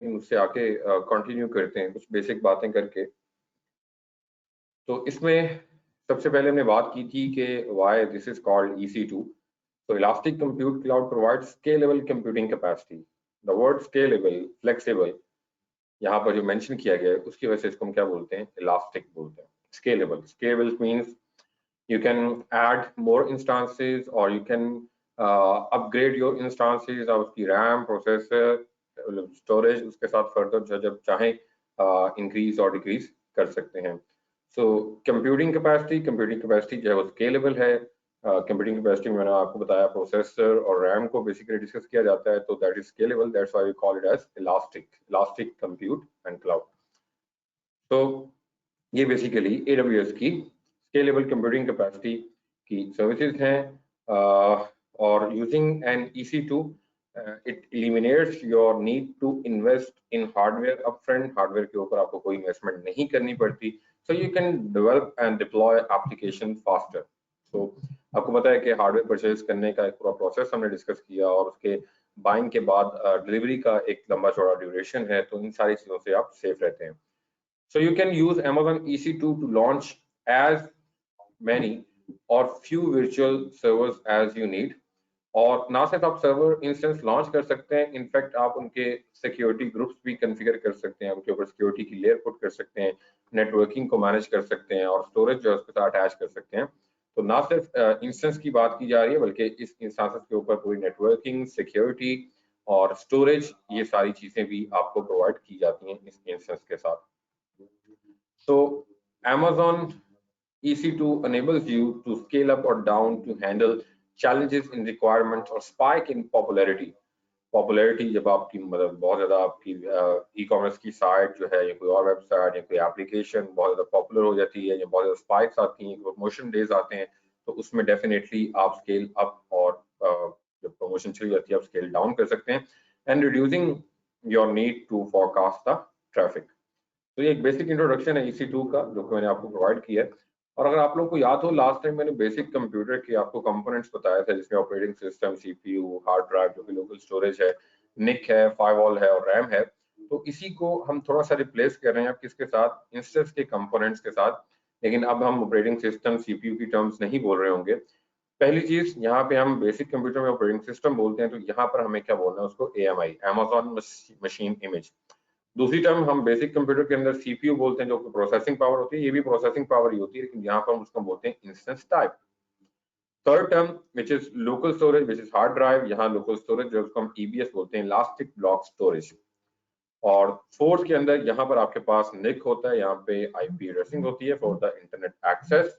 मुझसे आके कंटिन्यू करते हैं कुछ बेसिक बातें करके। तो इसमें सबसे पहले हमने बात की थी कि why this is called EC2। तो elastic compute cloud provides scalable computing capacity. The word scalable, flexible यहाँ पर जो मेंशन किया गया है उसकी वजह से इसको हम क्या बोलते हैं, इलास्टिक बोलते हैं। Scalable, scalable means you can add more instances or you can upgrade your instances of उसकी RAM, प्रोसेसर, स्टोरेज उसके साथ फर्दर जब चाहें इंक्रीज और डिक्रीज कर सकते हैं। सो कंप्यूटिंग कैपेसिटी जो है वो स्केलेबल है। कंप्यूटिंग कैपेसिटी में मैंने आपको बताया प्रोसेसर और रैम को बेसिकली डिस्कस किया जाता है, तो that is scalable, that's why we call it as elastic compute and cloud. तो ये बेसिकली AWS की स्केलेबल कंप्यूटिंग कैपेसिटी की सर्विसेज हैं। और using an EC2 it eliminates your need to invest in hardware upfront. Hardware के ऊपर आपको कोई इन्वेस्टमेंट नहीं करनी पड़ती, so you can develop and deploy application faster. तो आपको पता है कि हार्डवेयर परचेज करने का एक पूरा प्रोसेस हमने डिस्कस किया और उसके बाइंग के बाद डिलीवरी का एक लंबा चौड़ा ड्यूरेशन है, तो इन सारी चीजों से आप सेफ रहते हैं। So you can use Amazon EC2 to launch as many or few virtual servers as you need। और ना सिर्फ आप सर्वर इंस्टेंस लॉन्च कर सकते हैं, इनफैक्ट आप उनके सिक्योरिटी ग्रुप्स भी कॉन्फ़िगर कर सकते हैं, उनके ऊपर सिक्योरिटी की लेयर पुट कर सकते हैं, नेटवर्किंग को मैनेज कर सकते हैं और स्टोरेज जो है उसके साथ अटैच कर सकते हैं। तो ना सिर्फ इंस्टेंस की बात की जा रही है बल्कि इस इंस्टेंस के ऊपर पूरी नेटवर्किंग, सिक्योरिटी और स्टोरेज, ये सारी चीजें भी आपको प्रोवाइड की जाती हैं इस इंस्टेंस के साथ। So Amazon EC2 enables you to scale up or down to handle challenges in requirements or spike in popularity। Popularity जब आपकी मतलब बहुत ज्यादा आपकी ई-कॉमर्स की साइट जो है या कोई और वेबसाइट या कोई एप्लीकेशन बहुत ज्यादा पॉपुलर हो जाती है या बहुत ज्यादा स्पाइक्स आती हैं, प्रमोशन डेज आते हैं, तो उसमें डेफिनेटली आप स्केल अप और जब प्रमोशन चली जाती है आप स्केल डाउन कर सकते हैं and reducing your need to forecast the traffic. तो ये एक बेसिक इंट्रोडक्शन है EC2 का जो कि मैंने आपको प्रोवाइड किया है। और अगर आप लोगों को याद हो लास्ट टाइम मैंने बेसिक कंप्यूटर के आपको कंपोनेंट्स बताया था, जिसमें operating system, CPU, hard drive जो कि लोकल स्टोरेज है, NIC है, फायरवॉल है और रैम है। तो इसी को हम थोड़ा सा रिप्लेस कर रहे हैं अब किसके साथ, इंस्टेंस के कंपोनेंट्स के साथ। लेकिन अब हम ऑपरेटिंग सिस्टम, CPU की टर्म्स नहीं बोल रहे होंगे। पहली चीज, यहाँ पे हम बेसिक कंप्यूटर में ऑपरेटिंग सिस्टम बोलते हैं, तो यहाँ पर हमें क्या बोलना है उसको, AMI, Amazon मशीन इमेज। दूसरी टर्म हम बेसिक कंप्यूटर के अंदर CPU बोलते हैं जो कि प्रोसेसिंग पावर होती है, ये भी प्रोसेसिंग पावर ही होती है, लेकिन यहाँ पर हम उसको बोलते हैं instance type. Third term which is local storage which is hard drive, यहाँ लोकल स्टोरेज जो उसको हम EBS बोलते हैं, इलास्टिक ब्लॉक स्टोरेज। और फोर्थ के अंदर यहाँ पर आपके पास NIC होता है, यहाँ पे IP एड्रेसिंग होती है फॉर द इंटरनेट एक्सेस।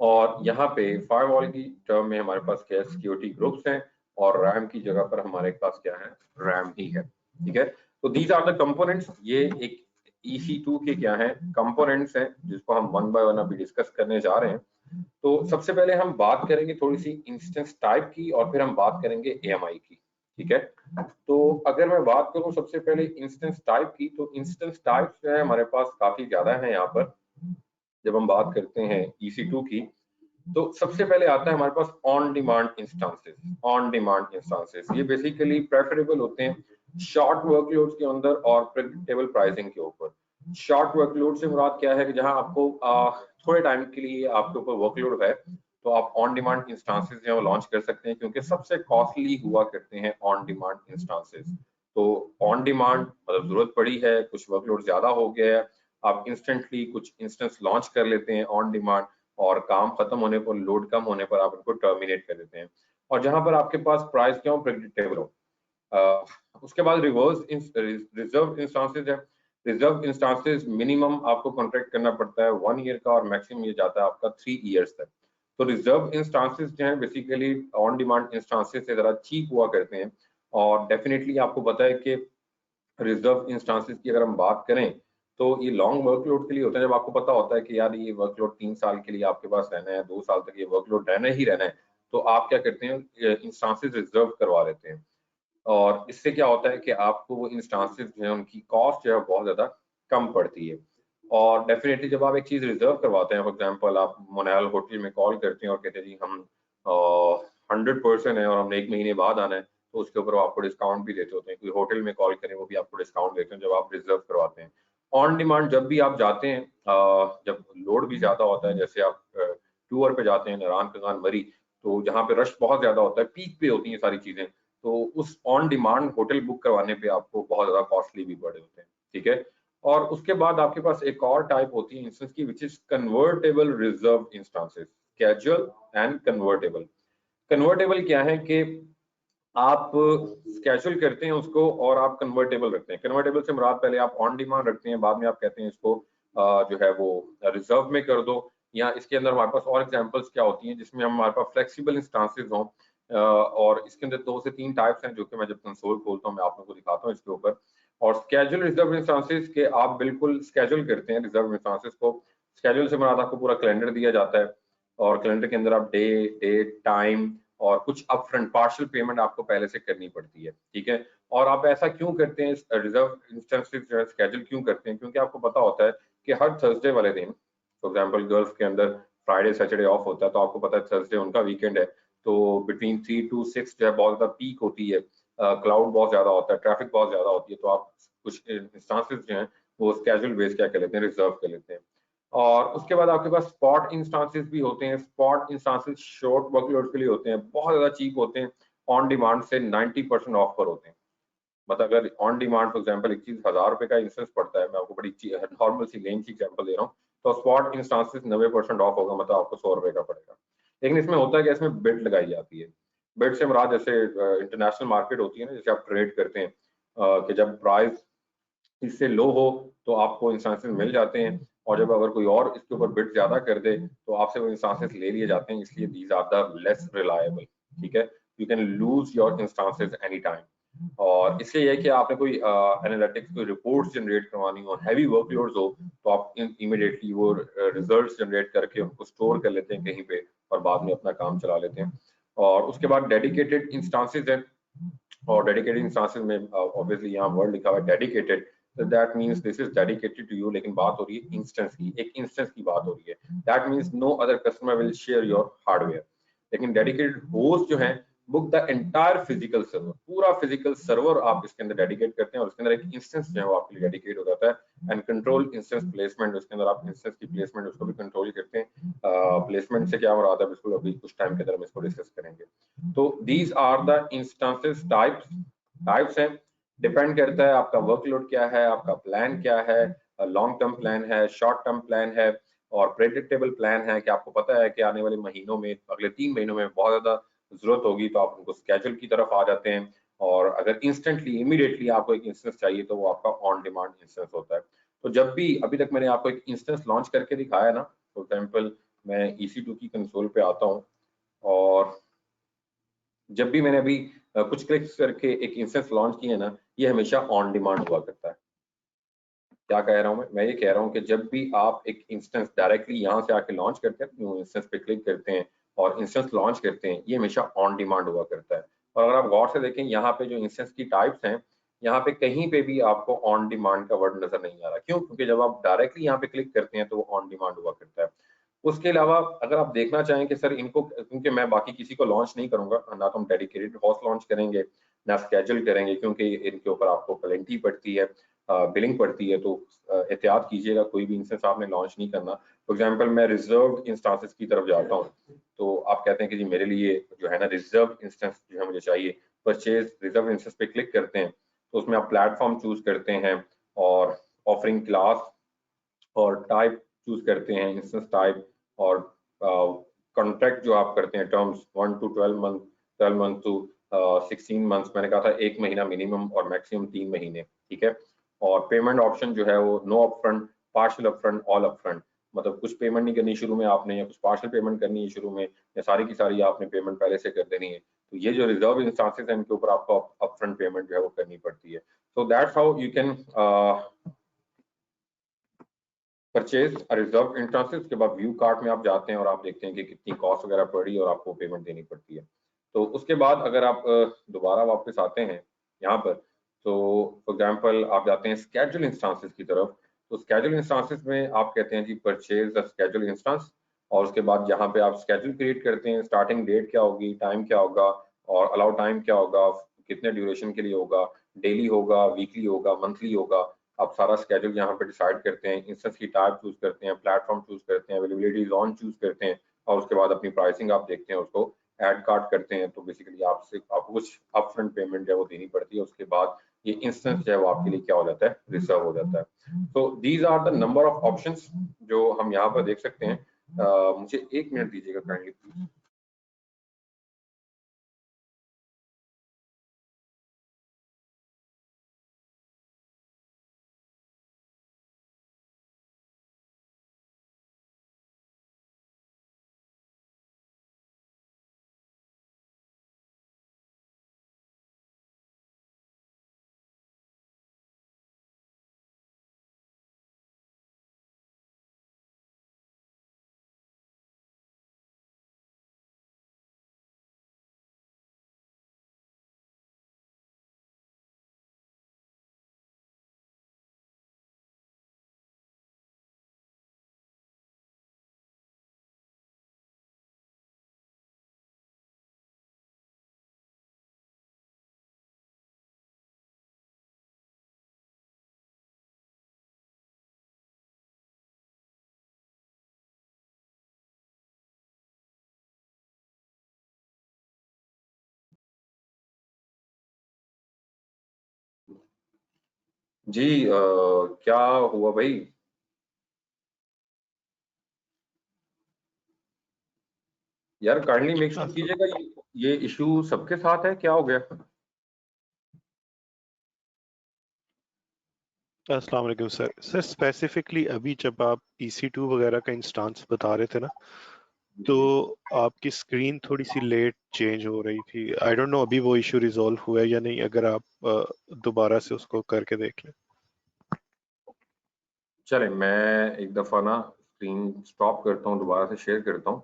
और यहाँ पे फायरवॉल की टर्म में हमारे पास क्या है, सिक्योरिटी ग्रुप्स हैं, और रैम की जगह पर हमारे पास क्या है, रैम ही है। ठीक है, तो दीज आर द कंपोनेंट्स। ये एक EC2 के क्या है, कंपोनेंट्स हैं जिसको हम वन बाय वन अभी डिस्कस करने जा रहे हैं। तो सबसे पहले हम बात करेंगे थोड़ी सी इंस्टेंस टाइप की और फिर हम बात करेंगे AMI की। ठीक है, तो अगर मैं बात करूं सबसे पहले इंस्टेंस टाइप की, तो इंस्टेंस टाइप जो है हमारे पास काफी ज्यादा है। यहाँ पर जब हम बात करते हैं EC2 की, तो सबसे पहले आता है हमारे pass on demand instances. On demand instances ये बेसिकली प्रेफरेबल होते हैं शॉर्ट वर्कलोड्स के अंदर और प्रेडिक्टेबल प्राइसिंग के ऊपर। शॉर्ट वर्कलोड से मुराद क्या है कि जहां आपको थोड़े टाइम के लिए आपके ऊपर वर्कलोड है, तो आप ऑन डिमांड इंस्टांसेस जो है वो लॉन्च कर सकते हैं, क्योंकि सबसे कॉस्टली हुआ करते हैं ऑन डिमांड इंस्टांसेस। तो ऑन डिमांड मतलब जरूरत पड़ी है, कुछ वर्कलोड ज्यादा हो गया है, आप इंस्टेंटली कुछ इंस्टेंस लॉन्च कर लेते हैं ऑन डिमांड, और काम खत्म होने पर, लोड कम होने पर आप इनको टर्मिनेट कर देते हैं। और जहां पर आपके पास प्राइस क्यों प्रेडिक्टेबल हो। उसके बाद रिजर्व इंस्टांसेस है। रिजर्व इंस्टांसेस मिनिमम आपको कॉन्ट्रैक्ट करना पड़ता है 1 ईयर का, और मैक्सिमम ये जाता है आपका 3 ईयर्स तक। तो रिजर्व इंस्टांसेस जो है बेसिकली ऑन डिमांड इंस्टांसेस से जरा चीप हुआ करते हैं। और डेफिनेटली आपको पता है कि रिजर्व इंस्टांसेस की अगर हम बात करें तो ये लॉन्ग वर्कलोड के लिए होता है। जब आपको पता होता है कि यार ये वर्कलोड 3 साल के लिए आपके पास रहना है, 2 साल तक ये वर्कलोड रहना ही रहना है, तो आप क्या करते हैं, इंस्टांसेस रिजर्व करवा लेते हैं। और इससे क्या होता है कि आपको वो इंस्टांसेस जो है उनकी कॉस्ट जो है बहुत ज्यादा कम पड़ती है। और डेफिनेटली जब आप एक चीज रिजर्व करवाते हैं, फॉर एग्जांपल आप मोनाल होटल में कॉल करते हैं और कहते हैं जी हम 100% है और हमने 1 महीने बाद आना है, तो उसके ऊपर वो आपको डिस्काउंट भी देते होते हैं। कोई होटल में कॉल करें वो भी आपको डिस्काउंट देते हैं जब आप रिजर्व करवाते हैं। ऑन डिमांड जब भी आप जाते हैं, जब लोड भी ज्यादा होता है, जैसे आप टूर पे जाते हैं नारायण कगान मरी, तो जहाँ पे रश बहुत ज्यादा होता है, पीक पे होती हैं सारी चीजें, तो उस ऑन डिमांड होटल बुक करवाने पे आपको बहुत ज्यादा कॉस्टली भी पड़े होते हैं। ठीक है। और उसके बाद आपके पास एक और टाइप होती है इंस्टेंस की, which is convertible reserve instances, casual and convertible. Convertible क्या है कि आप स्केड्यूल करते हैं उसको और आप कन्वर्टेबल रखते हैं। कन्वर्टेबल से मुराद पहले आप ऑन डिमांड रखते हैं, बाद में आप कहते हैं इसको जो है वो रिजर्व में कर दो, या इसके अंदर हमारे पास और एग्जांपल्स क्या होती हैं जिसमें हमारे पास फ्लेक्सिबल इंस्टांसेस हों, और इसके अंदर 2 से 3 टाइप्स हैं जो कि मैं जब कंसोल खोलता हूं मैं आप लोगों को दिखाता हूं इसके ऊपर। और स्केड्यूल रिजर्व इंस्टांसेस के आप बिल्कुल स्केड्यूल करते हैं रिजर्व इंस्टांसेस को। स्केड्यूल से मुराद आपको पूरा कैलेंडर दिया जाता है, और कैलेंडर के अंदर आप डे, डेट, टाइम और कुछ अपफ्रंट पार्शियल पेमेंट आपको पहले से करनी पड़ती है। ठीक है। और आप ऐसा क्यों करते हैं, रिजर्व इंस्टेंसेस जो है स्केड्यूल क्यों करते हैं, क्योंकि आपको पता होता है कि हर थर्सडे वाले दिन, फॉर एग्जांपल गर्ल्स के अंदर फ्राइडे सैटरडे ऑफ होता है, तो आपको पता है थर्सडे उनका वीकेंड है, तो बिटवीन 3 to 6 जो है बहुत ज्यादा पीक होती है, क्लाउड बहुत ज्यादा होता है, ट्रैफिक बहुत ज्यादा होती है, तो आप कुछ इंस्टांसेस जो हैं वो स्केड्यूल बेस क्या कर लेते हैं, रिजर्व कर लेते हैं। और उसके बाद आपके पास स्पॉट इंस्टांसेस भी होते हैं। स्पॉट इंस्टांसेस शॉर्ट वर्कलोड के लिए होते हैं, बहुत ज्यादा चीप होते हैं, ऑन डिमांड से 90% ऑफ पर होते हैं। मतलब अगर ऑन डिमांड फॉर एग्जांपल एक चीज 1000 रुपए का इंस्टेंस पड़ता है, मैं आपको बड़ी नॉर्मल सी लेम सी एग्जांपल दे रहा हूँ, तो स्पॉट इंस्टांसेस 90% ऑफ होगा, मतलब आपको 100 रुपए का पड़ेगा। लेकिन इसमें होता है कि इसमें बिड लगाई जाती है। बिड से मुराद जैसे इंटरनेशनल मार्केट होती है ना, जैसे आप ट्रेड करते हैं, कि जब प्राइस इससे लो हो तो आपको इंस्टांसेस मिल जाते हैं, और जब अगर कोई और इसके ऊपर बिड ज्यादा कर दे तो आपसे वो इंस्टांसेस ले लिए जाते हैं, इसलिए these are the less reliable. ठीक है। You can lose your instances any time. और इसलिए यह कि आपने कोई एनालिटिक्स कोई रिपोर्ट्स जनरेट करवानी हो, हैवी वर्कलोड्स हो, तो आप इमीडिएटली वो रिजल्ट्स जनरेट करके उनको स्टोर कर लेते हैं कहीं पे, और बाद में अपना काम चला लेते हैं। और उसके बाद डेडिकेटेड इंस्टांसेस हैं, और डेडिकेटेड इंस्टांसेस में ऑब्वियसली यहाँ वर्ड लिखा हुआ है dedicated, so that means this is dedicated to you, लेकिन बात हो रही है इंस्टेंस की, एक इंस्टेंस की बात हो रही है। that means no other customer will share your hardware। लेकिन डेडिकेटेड होस्ट जो है book the entire physical server, पूरा फिजिकल सर्वर आप इसके अंदर डेडिकेट करते हैं, और इसके अंदर एक इंस्टेंस जो है वो आपके लिए डेडिकेट हो जाता है। एंड कंट्रोल इंस्टेंस प्लेसमेंट, उसके अंदर आप इंस्टेंस की प्लेसमेंट उसको भी कंट्रोल करते हैं। प्लेसमेंट से क्या मुराद है बिल्कुल अभी कुछ टाइम के अंदर हम इसको डिस्कस करेंगे। तो these are the instances types हैं। डिपेंड करता है आपका वर्कलोड क्या है, आपका प्लान क्या है, लॉन्ग टर्म प्लान है, शॉर्ट टर्म प्लान है, और प्रेडिक्टेबल प्लान है कि आपको पता है कि आने वाले महीनों में, अगले 3 महीनों में बहुत ज्यादा जरूरत होगी, तो आप उनको स्केड्यूल की तरफ आ जाते हैं। और अगर इंस्टेंटली इमीडिएटली आपको एक इंस्टेंस चाहिए तो वो आपका ऑन डिमांड इंस्टेंस होता है। तो जब भी अभी तक मैंने आपको एक इंस्टेंस लॉन्च करके दिखाया ना, फॉर एग्जाम्पल मैं EC2 की कंसोल पे आता हूँ, और जब भी मैंने अभी कुछ क्लिक्स करके एक इंस्टेंस लॉन्च किया ना, ये हमेशा ऑन डिमांड हुआ करता है। क्या कह रहा हूँ मैं ये कह रहा हूँ कि जब भी आप एक इंस्टेंस डायरेक्टली यहाँ से आके लॉन्च करते हैं, न्यू इंस्टेंस पे क्लिक करते हैं और इंस्टेंस लॉन्च करते हैं, ये हमेशा ऑन डिमांड हुआ करता है। और अगर आप गौर से देखें यहाँ पे जो इंस्टेंस की टाइप्स हैं, यहाँ पे कहीं पे भी आपको ऑन डिमांड का वर्ड नजर नहीं आ रहा। क्यों? क्योंकि जब आप डायरेक्टली यहाँ पे क्लिक करते हैं तो वो ऑन डिमांड हुआ करता है। उसके अलावा अगर आप देखना चाहें कि सर इनको, क्योंकि मैं बाकी किसी को लॉन्च नहीं करूंगा, ना तो हम डेडिकेटेड होस्ट लॉन्च करेंगे ना स्केड्यूल करेंगे, क्योंकि इनके ऊपर आपको पेनल्टी पड़ती है, बिलिंग पड़ती है, तो एहतियात कीजिएगा कोई भी इंस्टेंस आपने लॉन्च नहीं करना। फॉर एग्जांपल मैं रिजर्व इंस्टांसेस की तरफ जाता हूँ, तो आप कहते हैं कि जी मेरे लिए जो है ना रिजर्व इंस्टेंस जो है मुझे चाहिए, परचेज रिजर्व इंस्टेंस पे क्लिक करते हैं, तो उसमें आप प्लेटफॉर्म चूज करते हैं, और ऑफरिंग क्लास और टाइप चूज करते हैं, इंस्टेंस टाइप, और कॉन्ट्रैक्ट जो आप करते हैं terms 1 to 12 month, 12 month to 16 months, मैंने कहा था 1 महीना मिनिमम और मैक्सिमम 3 महीने। ठीक है। और पेमेंट ऑप्शन जो है वो no upfront, partial upfront, all upfront, मतलब कुछ पेमेंट नहीं करनी शुरू में आपने, या कुछ पार्शियल पेमेंट करनी है शुरू में, या सारी की सारी आपने पेमेंट पहले से कर देनी है। तो ये जो रिजर्व इंस्टांसेस हैं इनके ऊपर आपको अपफ्रंट पेमेंट जो है वो करनी पड़ती है। So that's how you can purchase reserve instances. के बाद व्यू कार्ट में आप जाते हैं और आप देखते हैं कि कितनी कॉस्ट वगैरह पड़ी और आपको पेमेंट देनी पड़ती है। तो उसके बाद अगर आप दोबारा वापस आते हैं यहाँ पर, तो फॉर एग्जांपल आप जाते हैं स्केड्यूल इंस्टांसेस की तरफ, तो स्केड्यूल इंस्टांसेस में आप कहते हैं जी परचेज द स्केड्यूल इंस्टांस, और उसके बाद यहाँ पे आप स्केड्यूल क्रिएट करते हैं, स्टार्टिंग डेट क्या होगी, टाइम क्या होगा, और अलाउ टाइम क्या होगा, कितने ड्यूरेशन के लिए होगा, डेली होगा, वीकली होगा, मंथली होगा। आप सारा स्केड्यूल यहाँ पे डिसाइड करते हैं, इंस्टेंस की टाइप चूज करते हैं, प्लेटफॉर्म चूज करते हैं, अवेलेबिलिटी जोन चूज करते हैं और उसके बाद अपनी प्राइसिंग आप देखते हैं, उसको ऐड कार्ड करते हैं। तो बेसिकली आपको कुछ अपफ्रंट पेमेंट जो है वो देनी पड़ती है, उसके बाद ये इंस्टेंस जो है वो आपके लिए क्या हो जाता है, रिजर्व हो जाता है। तो these are the number of options जो हम यहाँ पर देख सकते हैं। मुझे 1 मिनट दीजिएगा काइंडली प्लीज। जी क्या हुआ भाई? यार काइंडली मेक श्योर कीजिएगा ये इशू सबके साथ है, क्या हो गया? अस्सलाम वालेकुम सर स्पेसिफिकली अभी जब आप EC2 वगैरह का इंस्टांस बता रहे थे ना, तो आपकी स्क्रीन थोड़ी सी लेट चेंज हो रही थी। आई डोंट नो अभी वो इशू रिजॉल्व हुआ है या नहीं, अगर आप दोबारा से उसको करके देख लें। चले मैं एक दफा ना स्क्रीन स्टॉप करता हूँ, दोबारा से शेयर करता हूँ।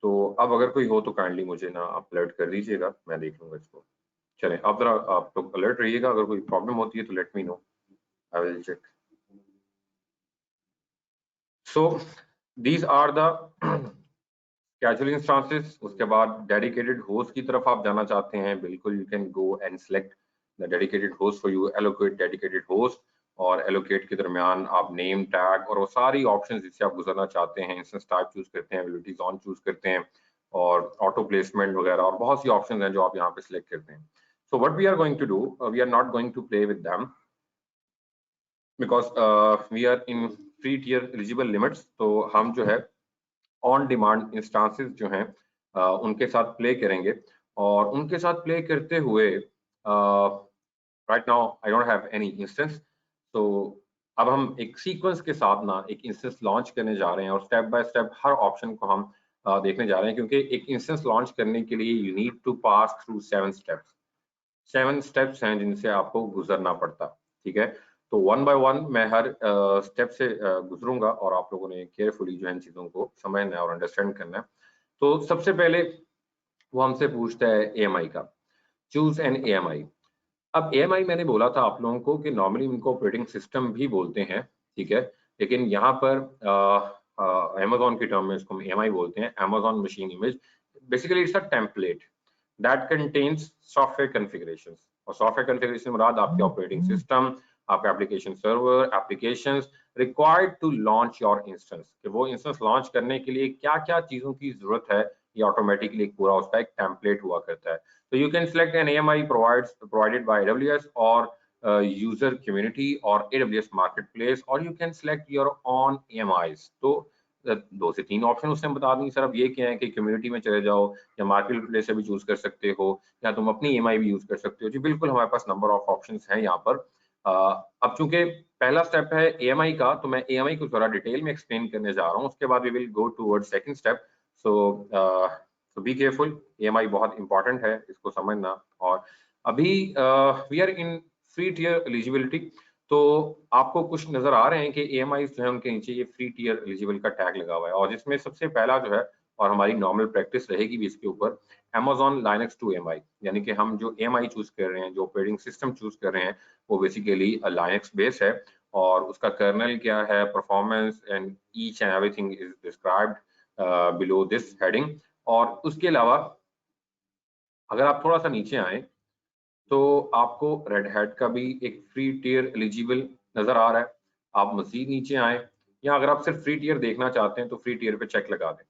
तो अब अगर कोई हो तो काइंडली मुझे ना आप अलर्ट कर दीजिएगा, मैं देख लूंगा इसको। चलें अब जरा आप लोग अलर्ट रहिएगा, अगर कोई प्रॉब्लम होती है तो let me know, I will check. So these are the casual instances. उसके बाद डेडिकेटेड होस्ट की तरफ आप जाना चाहते हैं, बिल्कुल you can go and select the dedicated host for you, allocate dedicated host, और एलोकेट के दरमियान आप नेम टैग और वो सारी ऑप्शंस जिससे आप गुजरना चाहते हैं, इंस्टेंस टाइप चूज करते हैं, अवेलेबिलिटी जोन चूज करते हैं और ऑटो प्लेसमेंट वगैरह और बहुत सी ऑप्शंस हैं जो आप यहाँ पे सिलेक्ट करते हैं। So what we are going to do, we are not going to play with them because we are in free tier eligible limits. तो हम जो है ऑन डिमांड इंस्टांसेस जो हैं उनके साथ प्ले करेंगे, और उनके साथ प्ले करते हुए right now I don't have any instance. तो अब हम एक सीक्वेंस के साथ ना एक इंस्टेंस लॉन्च करने जा रहे हैं और step by step her option को हम देखने जा रहे हैं, क्योंकि एक इंस्टेंस लॉन्च करने के लिए you need to pass through 7 steps. 7 steps हैं जिनसे आपको गुजरना पड़ता, ठीक है? तो वन बाय वन मैं हर स्टेप से गुजरूंगा और आप लोगों ने केयरफुली जो है इन चीजों को समझना है और अंडरस्टैंड करना है। तो सबसे पहले वो हमसे पूछता है EMI का, चूज एन EMI। अब EMI मैंने बोला था आप लोगों को कि नॉर्मली इनको ऑपरेटिंग सिस्टम भी बोलते हैं, ठीक है? लेकिन यहाँ पर अमेज़न की टर्म में इसको हम EMI बोलते हैं, Amazon machine image. Basically it's a template that contains software configurations, और सॉफ्टवेयर कॉन्फ़िगरेशन मुराद आपके ऑपरेटिंग सिस्टम, आपका application server, applications required to launch your instance, कि वो इंस्टेंस लॉन्च करने के लिए क्या-क्या चीजों की जरूरत है, ये ऑटोमेटिकली एक पूरा उसका एक टेम्पलेट हुआ करता है। So you can select an AMI provided by AWS or user community or AWS marketplace, or you can select your own AMIs. तो 2 से 3 ऑप्शन उसने बता दी सर। अब ये क्या है कि कम्युनिटी में चले जाओ या मार्केट प्लेस से भी चूज कर सकते हो, या तुम अपनी EMI भी यूज कर सकते हो। जी बिल्कुल, हमारे पास नंबर ऑफ ऑप्शंस हैं यहाँ पर। अब चूंकि पहला स्टेप है EMI का, तो मैं EMI को थोड़ा डिटेल में एक्सप्लेन करने जा रहा हूँ, उसके बाद we will go toward second step. So be careful, EMI बहुत इंपॉर्टेंट है, इसको समझना। और अभी we are in free tier eligibility. तो आपको कुछ नजर आ रहे हैं कि EMI जो है उनके नीचे ये फ्री टियर एलिजिबल का टैग लगा हुआ है, और जिसमें सबसे पहला जो है, और हमारी नॉर्मल प्रैक्टिस रहेगी भी इसके ऊपर, Amazon Linux 2 EMI। यानी कि हम जो EMI चूज कर रहे हैं, जो ऑपरेटिंग सिस्टम चूज कर रहे हैं, वो बेसिकली Linux बेस है, और उसका कर्नल क्या है, performance and each and everything is described below this heading. और उसके अलावा अगर आप थोड़ा सा नीचे आए तो आपको रेड हैट का भी एक फ्री टियर एलिजिबल नजर आ रहा है। आप मजीद नीचे आए, या अगर आप सिर्फ फ्री टियर देखना चाहते हैं तो फ्री टियर पे चेक लगा दें।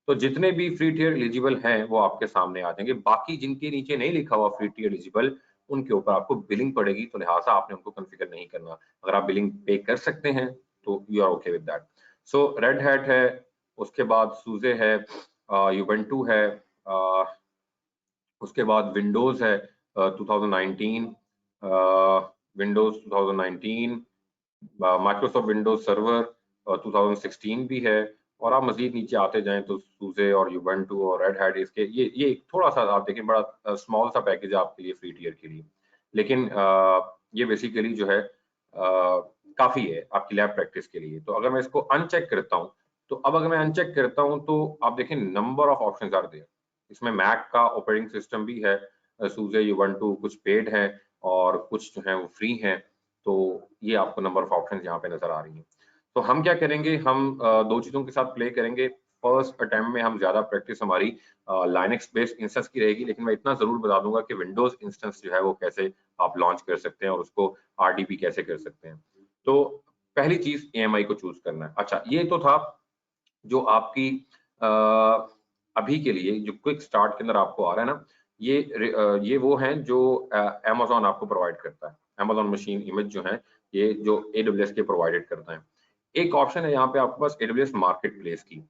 तो जितने भी फ्री टियर एलिजिबल हैं वो आपके सामने आ जाएंगे। बाकी जिनके नीचे नहीं लिखा हुआ फ्री टियर एलिजिबल, उनके ऊपर आपको बिलिंग पड़ेगी, तो लिहाजा आपने उनको कॉन्फ़िगर नहीं करना। अगर आप बिलिंग पे कर सकते हैं तो you are okay with that. So Red Hat है, उसके बाद सूजे है, यूवेंटू है, उसके बाद विंडोज है 2019, विंडोज 2019, माइक्रोसॉफ्ट विंडोज सर्वर 2016 भी है। और आप मजीद नीचे आते जाएं तो सूजे और यूवेंटू और रेड हैट, इसके ये एक थोड़ा सा आप देखें बड़ा स्मॉल सा पैकेज है आपके लिए फ्री टियर के लिए, लेकिन ये बेसिकली जो है काफी है आपकी लैब प्रैक्टिस के लिए। तो अगर मैं इसको अनचेक करता हूँ, तो अब अगर मैं अनचेक करता हूँ तो आप देखें number of options are there. इसमें मैक का ऑपरेटिंग सिस्टम भी है, सूजे यूवेंटू कुछ पेड है और कुछ जो है वो फ्री हैं। तो ये आपको नंबर ऑफ ऑप्शंस यहाँ पे नजर आ रही हैं। तो हम क्या करेंगे, हम दो चीजों के साथ प्ले करेंगे। फर्स्ट अटेम्प्ट में हम ज्यादा प्रैक्टिस हमारी लाइनक्स बेस्ड इंस्टेंस की रहेगी, लेकिन मैं इतना जरूर बता दूंगा कि विंडोज इंस्टेंस जो है वो कैसे आप लॉन्च कर सकते हैं और उसको आरडीपी कैसे कर सकते हैं। तो पहली चीज एएमआई को चूज करना है। अच्छा, ये तो था जो आपकी अभी के लिए जो क्विक स्टार्ट के अंदर आपको आ रहा है ना, ये वो हैं जो अमेज़न आपको प्रोवाइड करता है। अमेज़न मशीन इमेज जो है, ये जो एडब्ल्यूएस के प्रोवाइडेड करता है। एक ऑप्शन है यहाँ पे आपके पास एडब्ल्यूएस मार्केट प्लेस की।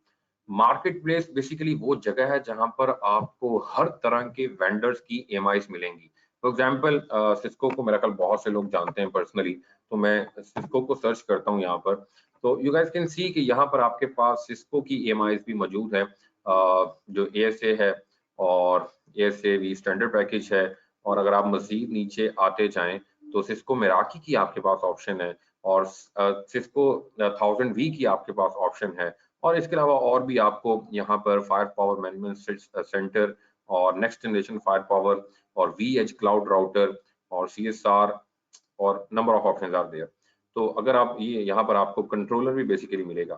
मार्केट प्लेस बेसिकली वो जगह है जहां पर आपको हर तरह के वेंडर्स की ईएमआईज मिलेंगी। फॉर एग्जांपल सिस्को को मेरा ख्याल बहुत से लोग जानते हैं पर्सनली, तो मैं सिस्को को सर्च करता हूँ यहाँ पर। तो यू गाइस कैन सी कि यहाँ पर आपके पास सिस्को की ईएमआईज भी मौजूद है, जो एएसए है और एएसए भी स्टैंडर्ड पैकेज है। और अगर आप मजीद नीचे आते जाएं तो सिस्को मेराकी की आपके पास ऑप्शन है, और सिस्को 1000V की आपके पास ऑप्शन है। और इसके अलावा और भी आपको यहाँ पर फायर पावर मैनेजमेंट सेंटर और नेक्स्ट जनरेशन फायर पावर और वी एच क्लाउड राउटर और सीएसआर और number of options are there. तो अगर आप ये यहाँ पर आपको कंट्रोलर भी बेसिकली मिलेगा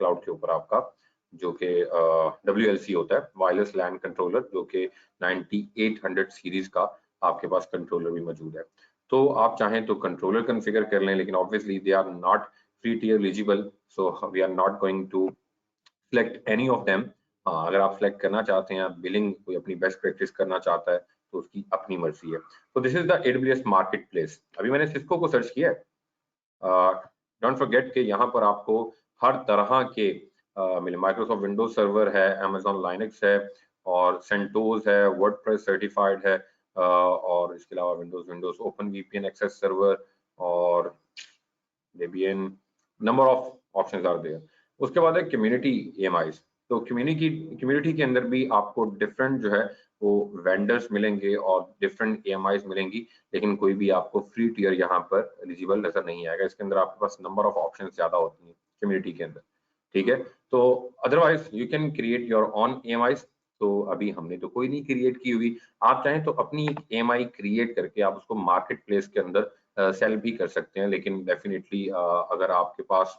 क्लाउड के ऊपर आपका, जो कि WLC होता है, वायरलेस लैन कंट्रोलर, जो कि 9800 सीरीज का आपके पास कंट्रोलर भी मौजूद है। तो आप चाहें तो कंट्रोलर कॉन्फ़िगर कर लें, लेकिन obviously they are not free tier eligible, so we are not going to select any of them. हाँ, अगर आप सिलेक्ट करना चाहते हैं, बिलिंग कोई अपनी बेस्ट प्रैक्टिस करना चाहता है, तो उसकी अपनी मर्जी है। तो this is the AWS market place. अभी मैंने सिस्को को सर्च किया है। डोंट फॉरगेट कि यहाँ पर आपको हर तरह के मिले। माइक्रोसॉफ्ट विंडोज सर्वर है, अमेज़न लाइनक्स है और सेंटोस है, वर्डप्रेस सर्टिफाइड है, और इसके अलावा Windows open VPN access server और Debian, number of options are there. उसके बाद है कम्युनिटी ईएमआईज। तो कम्युनिटी के अंदर भी आपको डिफरेंट जो है वो वेंडर्स मिलेंगे और डिफरेंट ईएमआईज मिलेंगी, लेकिन कोई भी आपको फ्री टियर यहाँ पर एलिजिबल नजर नहीं आएगा। इसके अंदर आपके पास नंबर ऑफ ऑप्शंस ज्यादा होती हैं कम्युनिटी के अंदर, ठीक है। तो otherwise you can create your on EMIs. तो अभी हमने तो कोई नहीं क्रिएट की हुई, आप चाहें तो अपनी एक ईएमआई क्रिएट करके आप उसको मार्केट प्लेस के अंदर सेल भी कर सकते हैं। लेकिन डेफिनेटली अगर आपके पास,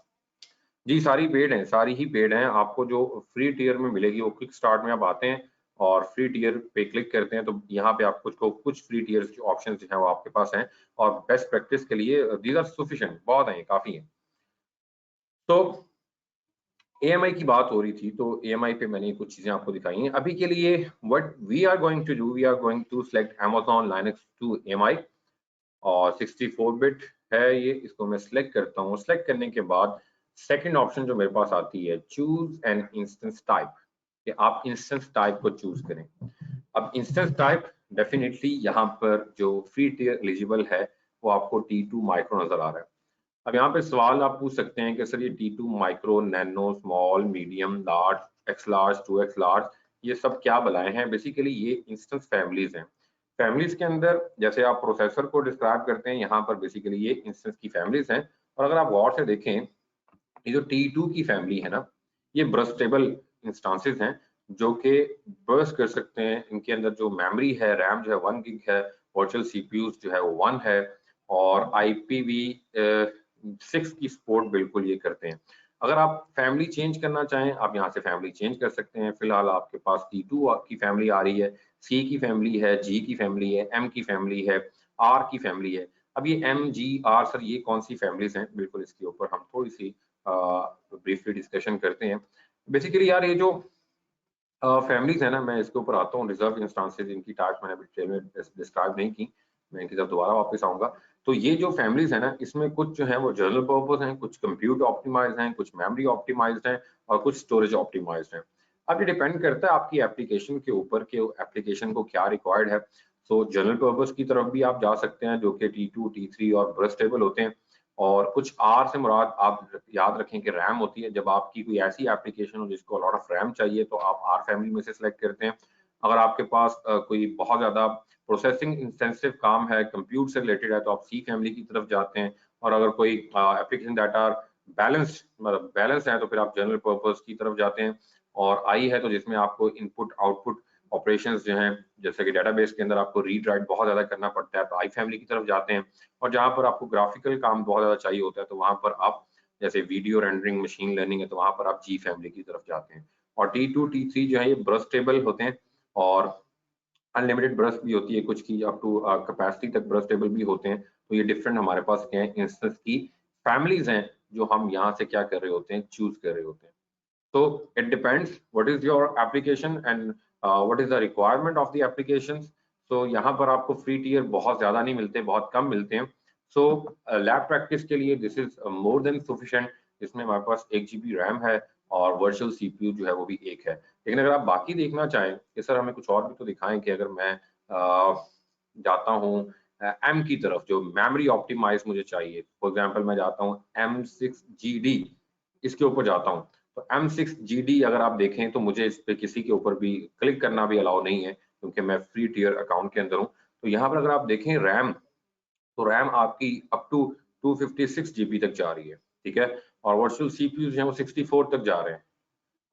जी सारी पेड हैं, सारी ही पेड हैं। आपको जो फ्री टियर में मिलेगी वो क्विक स्टार्ट में आप आते हैं और फ्री टियर पे क्लिक करते हैं, तो यहाँ पे आपको कुछ फ्री टियर्स के ऑप्शंस जो हैं वो आपके पास हैं। और बेस्ट प्रैक्टिस के लिए दीज आर सफिशिएंट, बहुत हैं, काफी हैं। तो एएमआई की बात हो रही थी, तो एएमआई पे मैंने कुछ चीजें आपको दिखाई हैं। अभी के लिए what we are going to do, we are going to select Amazon Linux 2 AMI और 64 बिट है ये। इसको मैं सिलेक्ट करता हूँ। सिलेक्ट करने के बाद सेकंड ऑप्शन जो मेरे पास आती है, चूज एन इंस्टेंस टाइप, कि आप इंस्टेंस टाइप को चूज करें। अब इंस्टेंस टाइप डेफिनेटली यहाँ पर जो फ्री टियर एलिजिबल है वो आपको T2 माइक्रो नजर आ रहा है। अब यहाँ पे सवाल आप पूछ सकते हैं कि सर ये T2 micro, nano, small, medium, large, x large, 2x large, ये सब क्या बुलाए हैं? बेसिकली ये इंस्टेंस फैमिलीज हैं। फैमिलीज के अंदर जैसे आप प्रोसेसर को डिस्क्राइब करते हैं, यहाँ पर बेसिकली ये इंस्टेंस की फैमिलीज हैं। और अगर आप गौर से देखें, ये जो T2 की फैमिली है ना, ये ब्रस्टेबल इंस्टांसेस हैं जो कि बर्स्ट कर सकते हैं। इनके अंदर जो मेमोरी है, रैम जो है 1 गिग है, वर्चुअल सीपीयूज जो है वो 1 है, और IPv6 की सपोर्ट बिल्कुल ये करते हैं। अगर आप फैमिली चेंज करना चाहें, आप यहाँ से फैमिली चेंज कर सकते हैं। फिलहाल आपके पास T2 की फैमिली आ रही है, C की फैमिली है, G की फैमिली है, M की फैमिली है, R की फैमिली है। अब ये M, G, R सर ये कौन सी फैमिलीज हैं? बिल्कुल इसके ऊपर हम थोड़ी सी ब्रीफली डिस्कशन करते हैं। बेसिकली यार ये जो फैमिलीज है ना, मैं इसके ऊपर आता हूँ। रिजर्व इंस्टांसेस इनकी टाइप मैंने डिटेल में डिस्क्राइब नहीं की, मैं इनकी तरफ दोबारा वापस आऊंगा। तो ये जो फैमिलीज है ना, इसमें कुछ जो है वो जनरल पर्पस हैं, कुछ कंप्यूट ऑप्टिमाइज्ड हैं, कुछ मेमोरी ऑप्टिमाइज्ड हैं और कुछ स्टोरेज ऑप्टिमाइज्ड हैं। अब ये डिपेंड करता है आपकी एप्लीकेशन के ऊपर कि एप्लीकेशन को क्या रिक्वायर्ड है। सो जनरल पर्पस की तरफ भी आप जा सकते हैं, जो कि T2, T3 और ब्रश टेबल होते हैं। और कुछ आर से मुराद आप याद रखें कि रैम होती है। जब आपकी कोई ऐसी एप्लीकेशन हो जिसको लॉट ऑफ रैम चाहिए तो आप आर फैमिली में से सिलेक्ट करते हैं। अगर आपके पास कोई बहुत ज्यादा प्रोसेसिंग इंटेंसिव काम है, कंप्यूट से रिलेटेड है, तो आप सी फैमिली की तरफ जाते हैं। और अगर कोई एप्लीकेशन दैट आर बैलेंस्ड, मतलब बैलेंस है, तो फिर आप जनरल पर्पस की तरफ जाते हैं। और आई है तो जिसमें आपको इनपुट आउटपुट ऑपरेशंस जो हैं, जैसे कि डेटाबेस के अंदर आपको रीड राइट बहुत ज्यादा करना पड़ता है, तो आई फैमिली की तरफ जाते हैं। और जहां पर आपको ग्राफिकल काम बहुत ज्यादा चाहिए होता है, तो वहां पर आप, जैसे वीडियो रेंडरिंग, मशीन लर्निंग है, तो वहां पर आप जी फैमिली की तरफ जाते हैं। और T2, T3 जो है ये ब्रश टेबल होते हैं। और अनलिमिटेड ब्रश भी होती है कुछ की, अप टू कैपेसिटी तक ब्रश टेबल भी होते हैं। तो ये डिफरेंट हमारे पास क्या है, इंस्टेंस की फैमिलीज हैं, जो हम यहाँ से क्या कर रहे होते हैं, चूज कर रहे होते हैं। So it depends what is your application and what is the requirement of the applications. So यहाँ पर आपको फ्री टीयर बहुत ज्यादा नहीं मिलते, बहुत कम मिलते हैं। So लैब प्रैक्टिस के लिए this is more than sufficient. इसमें हमारे पास 1 GB रैम है और वर्चुअल सीपीयू जो है वो भी एक है। लेकिन अगर आप बाकी देखना चाहें कि सर हमें कुछ और भी तो दिखाएं, कि अगर मैं जाता हूँ एम की तरफ, जो मेमोरी ऑप्टिमाइज मुझे चाहिए, फॉर एग्जांपल मैं जाता हूँ M6GD, इसके ऊपर जाता हूँ। तो M6GD अगर आप देखें तो मुझे इस पे किसी के ऊपर भी क्लिक करना भी अलाउ नहीं है, क्योंकि मैं फ्री टियर अकाउंट के अंदर हूँ। तो यहाँ पर अगर आप देखें रैम, तो रैम आपकी अप टू 256 GB तक जा रही है, ठीक है। और वर्चुअल सीपीयू जो है वो 64 तक जा रहे हैं।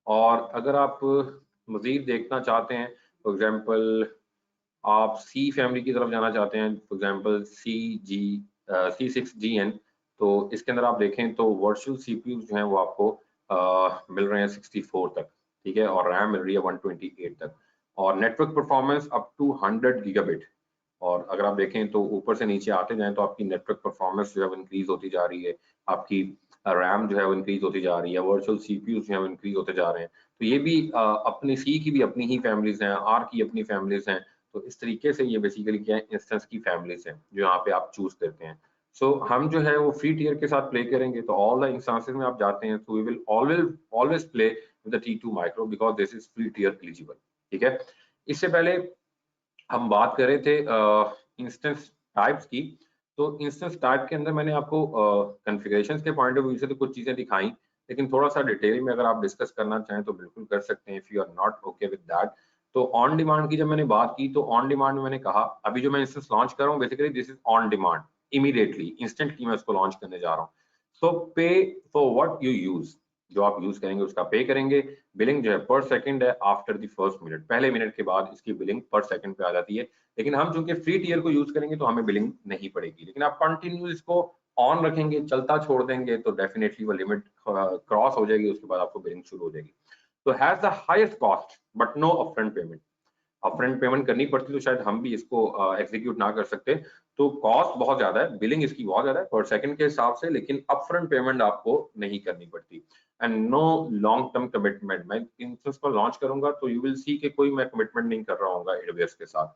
और अगर आप मजीद देखना चाहते हैं, फॉर एग्जाम्पल आप सी फैमिली की तरफ जाना चाहते हैं, फॉर एग्जाम्पल C6GN, तो इसके अंदर आप देखें तो वर्चुअल सीपीयू जो है वो आपको मिल रहे हैं 64 तक, ठीक है। और रैम मिल रही है 128 तक। और network performance up to 100 gigabit. और अगर आप देखें तो ऊपर से नीचे आते जाएं तो आपकी नेटवर्क परफॉर्मेंस जो है वो इंक्रीज होती जा रही है, आपकी रैम जो है वो इंक्रीज होती जा रही है, वर्चुअल सीपीयू जो है वो इंक्रीज होते जा रहे हैं। तो ये भी अपनी सी की भी अपनी ही फैमिलीज हैं, आर की अपनी फैमिलीज हैं। तो इस तरीके से ये बेसिकली क्या है, इंस्टेंस की फैमिलीज हैं जो यहाँ पे आप चूज करते हैं। सो हम जो है वो फ्री टियर के साथ प्ले करेंगे, तो ऑल द इंस्टेंसेस में आप जाते हैं, तो we will always play with the T2 micro because this is free tier eligible, ठीक है। इससे पहले हम बात कर रहे थे इंस्टेंस टाइप्स की। तो इंस्टेंस टाइप के अंदर मैंने आपको कॉन्फ़िगरेशंस के पॉइंट ऑफ व्यू से तो कुछ चीजें दिखाई, लेकिन थोड़ा सा डिटेल में अगर आप डिस्कस करना चाहें तो बिल्कुल कर सकते हैं, if you are not okay with that. तो ऑन डिमांड की जब मैंने बात की, तो ऑन डिमांड में मैंने कहा अभी जो मैं इंस्टेंस लॉन्च कर रहा हूँ, basically this is on demand, immediately instantly मैं उसको लॉन्च करने जा रहा हूँ। सो पे फॉर व्हाट यू यूज, जो आप यूज करेंगे उसका पे करेंगे। बिलिंग जो है पर सेकंड है, आफ्टर द फर्स्ट मिनट, पहले मिनट के बाद इसकी बिलिंग पर सेकंड पे आ जाती है। लेकिन हम चूंकि फ्री टियर को यूज करेंगे तो हमें बिलिंग नहीं पड़ेगी। लेकिन आप कंटिन्यू इसको ऑन रखेंगे, चलता छोड़ देंगे, तो डेफिनेटली वो लिमिट क्रॉस हो जाएगी, उसके बाद आपको बिलिंग शुरू हो जाएगी। तो has the highest cost but no upfront payment. Upfront payment करनी पड़ती तो शायद हम भी इसको एग्जीक्यूट ना कर सकते। तो कॉस्ट बहुत ज्यादा है, बिलिंग इसकी बहुत ज्यादा है पर सेकंड के हिसाब से, लेकिन अपफ्रंट पेमेंट आपको नहीं करनी पड़ती। And no long term commitment. मैं इंस्टेंस को लॉन्च करूंगा तो यू विल सी कि कोई मैं कमिटमेंट नहीं कर रहा हूँ एडब्ल्यूएस के साथ।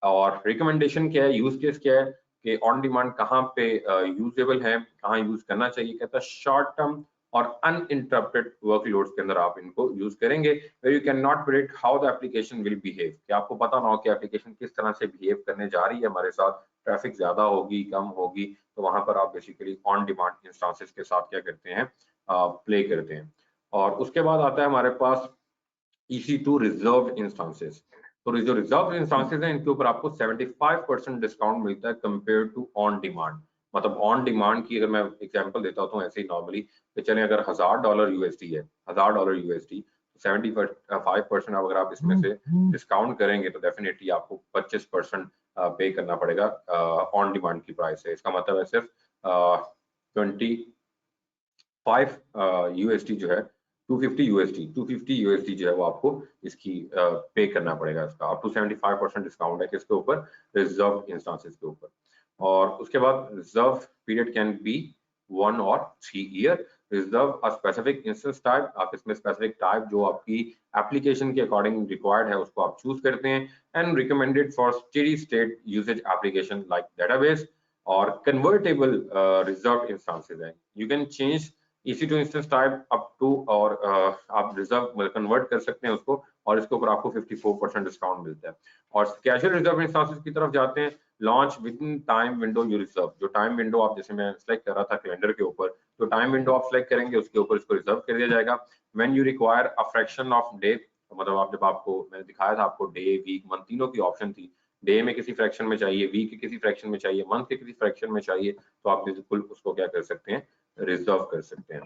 और रिकमेंडेशन क्या है, यूज केस क्या है, कि ऑन डिमांड कहाँ पे यूजेबल है, कहाँ यूज करना चाहिए, कहता है शॉर्ट टर्म और अनइंटरप्टेड वर्कलोड्स के अंदर आप इनको यूज करेंगे, where you cannot predict how the application will behave, कि आपको पता ना हो कि एप्लीकेशन किस तरह से बिहेव करने जा रही है हमारे साथ, ट्रैफिक ज्यादा होगी, कम होगी। तो वहां पर आप बेसिकली ऑन डिमांड इंस्टांसेस के साथ क्या करते हैं, प्ले करते हैं। और उसके बाद आता है हमारे पास EC2 रिजर्व इंस्टांसेस। तो जो रिजर्व इंस्टांसेस हैं इनके ऊपर आपको 75% डिस्काउंट मिलता है कंपेयर टू ऑन डिमांड। मतलब ऑन डिमांड की अगर मैं एग्जांपल देता हूँ ऐसे ही नॉर्मली, तो चले अगर $1000 USD है, $1000 USD, 75% अगर आप इसमें से डिस्काउंट करेंगे तो डेफिनेटली आपको 25% पे करना पड़ेगा ऑन डिमांड की प्राइस है। इसका मतलब है सिर्फ 20 5 USD जो है 250 USD जो है वो आपको इसकी पे करना पड़ेगा। इसका अप टू 75% डिस्काउंट है किसके ऊपर, रिजर्व इंस्टांसेस के ऊपर। और उसके बाद reserve period can be 1 or 3 year. Reserve a specific instance type, आप इसमें स्पेसिफिक टाइप जो आपकी एप्लीकेशन के अकॉर्डिंग रिक्वायर्ड है उसको आप चूज करते हैं। And recommended for steady state usage application like database और कन्वर्टेबल रिजर्व इंस्टांसेस है। You can change EC2 instance type up to, और आप रिजर्व कन्वर्ट कर सकते हैं उसको, और इसके ऊपर आपको 54% डिस्काउंट मिलता है। और कैजुअल रिजर्व इंस्टांसेस की तरफ जाते हैं, launch with in time window you reserve. जो टाइम विंडो आप, जैसे मैं सेलेक्ट कर रहा था कैलेंडर के ऊपर, जो टाइम विंडो आप सेलेक्ट करेंगे उसके ऊपर इसको रिजर्व कर दिया जाएगा। When you require a fraction of day, मतलब आप जब आपको मैंने दिखाया था आपको डे वीक मंथ तीनों की ऑप्शन थी, डे में किसी फ्रैक्शन में चाहिए, वीक के किसी फ्रैक्शन में चाहिए, मंथ के किसी फ्रैक्शन में चाहिए, तो आप बिल्कुल उसको क्या कर सकते हैं, रिजर्व कर सकते हैं।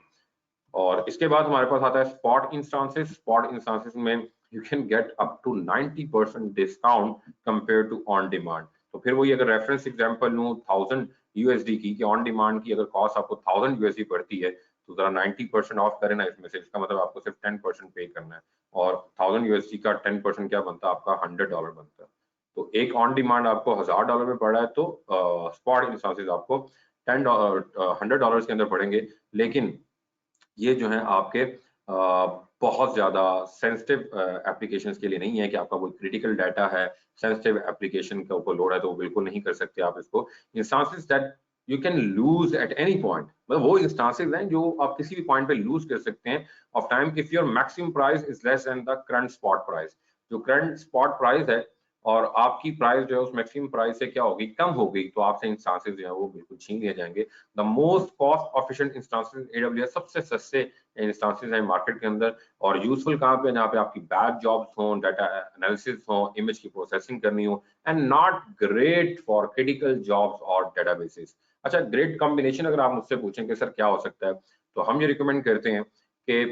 और इसके बाद हमारे पास आता है स्पॉट इंस्टांसेस। स्पॉट इंस्टांसेस में you can get up to 90% discount compare to on demand. तो फिर वही अगर रेफरेंस एग्जांपल लूं 1000 USD की, कि ऑन डिमांड की अगर कॉस्ट आपको 1000 USD पड़ती है, तो जरा 90% ऑफ करें ना इसमें से, इसका मतलब आपको सिर्फ 10% पे करना है। और 1000 USD का 10% क्या बनता है आपका, $100 बनता है। तो एक ऑन डिमांड आपको $1000 में पड़ा है, तो स्पॉट इंस्टांसेस आपको $100 के अंदर पड़ेंगे। लेकिन ये जो है आपके बहुत ज्यादा सेंसिटिव एप्लीकेशंस के लिए नहीं है, कि आपका कोई क्रिटिकल डाटा है, सेंसिटिव एप्लीकेशन के ऊपर लोड है, तो बिल्कुल नहीं कर सकते आप इसको। Instances that you can loose at any point, मतलब वो इंस्टांसेस हैं जो आप किसी भी पॉइंट पे लूज कर सकते हैं of time if your maximum price is less than the current spot price. जो करंट स्पॉट प्राइस है और आपकी प्राइस जो है उस मैक्सिमम प्राइस से क्या होगी, कम हो गई, तो आपसे इंस्टांसेस जो है वो बिल्कुल छीन लिए जाएंगे। The most cost efficient instances AWS, सबसे सस्ते इंस्टांसेस हैं मार्केट के अंदर। और यूजफुल कहाँ पे, जहाँ पे आपकी बैच जॉब्स हो, डाटा एनालिसिस हो, इमेज की प्रोसेसिंग करनी हो, and not great for critical jobs और डेटाबेसेस। अच्छा, ग्रेट कॉम्बिनेशन अगर आप मुझसे पूछें कि सर क्या हो सकता है, तो हम ये रिकमेंड करते हैं कि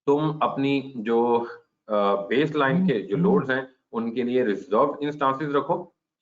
तुम अपनी जो बेस लाइन के जो लोड्स हैं उनके लिए रिजर्व इंस्टांसेस रखो,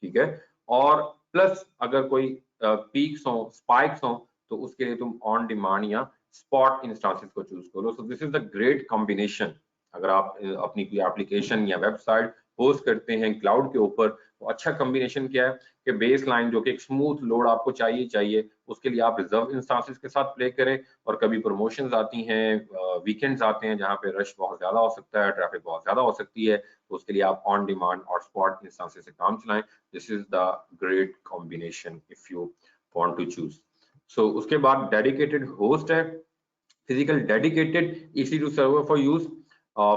ठीक है। और प्लस अगर कोई पीक्स हो, स्पाइक्स हो, तो उसके लिए तुम ऑन डिमांड या स्पॉट इंस्टांसेस को चूज करो। सो this is the great combination. अगर आप अपनी कोई एप्लीकेशन या वेबसाइट होस्ट करते हैं क्लाउड के ऊपर, तो अच्छा कॉम्बिनेशन क्या है कि बेस लाइन जो कि एक स्मूथ लोड आपको चाहिए, उसके लिए आप रिजर्व इंस्टांसेस के साथ प्ले करें। और कभी प्रमोशंस आती हैं, वीकेंड्स आते हैं जहां पे रश बहुत ज्यादा हो सकता है, ट्रैफिक बहुत ज्यादा हो सकती है, तो उसके लिए आप ऑन डिमांड और स्पॉट इंस्टांसेस से काम चलाएं। This is the great combination if you want to choose. So उसके बाद डेडिकेटेड होस्ट है, physical dedicated EC2 server for use,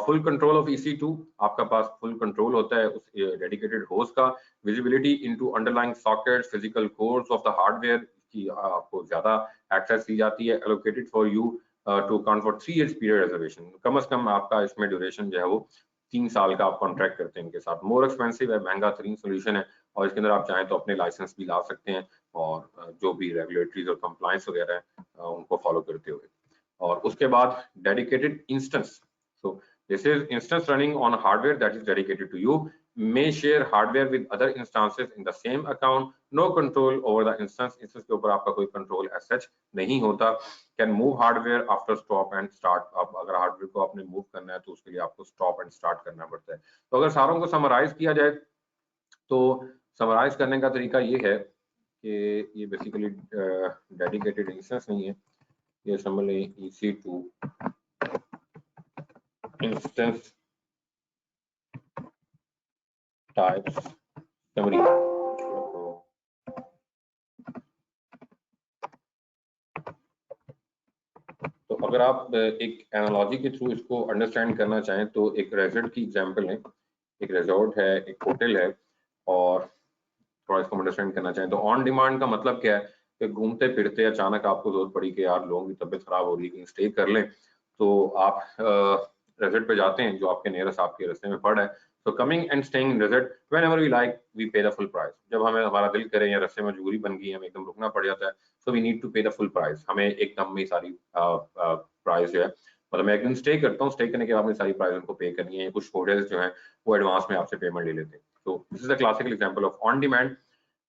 full control of EC2, आपका पास फुल कंट्रोल होता है उस डेडिकेटेड होस्ट का। Visibility into underlying sockets, physical cores of the hardware की आपको ज्यादा एक्सेस दी जाती है। Allocated for you to account for 3 years period reservation, कम से कम आपका इसमें ड्यूरेशन जो है वो 3 साल का आप कॉन्ट्रैक्ट करते हैं इनके साथ। मोर एक्सपेंसिव है, महंगा तरीन सोल्यूशन है, और इसके अंदर आप चाहें तो अपने लाइसेंस भी ला सकते हैं, और जो भी रेगुलेटरीज और कंप्लायंस वगैरह है उनको फॉलो करते हुए। और उसके बाद dedicated instance, so this is instance running on hardware that is dedicated to you, may share hardware with other instances in the same account, no control over the instance के ऊपर आपका कोई कंट्रोल as such नहीं होता। can move hardware after stop and start, अब अगर hardware को आपने मूव करना है तो उसके लिए आपको स्टॉप एंड स्टार्ट करना पड़ता है। तो अगर सारों को समराइज किया जाए, तो समराइज करने का तरीका ये है कि ये बेसिकली डेडिकेटेड इंस्टेंस नहीं है, ये समझ लें EC2 इंस्टेंस टाइप्स समरी। तो अगर आप एक एनालॉजी के थ्रू इसको अंडरस्टैंड करना चाहें, तो एक रेजोर्ट की एग्जांपल है, एक रिजॉर्ट है, एक होटल है, और थोड़ा इसको अंडरस्टैंड करना चाहें तो ऑन डिमांड का मतलब क्या है कि घूमते फिरते अचानक आपको जरूरत पड़ी कि यार लोगों की तबीयत खराब हो रही है, कहीं स्टे कर लें, तो आप रेजॉर्ट पे जाते हैं जो आपके नियरेस्ट आपके रास्ते में पड़ा है। तो coming and staying in resort whenever we like we pay the full price. जब हमें हमारा दिल करे या रास्ते में मजबूरी बन गई, हमें एकदम रुकना पड़ जाता है, सो वी नीड टू पे द फुल प्राइस। हमें एकदम में सारी प्राइस जो है, मतलब मैं एक दिन स्टे करता हूँ, स्टे करने के बाद में सारी प्राइस उनको पे करनी है। कुछ होटल्स जो है वो एडवांस में आपसे पेमेंट ले लेते हैं। तो this is a classical example of on demand.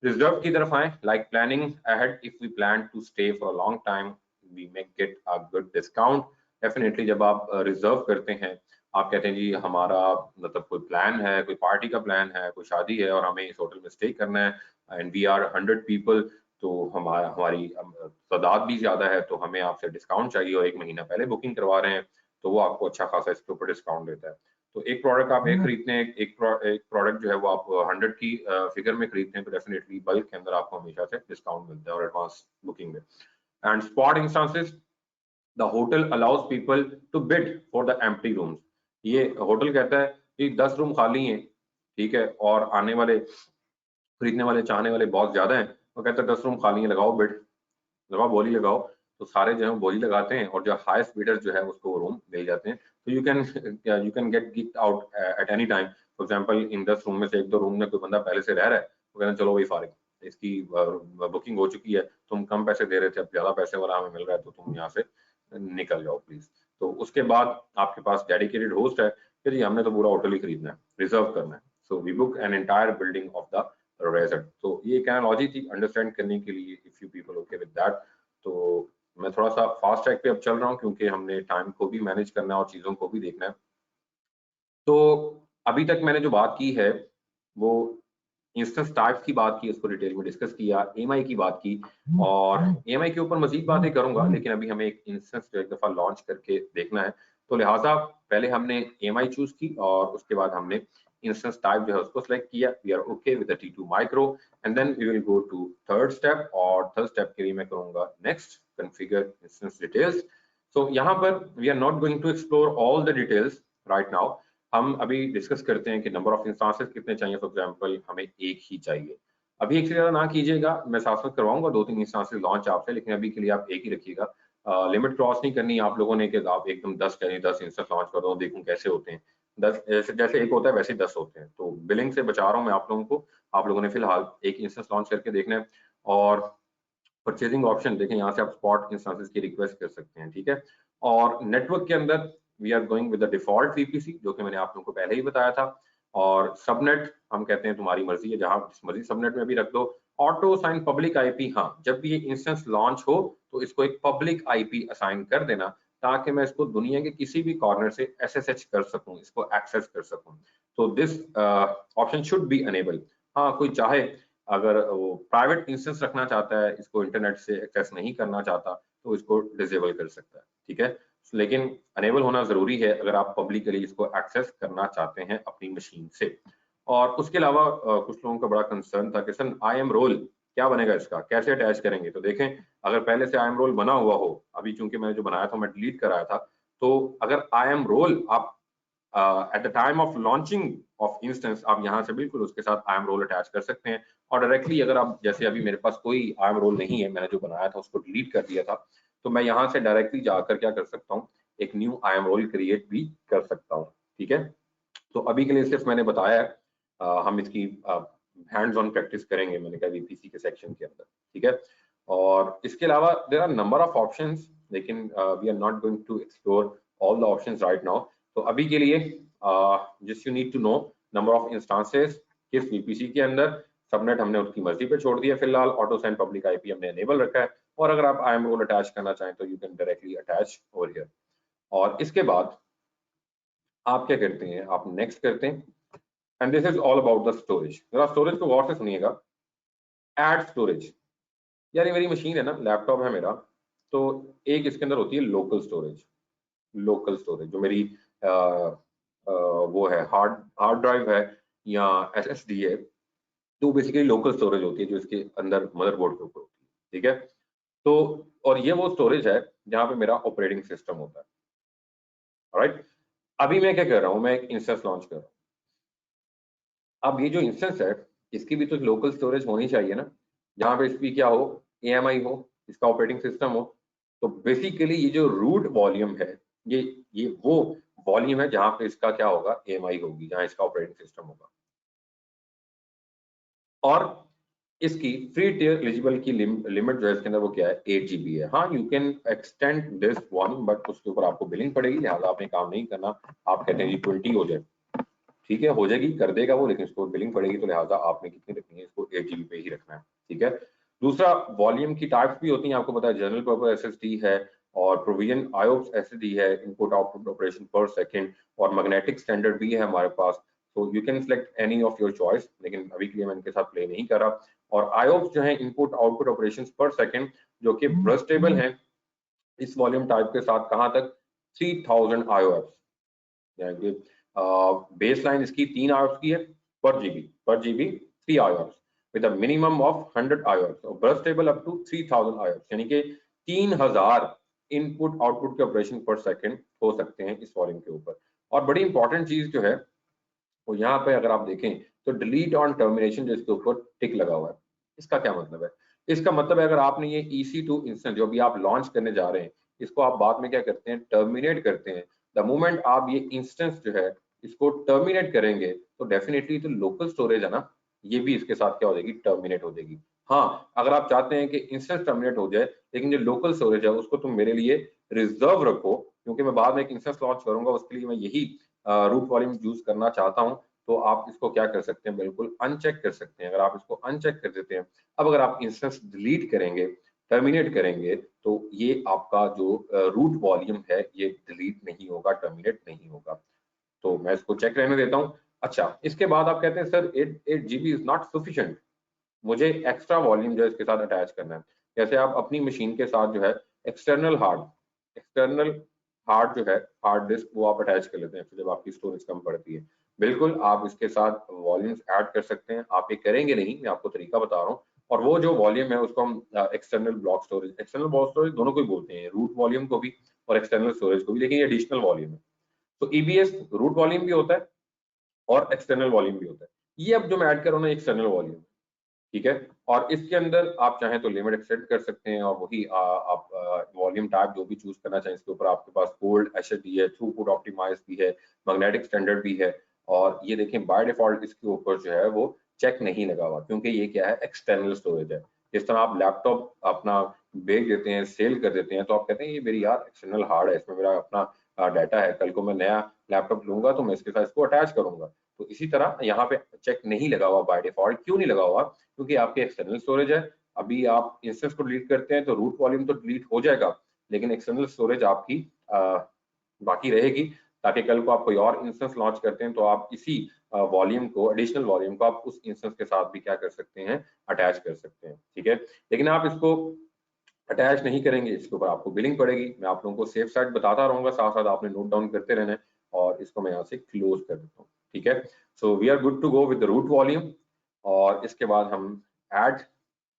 Reserve की तरफ आए, like planning ahead, if we plan to stay for a long time, we may get a good discount. Definitely जब आप रिजर्व करते हैं, आप कहते हैं जी हमारा मतलब कोई प्लान है, कोई पार्टी का प्लान है, कोई शादी है और हमें इस होटल में स्टे करना है एंड वी आर 100 पीपल, तो हमारी तादाद भी ज्यादा है, तो हमें आपसे डिस्काउंट चाहिए और 1 महीना पहले बुकिंग करवा रहे हैं, तो वो आपको अच्छा खासा इसके ऊपर डिस्काउंट देता है। तो एक प्रोडक्ट आप एक खरीदते हैं, एक प्रोडक्ट जो है वो आप 100 की फिगर में खरीदते हैं, तो डेफिनेटली बल्क के अंदर आपको हमेशा से डिस्काउंट मिलता है और एडवांस बुकिंग में। And spot instances, the hotel allows people to bid for the empty rooms. ये होटल कहता है कि 10 रूम खाली हैं, ठीक है, और आने वाले खरीदने वाले चाहने वाले बहुत ज्यादा हैं, तो कहता है 10 रूम खाली हैं, लगाओ बिड, लगाओ बोली लगाओ। तो सारे जो है बोली लगाते हैं और जो हाईएस्ट बिडर जो है उसको रूम मिल जाते हैं। तो you can gate kicked out at any time. For example in 10 room में से 1-2 रूम में कोई बंदा पहले से रह रहा है, तो कहते हैं चलो भाई फारिग, इसकी बुकिंग हो चुकी है, तुम कम पैसे दे रहे थे, अब ज्यादा पैसे वाला हमें मिल रहा है, तो तुम यहाँ से निकल जाओ प्लीज। तो उसके बाद आपके पास डेडिकेटेड होस्ट है, फिर जी हमने तो पूरा होटल ही खरीदना है, रिजर्व करना है, so we book an entire building of the resort. तो ये एक एनालॉजी थी अंडरस्टैंड करने के लिए, if you people okay with that. तो मैं थोड़ा सा फास्ट ट्रैक पे अब चल रहा हूँ क्योंकि हमने टाइम को भी मैनेज करना है और चीजों को भी देखना है। तो अभी तक मैंने जो बात की है वो इंस्टेंस टाइप्स की बात की, उसको डिटेल में डिस्कस किया, एएमआई की बात की, और एएमआई के ऊपर मजीद बातें करूंगा, लेकिन अभी हमें एक इंस्टेंस जो एक दफा लॉन्च करके देखना है, तो लिहाजा पहले हमने एएमआई चूज की और उसके बाद हमने इंस्टेंस टाइप जो है उसको सिलेक्ट किया। We are okay with the T2 micro and then we will go to third step, और थर्ड स्टेप के लिए मैं करूंगा next configure instance details. So यहाँ पर we are not going to explore all the details right now. हम अभी discuss करते हैं कि नंबर ऑफ इंस्टांसेस कितने चाहिए। फॉर एग्जांपल हमें एक ही चाहिए, अभी एक से ज्यादा ना कीजिएगा, मैं साथ साथ करवाऊंगा 2-3 इंस्टांसेस लॉन्च आपसे, लेकिन अभी के लिए आप एक ही रखिएगा। लिमिट क्रॉस नहीं करनी आप लोगों ने कि आप एकदम 10 करें, 10 इंस्टेंस लॉन्च कर दो, देखूं कैसे होते हैं। 10 जैसे एक होता है वैसे 10 होते हैं, तो बिलिंग से बचा रहा हूं मैं आप लोगों को। आप लोगों ने फिलहाल एक इंस्टेंस लॉन्च करके देखना है। और परचेजिंग ऑप्शन देखें, यहाँ से आप स्पॉट इंस्टांसेस की रिक्वेस्ट कर सकते हैं, ठीक है। और नेटवर्क के अंदर we are going with the default VPC, जो कि मैंने आप लोगों को पहले ही बताया था। और सबनेट हम कहते हैं तुम्हारी मर्जी है, जहां जिस मर्जी सबनेट में भी रख दो। ऑटो साइन पब्लिक आईपी, हाँ जब भी ये इंस्टेंस लॉन्च हो तो इसको एक पब्लिक आईपी असाइन कर देना, ताकि मैं इसको दुनिया के किसी भी कॉर्नर से एसएसएच कर सकूं, इसको एक्सेस कर सकूं। तो this option should be enable. हाँ कोई चाहे अगर वो प्राइवेट इंस्टेंस रखना चाहता है, इसको इंटरनेट से एक्सेस नहीं करना चाहता, तो इसको डिसेबल कर सकता है, ठीक है। लेकिन अनेबल होना जरूरी है अगर आप पब्लिकली इसको एक्सेस करना चाहते हैं अपनी मशीन से। और उसके अलावा कुछ लोगों का बड़ा कंसर्न था कि सर आई एम रोल क्या बनेगा, इसका कैसे अटैच करेंगे। तो देखें, अगर पहले से आई एम रोल बना हुआ हो, अभी चूंकि मैंने जो बनाया था मैं डिलीट कराया था, तो अगर आई एम रोल आप at the time of launching of instance आप यहाँ से बिल्कुल उसके साथ आई एम रोल अटैच कर सकते हैं। और डायरेक्टली अगर आप, जैसे अभी मेरे पास कोई आई एम रोल नहीं है, मैंने जो बनाया था उसको डिलीट कर दिया था, तो मैं यहाँ से डायरेक्टली जाकर क्या कर सकता हूँ, एक new IAM role create भी कर सकता हूँ, ठीक है। तो अभी के लिए सिर्फ मैंने बताया है, हम इसकी हैंड्स ऑन प्रैक्टिस करेंगे, मैंने कहा वीपीसी के सेक्शन के अंदर, ठीक है। और इसके अलावा there are number of options, लेकिन we are not going to explore all the options right now. तो अभी के लिए just you need to know number of instances किस वीपीसी के अंदर, सबनेट हमने उसकी मर्जी पे छोड़ दिया फिलहाल, ऑटो साइन पब्लिक आईपी हमने एनेबल रखा है, और अगर आप आई एम रोल अटैच करना चाहें तो you can directly attach over here. और इसके बाद आप क्या करते हैं, आप नेक्स्ट करते हैं, and this is all about the storage. जरा स्टोरेज को गौर से सुनिएगा। ऐड स्टोरेज, यार ये मेरी मशीन है ना, लैपटॉप है मेरा, तो एक इसके अंदर होती है लोकल स्टोरेज। लोकल स्टोरेज जो मेरी वो है हार्ड हार्ड ड्राइव है या एसएसडी है, तो बेसिकली लोकल स्टोरेज होती है जो इसके अंदर मदरबोर्ड के ऊपर होती है, ठीक है। तो और ये वो स्टोरेज है जहां पे मेरा ऑपरेटिंग सिस्टम होता है, राइट। अभी मैं क्या कर रहा हूँ, मैं एक इंस्टेंस लॉन्च कर रहा हूँ। अब ये जो इंस्टेंस है, इसकी भी तो लोकल स्टोरेज होनी चाहिए ना, जहां पे इसकी क्या हो, एएमआई हो, इसका ऑपरेटिंग सिस्टम हो। तो बेसिकली ये जो रूट वॉल्यूम है, ये वो वॉल्यूम है जहां पे इसका क्या होगा, एएमआई होगी, जहां इसका ऑपरेटिंग सिस्टम होगा। और इसकी फ्री टियर एलिजिबल की लिमिट जो है इसके अंदर वो क्या है, 8 GB है। हाँ you can extend this one, but उसके ऊपर आपको बिलिंग पड़ेगी, लिहाजा आपने काम नहीं करना। आप कहते हैं जी 20 हो जाए, ठीक है, हो जाएगी, कर देगा वो, लेकिन इसको बिलिंग पड़ेगी, तो लिहाजा आपने कितनी रखनी है, इसको 8 GB पे ही रखना है, ठीक है। दूसरा वॉल्यूम की टाइप्स भी होती हैं, आपको पता है जनरल पर्पस एसएसडी है और प्रोविजन आईओप्स एसएसडी है, input output operation per second, और मैग्नेटिक स्टैंडर्ड भी है हमारे पास। तो you can select any of your choice, लेकिन अभी के लिए मैं इनके साथ प्ले नहीं कर रहा। और आईओप्स जो है input output operation per second, जो कि ब्रस्टेबल है इस वॉल्यूम टाइप के साथ, कहां तक 3000 आईओएफ्स, यानी कि बेस लाइन इसकी 3 आईओएफ्स की है per GB 3 IOPS with a minimum of 100 IOPS और ब्रस्टेबल अप टू 3000 आईओएफ्स, यानी कि 3000 इनपुट आउटपुट के ऑपरेशन पर सेकंड हो सकते हैं इस वॉल्यूम के ऊपर। और बड़ी इंपॉर्टेंट चीज जो है वो यहाँ पे अगर आप देखें तो डिलीट ऑन टर्मिनेशन जो इसके ऊपर टिक लगा हुआ है, इसका क्या मतलब है? इसका मतलब है अगर आपने ये EC2 इंस्टेंस जो भी आप लॉन्च करने जा रहे हैं, इसको आप बाद में क्या करते हैं, टर्मिनेट करते हैं। द मोमेंट आप ये इंस्टेंस जो है इसको टर्मिनेट करेंगे तो डेफिनेटली तो लोकल स्टोरेज है ना, ये भी इसके साथ क्या हो जाएगी, टर्मिनेट हो जाएगी। हाँ, अगर आप चाहते हैं कि इंस्टेंस टर्मिनेट हो जाए लेकिन जो लोकल स्टोरेज है उसको तुम मेरे लिए रिजर्व रखो, क्योंकि मैं बाद में एक इंस्टेंस लॉन्च करूंगा, उसके लिए मैं यही रूट वॉल्यूम यूज करना चाहता हूं, तो आप इसको क्या कर सकते हैं, बिल्कुल अनचेक कर सकते हैं। अगर आप इसको अनचेक कर देते हैं, अब अगर आप इंस्टेंस डिलीट करेंगे, टर्मिनेट करेंगे, तो ये आपका जो रूट वॉल्यूम है ये डिलीट नहीं होगा, टर्मिनेट नहीं होगा। तो मैं इसको चेक रहने देता हूँ। अच्छा, इसके बाद आप कहते हैं sir 8 GB is not sufficient, मुझे एक्स्ट्रा वॉल्यूम जो है इसके साथ अटैच करना है। जैसे आप अपनी मशीन के साथ जो है एक्सटर्नल हार्ड जो है हार्ड डिस्क वो आप अटैच कर लेते हैं फिर जब आपकी स्टोरेज कम पड़ती है। बिल्कुल आप इसके साथ वॉल्यूम्स ऐड कर सकते हैं, आप ये करेंगे नहीं, मैं आपको तरीका बता रहा हूँ। और वो जो वॉल्यूम है उसको हम एक्सटर्नल ब्लॉक स्टोरेज दोनों को ही बोलते हैं, रूट वॉल्यूम को भी और एक्सटर्नल स्टोरेज को भी, लेकिन ये एडिशनल वॉल्यूम है। तो EBS रूट वॉल्यूम भी होता है और एक्सटर्नल वॉल्यूम भी होता है। ये अब जो मैं ऐड कर रहा हूँ ना एक्सटर्नल वॉल्यूम, ठीक है। और इसके अंदर आप चाहें तो लिमिट एक्सटेंड कर सकते हैं और वही आप वॉल्यूम टाइप जो भी चूज करना चाहें, इसके ऊपर आपके पास गोल्ड एचएसडी है, थ्रूपुट ऑप्टिमाइज भी है, मैग्नेटिक स्टैंडर्ड भी है। और ये देखें बाय डिफॉल्ट इसके ऊपर जो है वो चेक नहीं लगा हुआ, क्योंकि ये क्या है, एक्सटर्नल स्टोरेज है। जिस तरह आप लैपटॉप अपना बेच देते हैं, सेल कर देते हैं, तो आप कहते हैं ये मेरी यार एक्सटर्नल हार्ड है, इसमें मेरा अपना डाटा है, कल को मैं नया लैपटॉप लूंगा तो मैं इसके साथ इसको अटैच करूंगा। तो इसी तरह यहाँ पे चेक नहीं लगा हुआ बाय डिफॉल्ट। क्यों नहीं लगा हुआ? क्योंकि आपके एक्सटर्नल स्टोरेज है। अभी आप इंस्टेंस को डिलीट करते हैं तो रूट वॉल्यूम तो डिलीट हो जाएगा, लेकिन एक्सटर्नल स्टोरेज आपकी बाकी रहेगी, ताकि कल को आप कोई और इंस्टेंस लॉन्च करते हैं तो आप इसी वॉल्यूम को, एडिशनल वॉल्यूम को आप उस इंस्टेंस के साथ भी क्या कर सकते हैं, अटैच कर सकते हैं, ठीक है। लेकिन आप इसको अटैच नहीं करेंगे, इसके ऊपर आपको बिलिंग पड़ेगी। मैं आप लोगों को सेफ साइड बताता रहूंगा, साथ साथ आपने नोट डाउन करते रहना है। और इसको मैं यहाँ से क्लोज कर देता हूँ, ठीक है। So we are good to go with the root volume. और इसके बाद हम ऐड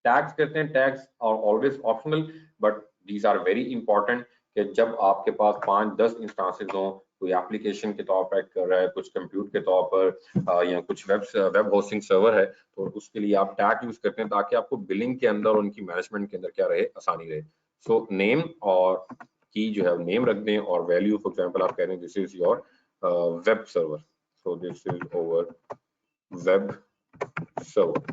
टैग्स करते हैं। Tags are always optional but these are very important, कि जब आपके पास 5-10 इंस्टांसेस हों, कोई एप्लीकेशन के तौर पर कर रहा है, कुछ कंप्यूट के तौर पर या कुछ वेब होस्टिंग सर्वर है, तो उसके लिए आप टैग यूज करते हैं ताकि आपको बिलिंग के अंदर और उनकी मैनेजमेंट के अंदर क्या रहे, आसानी रहे। सो नेम और की जो है नेम रख दें, और वैल्यू फॉर एग्जांपल आप कह रहे हैं this is your web server, so this is over web server,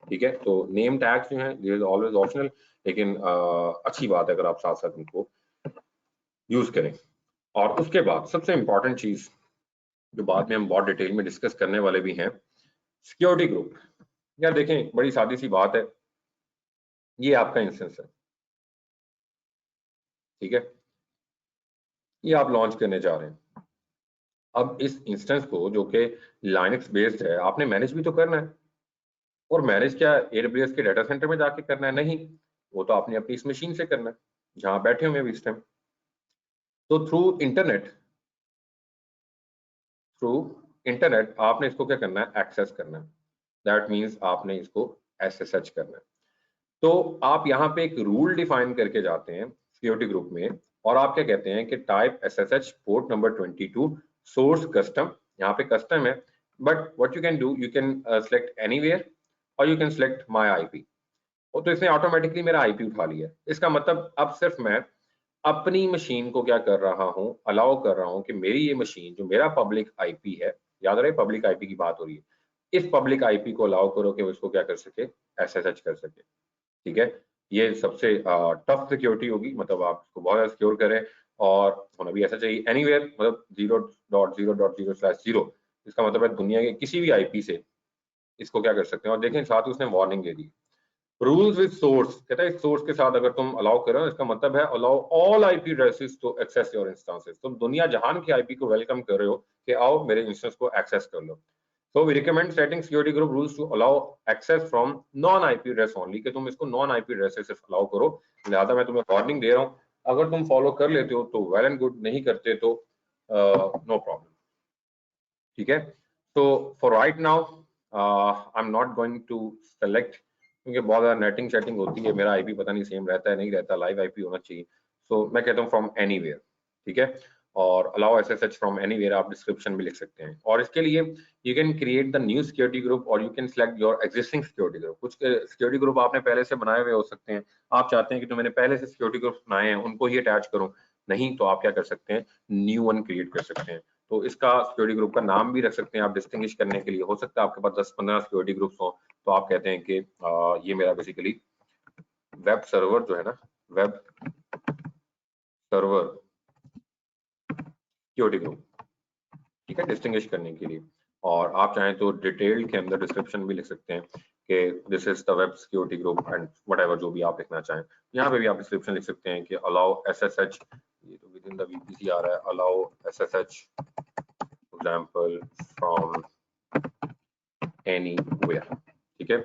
ठीक है। तो नेम टैग्स जो है दिस इज ऑलवेज ऑप्शनल, लेकिन अच्छी बात है अगर आप साथ साथ इनको यूज करें। और उसके बाद सबसे इंपॉर्टेंट चीज जो बाद में हम बहुत डिटेल में डिस्कस करने वाले भी हैं, सिक्योरिटी ग्रुप। यार देखें बड़ी सादी सी बात है, ये आपका इंस्टेंस है, ठीक है, ये आप लॉन्च करने जा रहे हैं। अब इस इंस्टेंस को जो कि लाइनक्स बेस्ड है, आपने मैनेज भी तो करना है। और मैनेज क्या AWS के डाटा सेंटर में जाके करना है? नहीं, वो तो आपने अपनी इस मशीन से करना है जहां बैठे हुए हैं इस टाइम। तो थ्रू इंटरनेट आपने इसको क्या करना है, एक्सेस करना है। दैट मीन्स आपने इसको SSH करना है। तो आप यहाँ पे एक रूल डिफाइन करके जाते हैं सिक्योरिटी ग्रुप में, और आप क्या कहते हैं कि type SSH port number 22 source custom, यहाँ पे कस्टम है, but what you can do, you can select anywhere और you can select my IP. तो इसने ऑटोमेटिकली मेरा आईपी उठा लिया। इसका मतलब अब सिर्फ मैं अपनी मशीन को क्या कर रहा हूँ, अलाउ कर रहा हूँ कि मेरी ये मशीन जो मेरा पब्लिक आईपी है, याद रहे पब्लिक आईपी की बात हो रही है, इस पब्लिक आईपी को अलाउ करो कि उसको क्या कर सके, SSH कर सके, ठीक है। ये सबसे टफ सिक्योरिटी होगी, मतलब आप इसको बहुत ज्यादा सिक्योर करें। और होना भी ऐसा चाहिए एनीवेयर, मतलब 0.0.0/0, इसका मतलब है दुनिया के किसी भी आईपी से इसको क्या कर सकते हैं। और देखें साथ ही उसने warning they the, rules with source कहता है, इस सोर्स के साथ अगर तुम अलाउ करो, इसका मतलब है allow all IP addresses to access your instances. तुम दुनिया जहान के आईपी को वेलकम कर रहे हो कि आओ मेरे इंस्टेंस को एक्सेस कर लो। So we recommend setting security group rules to allow access from non-IP address only, कि तुम इसको non-IP address से सिर्फ अलाउ करो। लिहाजा मैं तुम्हें वार्निंग दे रहा हूँ, अगर तुम फॉलो कर लेते हो तो वेल एंड गुड, नहीं करते तो नो प्रॉब्लम। ठीक है, तो for right now I am not going to select, क्योंकि बहुत ज्यादा नेटिंग शेटिंग होती है, मेरा आईपी पता नहीं सेम रहता है नहीं रहता, लाइव आईपी होना चाहिए। सो मैं कहता हूँ फ्रॉम एनीवेयर। ठीक है, और अलाउ एसएसएच फ्रॉम एनीवेयर आप डिस्क्रिप्शन भी लिख सकते हैं। और इसके लिए you can create the new security group और you can select your existing security group. कुछ सिक्योरिटी ग्रुप आपने पहले से बनाए हुए हो सकते हैं, आप चाहते हैं कि जो मैंने पहले से सिक्योरिटी ग्रुप बनाए हैं उनको ही अटैच करूं, नहीं तो आप क्या कर सकते हैं, न्यू वन क्रिएट कर सकते हैं। तो इसका सिक्योरिटी ग्रुप का नाम भी रख सकते हैं आप डिस्टिंग्विश करने के लिए। हो सकता है आपके पास 10-15 सिक्योरिटी ग्रुप्स हो, तो आप कहते हैं कि ये मेरा बेसिकली वेब सर्वर जो है ना, वेब सर्वर सिक्योरिटी ग्रुप, ठीक है, डिस्टिंग्विश करने के लिए। और आप चाहें तो डिटेल के अंदर डिस्क्रिप्शन भी लिख सकते हैं कि this is the web security group and whatever, जो भी आप लिखना चाहें। यहाँ पे भी आप डिस्क्रिप्शन लिख सकते हैं कि अलाउ एसएसएच, ये तो विद इन द वीपीसी आ रहा है, allow SSH example from anywhere. ठीक है,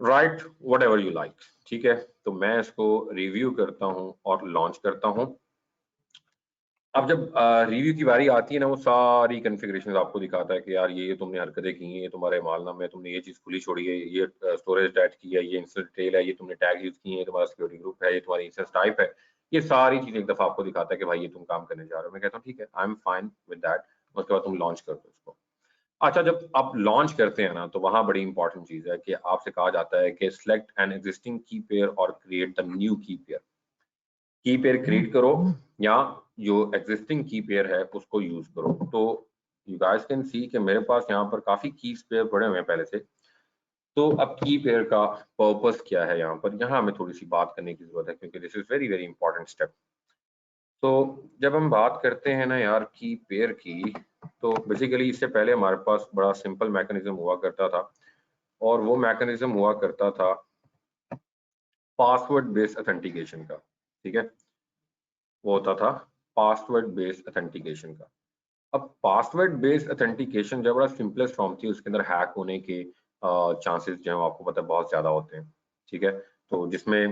राइट व्हाटएवर यू लाइक। ठीक है, तो मैं इसको रिव्यू करता हूं और लॉन्च करता हूं। अब जब रिव्यू की बारी आती है ना, वो सारी कॉन्फ़िगरेशंस आपको दिखाता है कि यार ये तुमने हरकतें की हैं, ये तुम्हारे मालनामे में तुमने ये चीज खुली छोड़ी है, ये स्टोरेज डेट की है, ये इंस्टेंस डिटेल है, ये तुमने टैग यूज किए हैं, तुम्हारा सिक्योरिटी ग्रुप है, ये तुम्हारी इंस्टेंस टाइप है। ये सारी चीजें एक दफा आपको दिखाता है कि भाई ये तुम काम करने जा रहे हो। मैं कहता हूँ ठीक है, I am fine with that. उसके बाद तुम लॉन्च कर दो इसको। अच्छा, जब आप लॉन्च करते हैं ना, तो वहां बड़ी इंपॉर्टेंट चीज है कि आपसे कहा जाता है कि सिलेक्ट एन एग्जिस्टिंग की पेयर और create the new key pair. की पेयर क्रिएट करो या जो एग्जिस्टिंग की पेयर है उसको यूज करो। तो यू गाइस कैन सी कि मेरे पास यहाँ पर काफी की पेयर पड़े हुए हैं पहले से। तो अब की पेयर का पर्पस क्या है, यहाँ पर यहाँ हमें थोड़ी सी बात करने की जरूरत है, क्योंकि this is very very important step. तो जब हम बात करते हैं ना यार की पेयर की, तो बेसिकली इससे पहले हमारे पास बड़ा सिंपल मैकेनिज्म हुआ करता था, और वो मैकेनिज्म हुआ करता था पासवर्ड बेस्ड ऑथेंटिकेशन का। ठीक है, वो होता था पासवर्ड बेस्ड ऑथेंटिकेशन का। अब पासवर्ड बेस्ड ऑथेंटिकेशन जो बड़ा सिंपलेस्ट फॉर्म थी, उसके अंदर हैक होने के चांसेस जो है आपको पता है बहुत ज्यादा होते हैं। ठीक है, तो जिसमें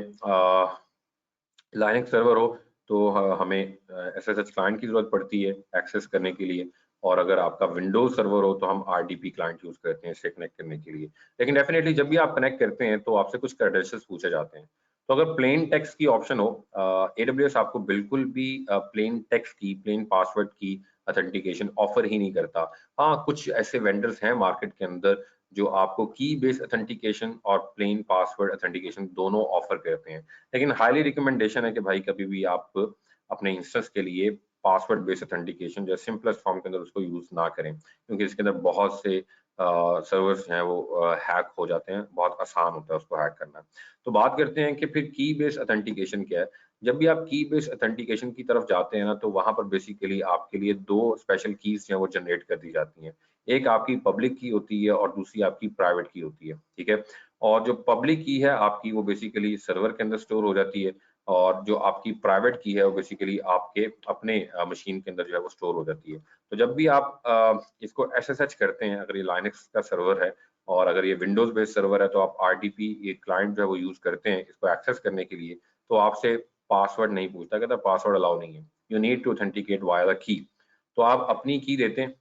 लाइनक्स सर्वर हो तो हमें एसएसएच क्लाइंट की जरूरत पड़ती है एक्सेस करने के लिए, और अगर आपका विंडोज सर्वर हो तो हम आरडीपी क्लाइंट यूज करते हैं इससे कनेक्ट करने के लिए। लेकिन डेफिनेटली जब भी आप कनेक्ट करते हैं तो आपसे कुछ क्रेडेंशियल्स पूछे जाते हैं। तो अगर प्लेन टेक्स्ट की ऑप्शन हो, एडब्ल्यूएस आपको बिल्कुल भी प्लेन टेक्स्ट की, प्लेन पासवर्ड की ऑथेंटिकेशन ऑफर ही नहीं करता। हाँ, कुछ ऐसे वेंडर्स हैं मार्केट के अंदर जो आपको की बेस्ड ऑथेंटिकेशन और प्लेन पासवर्ड ऑथेंटिकेशन दोनों ऑफर करते हैं। लेकिन हाईली रिकमेंडेशन है कि भाई कभी भी आप अपने इंस्टेंस के लिए पासवर्ड बेस्ड ऑथेंटिकेशन जो सिंपलेस्ट फॉर्म के अंदर उसको यूज ना करें, क्योंकि इसके अंदर बहुत से सर्वर्स हैं वो हैक हो जाते हैं, बहुत आसान होता है उसको हैक करना। तो बात करते हैं कि फिर की बेस्ड ऑथेंटिकेशन क्या है। जब भी आप की बेस्ड ऑथेंटिकेशन की तरफ जाते हैं ना, तो वहां पर बेसिकली आपके लिए दो स्पेशल कीज जो है वो जनरेट कर दी जाती हैं। एक आपकी पब्लिक की होती है और दूसरी आपकी प्राइवेट की होती है। ठीक है, और जो पब्लिक की है आपकी वो बेसिकली सर्वर के अंदर स्टोर हो जाती है, और जो आपकी प्राइवेट की है वो बेसिकली आपके अपने मशीन के अंदर जो है वो स्टोर हो जाती है। तो जब भी आप इसको एसएसएच करते हैं, अगर ये लाइनक्स का सर्वर है और अगर ये विंडोज बेस्ड सर्वर है, तो आप आरडीपी ये क्लाइंट जो है वो यूज करते हैं इसको एक्सेस करने के लिए, तो आपसे पासवर्ड नहीं पूछता, कहता पासवर्ड अलाउ नहीं है, you need to authenticate via the key. तो आप अपनी की देते हैं,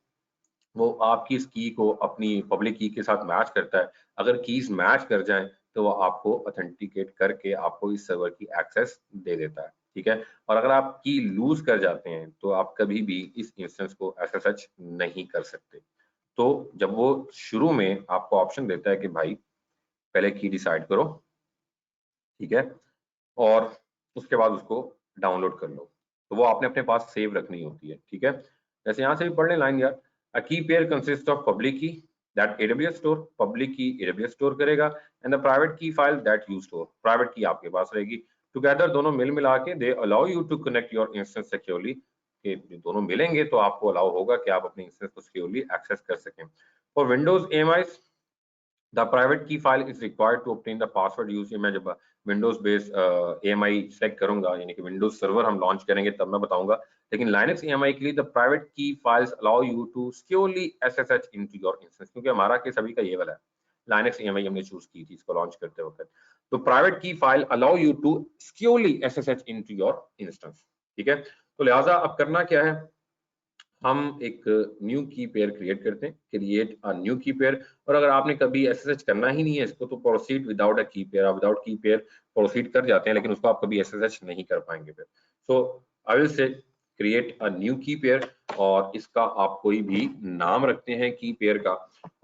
वो आपकी इस की को अपनी पब्लिक की के साथ मैच करता है। अगर कीज मैच कर जाएं तो वो आपको ऑथेंटिकेट करके आपको इस सर्वर की एक्सेस दे देता है। ठीक है, और अगर आप की लूज कर जाते हैं तो आप कभी भी इस इंस्टेंस को एसएसएच नहीं कर सकते। तो जब वो शुरू में आपको ऑप्शन देता है कि भाई पहले की डिसाइड करो, ठीक है, और उसके बाद उसको डाउनलोड कर लो, तो वो आपने अपने पास सेव रखनी होती है। ठीक है, जैसे यहाँ से भी पढ़ लें लाइन यार, a key pair consist of public key that AWS store, public key AWS store करेगा, and the private key file that you store, private key आपके पास रहेगी। टुगेदर दोनों मिल मिला के they allow you to connect your instance securely, कि दोनों मिलेंगे तो आपको अलाउ होगा कि आप अपने इंस्टेंस को सिक्योरली एक्सेस कर सकें। For Windows AMI the private key file is required to obtain the password use. मैं जब विंडोज बेस्ड AMI सेलेक्ट करूंगा, यानी कि विंडोज सर्वर हम लॉन्च करेंगे तब मैं बताऊंगा, लेकिन लाइनक्स AMI के लिए the private key files allow you to securely SSH into your instance, क्योंकि हमारा केस अभी का ये वाला है, लाइनक्स AMI हमने चूज की थी इसको लॉन्च करते वक्त। तो private key file allow you to securely SSH into your instance, ठीक है। तो लिहाजा अब करना क्या है, हम एक न्यू की पेयर क्रिएट करते हैं, create a new key pair. और अगर आपने कभी SSH करना ही नहीं है इसको, तो proceed without a key pair, आप विदाउट की पेयर प्रोसीड कर जाते हैं, लेकिन उसको आप कभी SSH नहीं कर पाएंगे फिर। So I will say create a new key pair, और इसका आप कोई भी नाम रखते हैं की पेयर का,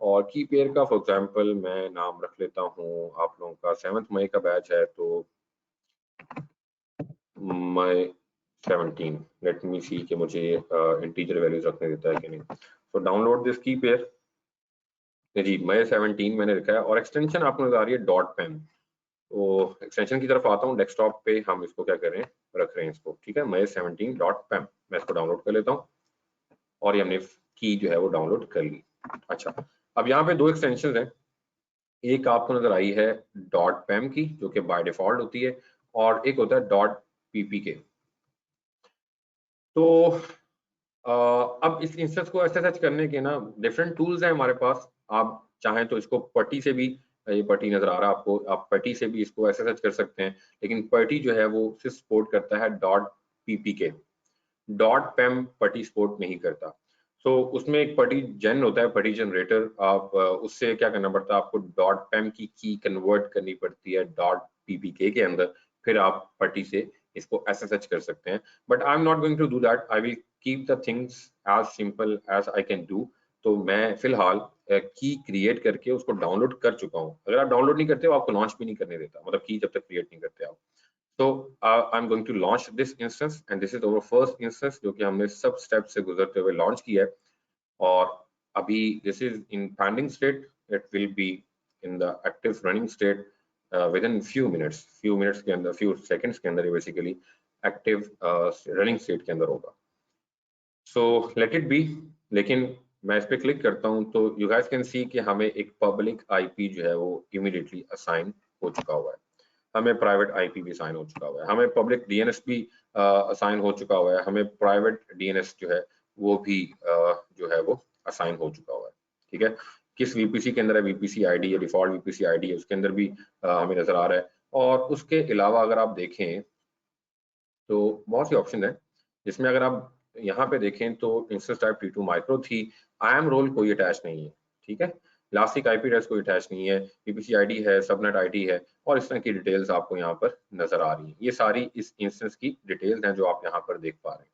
और की पेयर का फॉर एग्जांपल मैं नाम रख लेता हूँ, आप लोगों का 7 मई का बैच है तो मई 17, लेट मी सी कि मुझे इंटीजर वैल्यूज रखने देता है कि नहीं। सो डाउनलोड दिस की पेयर जी, मई 17 मैंने लिखा है, और एक्सटेंशन आपको नजर आ रही है .pem। तो एक्सटेंशन की तरफ आता हूँ, डेस्कटॉप पे हम इसको क्या कर रहे हैं, रख रहे हैं इसको, ठीक है, मई 17 .pem। मैं इसको डाउनलोड कर लेता हूँ, और ये हमने की जो है वो डाउनलोड कर ली। अच्छा, अब यहाँ पे दो एक्सटेंशन हैं, एक आपको नजर आई है .pem की जो कि बाय डिफॉल्ट होती है, और एक होता है .ppk। तो अब इस इंस्टेंस को SSH करने के ना डिफरेंट टूल्स हैं हमारे पास। आप चाहें तो इसको पटी से भी, ये पटी नजर आ रहा है आपको, आप पटी से भी इसको SSH कर सकते हैं, लेकिन पटी जो है वो सिर्फ सपोर्ट करता है .ppk, .pem पटी सपोर्ट नहीं करता। सो उसमें एक पटी जेन होता है, पटी जनरेटर, आप उससे क्या करना पड़ता है, आपको .pem की कन्वर्ट करनी पड़ती है .ppk के अंदर, फिर आप पटी से इसको SSH कर सकते हैं। But I am not going to do that, I will keep the things as simple as I can do. तो मैं फिलहाल की क्रिएट करके उसको डाउनलोड कर चुका हूँ। अगर आप डाउनलोड नहीं करते हो, आपको लॉन्च भी नहीं करने देता, मतलब की जब तक क्रिएट नहीं करते आप। So I'm going to launch this instance, and this is our first instance जो कि हमने सब स्टेप से गुजरते हुए लॉन्च किया है, और अभी this is in pending state, it will be in the active running state within few minutes के अंदर, few seconds के अंदर ये basically active running state के अंदर होगा। So let it be। लेकिन मैं इस पे क्लिक करता हूँ तो you guys can see कि हमें एक पब्लिक IP जो है वो immediately assign हो चुका हुआ है, हमें प्राइवेट IP भी असाइन हो चुका हुआ है, हमें पब्लिक DNS भी असाइन हो चुका हुआ है, हमें प्राइवेट DNS जो है वो भी जो है वो असाइन हो चुका हुआ है, ठीक है। किस VPC के अंदर है, VPC ID या डिफॉल्ट VPC ID है, उसके अंदर भी हमें नजर आ रहा है। और उसके अलावा अगर आप देखें तो बहुत सी ऑप्शन है, जिसमें अगर आप यहाँ पे देखें तो इंस्टेंस टाइप T2 माइक्रो थी, IAM रोल कोई अटैच नहीं है, ठीक है, इलास्टिक IP एड्रेस कोई अटैच नहीं है, VPC ID है, सबनेट ID है, और इस तरह की डिटेल्स आपको यहाँ पर नजर आ रही है। ये सारी इस इंस्टेंस की डिटेल्स हैं जो आप यहाँ पर देख पा रहे हैं।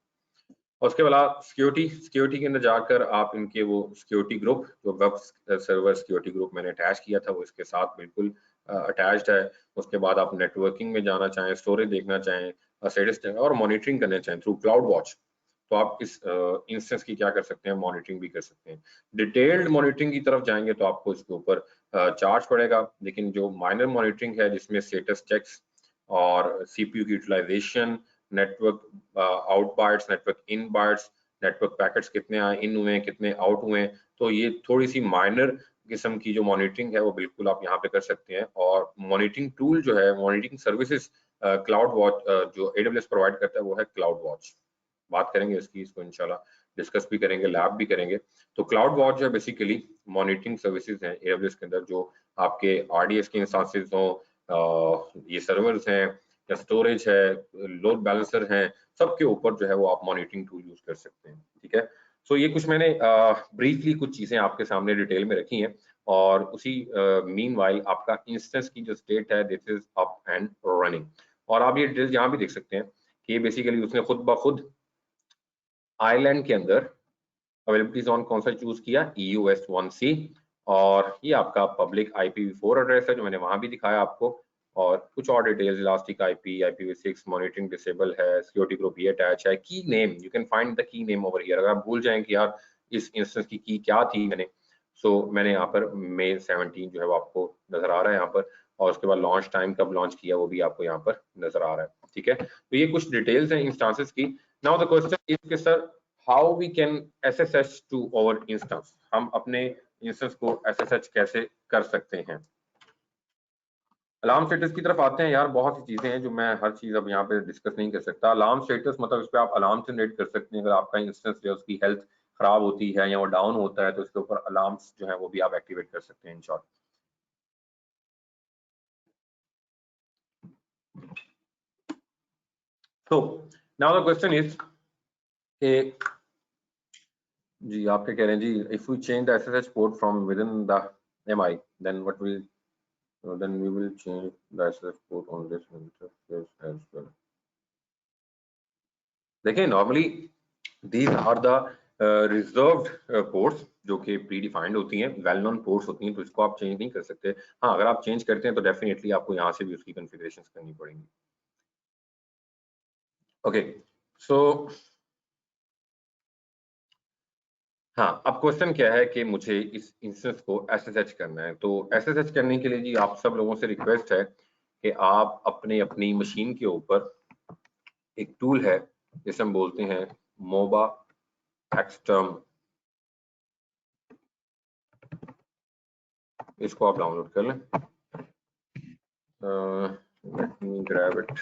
और उसके बाद सिक्योरिटी के अंदर जाकर आप इनके वो सिक्योरिटी ग्रुप, जो वेब सर्वर सिक्योरिटी ग्रुप मैंने अटैच किया था, वो इसके साथ बिल्कुल अटैच्ड है। उसके बाद आप नेटवर्किंग में जाना चाहें, स्टोरेज देखना चाहें, स्टेटस और मॉनिटरिंग करना चाहें थ्रू क्लाउड वॉच, तो आप इस इंस्टेंस की क्या कर सकते हैं, मॉनिटरिंग भी कर सकते हैं। डिटेल्ड मॉनिटरिंग की तरफ जाएंगे तो आपको इसके ऊपर चार्ज पड़ेगा, लेकिन जो माइनर मॉनिटरिंग है जिसमें स्टेटस चेक्स और CPU की utilization, network out bytes, network in bytes, network packets कितने आए इन हुए, कितने आउट हुए, तो ये थोड़ी सी माइनर किस्म की जो मॉनिटरिंग है वो बिल्कुल आप यहाँ पे कर सकते हैं। और मॉनिटरिंग टूल जो है, मॉनिटरिंग सर्विसेज क्लाउड वॉच जो AWS प्रोवाइड करता है वो है क्लाउड वॉच। बात करेंगे इसकी, इसको इंशाल्लाह डिस्कस भी करेंगे, लैब भी करेंगे। तो क्लाउड वॉच जो है बेसिकली मॉनिटरिंग सर्विसेज हैं AWS के अंदर, जो आपके RDS के इंस्टेंसेस हो, ये सर्वर्स हैं या स्टोरेज है, लोड बैलेंसर हैं, सबके ऊपर जो है वो आप मॉनिटरिंग टूल यूज कर सकते हैं, ठीक है। सो ये कुछ मैंने ब्रीफली कुछ चीजें आपके सामने डिटेल में रखी हैं, और उसी मीनवाइल आपका इंस्टेंस की जो स्टेट है this is up and running. और आप ये डिटेल्स यहाँ भी देख सकते हैं कि बेसिकली उसने खुद ब खुद आयरलैंड के अंदर अवेलेबिलिटी जोन कौन सा चूज किया, EU West 1C, और ये आपका पब्लिक IPv4 एड्रेस है जो मैंने वहां भी दिखाया आपको, और कुछ और details, elastic IP, IPv6 monitoring disable है, सिक्योरिटी ग्रुप ये अटैच है, की name, you can find the key name over here. अगर आप भूल जाएं कि यार इस इंस्टेंस की क्या थी मैंने यहाँ पर मई 17 जो है वो आपको नजर आ रहा है यहाँ पर, और उसके बाद लॉन्च टाइम कब लॉन्च किया वो भी आपको यहाँ पर नजर आ रहा है, ठीक है। तो ये कुछ डिटेल्स हैं इंस्टांसेस की। नाउ द क्वेश्चन इज कि sir how we can SSH to our instance, हम अपने इंस्टेंस को SSH कैसे कर सकते हैं। अलार्म स्टेटस की तरफ आते हैं यार, बहुत सी चीजें हैं जो मैं हर चीज अब यहाँ पे डिस्कस नहीं कर सकता। अलार्म स्टेटस मतलब इस पे आप अलार्म जनरेट कर सकते हैं। अगर आपका इंस्टेंस जो है उसकी हेल्थ खराब होती है या वो डाउन होता है तो इसके ऊपर अलार्म्स जो है वो भी आप एक्टिवेट कर सकते हैं in short. So now the question is कि जी आप क्या कह रहे हैं जी, if we change the SSH port from within the MI then what will then we will change the SSH port on this interface as well। देखिए normally these are the reserved ports जो कि pre defined होती हैं, well known ports होती हैं, तो इसको आप चेंज नहीं कर सकते। हाँ अगर आप चेंज करते हैं तो डेफिनेटली आपको यहाँ से भी उसकी कॉन्फ़िगरेशंस करनी पड़ेंगी। ओके सो हाँ, अब क्वेश्चन क्या है कि मुझे इस इंस्टेंस को SSH करना है। तो SSH करने के लिए जी आप सब लोगों से रिक्वेस्ट है कि आप अपनी मशीन के ऊपर एक टूल है जिसे हम बोलते हैं मोबा एक्सटर्म, इसको आप डाउनलोड कर लें। Let me grab it.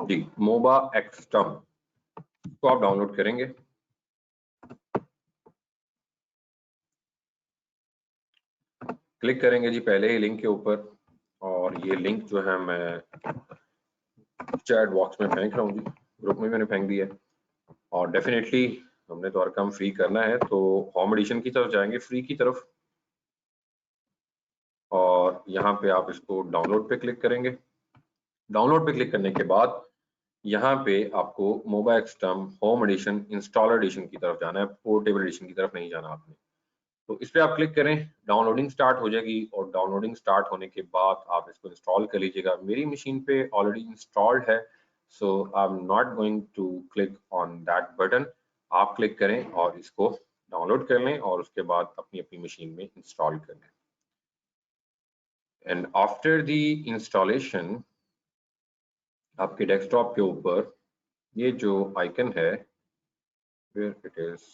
जी मोबा एक्सटर्म को आप डाउनलोड करेंगे। क्लिक करेंगे जी पहले ही लिंक के ऊपर, और ये लिंक जो है मैं चैट बॉक्स में फेंक रहा हूँ जी, ग्रुप में मैंने फेंक दिया है। और डेफिनेटली हमने तो हर काम फ्री करना है, तो होम एडिशन की तरफ जाएंगे, फ्री की तरफ, और यहाँ पे आप इसको डाउनलोड पे क्लिक करेंगे। डाउनलोड पे क्लिक करने के बाद यहाँ पे आपको मोबा एक्सटर्म होम एडिशन इंस्टॉलर एडिशन की तरफ जाना है, पोर्टेबल एडिशन की तरफ नहीं जाना आपने। तो इस पे आप क्लिक करें, डाउनलोडिंग स्टार्ट हो जाएगी, और डाउनलोडिंग स्टार्ट होने के बाद आप इसको इंस्टॉल कर लीजिएगा। मेरी मशीन पे ऑलरेडी इंस्टॉल्ड है, so I am not going to click on that button. आप क्लिक करें और इसको डाउनलोड कर लें और उसके बाद अपनी मशीन में इंस्टॉल कर लें। एंड आफ्टर द इंस्टॉलेशन आपके डेस्कटॉप के ऊपर ये जो आइकन है, where it is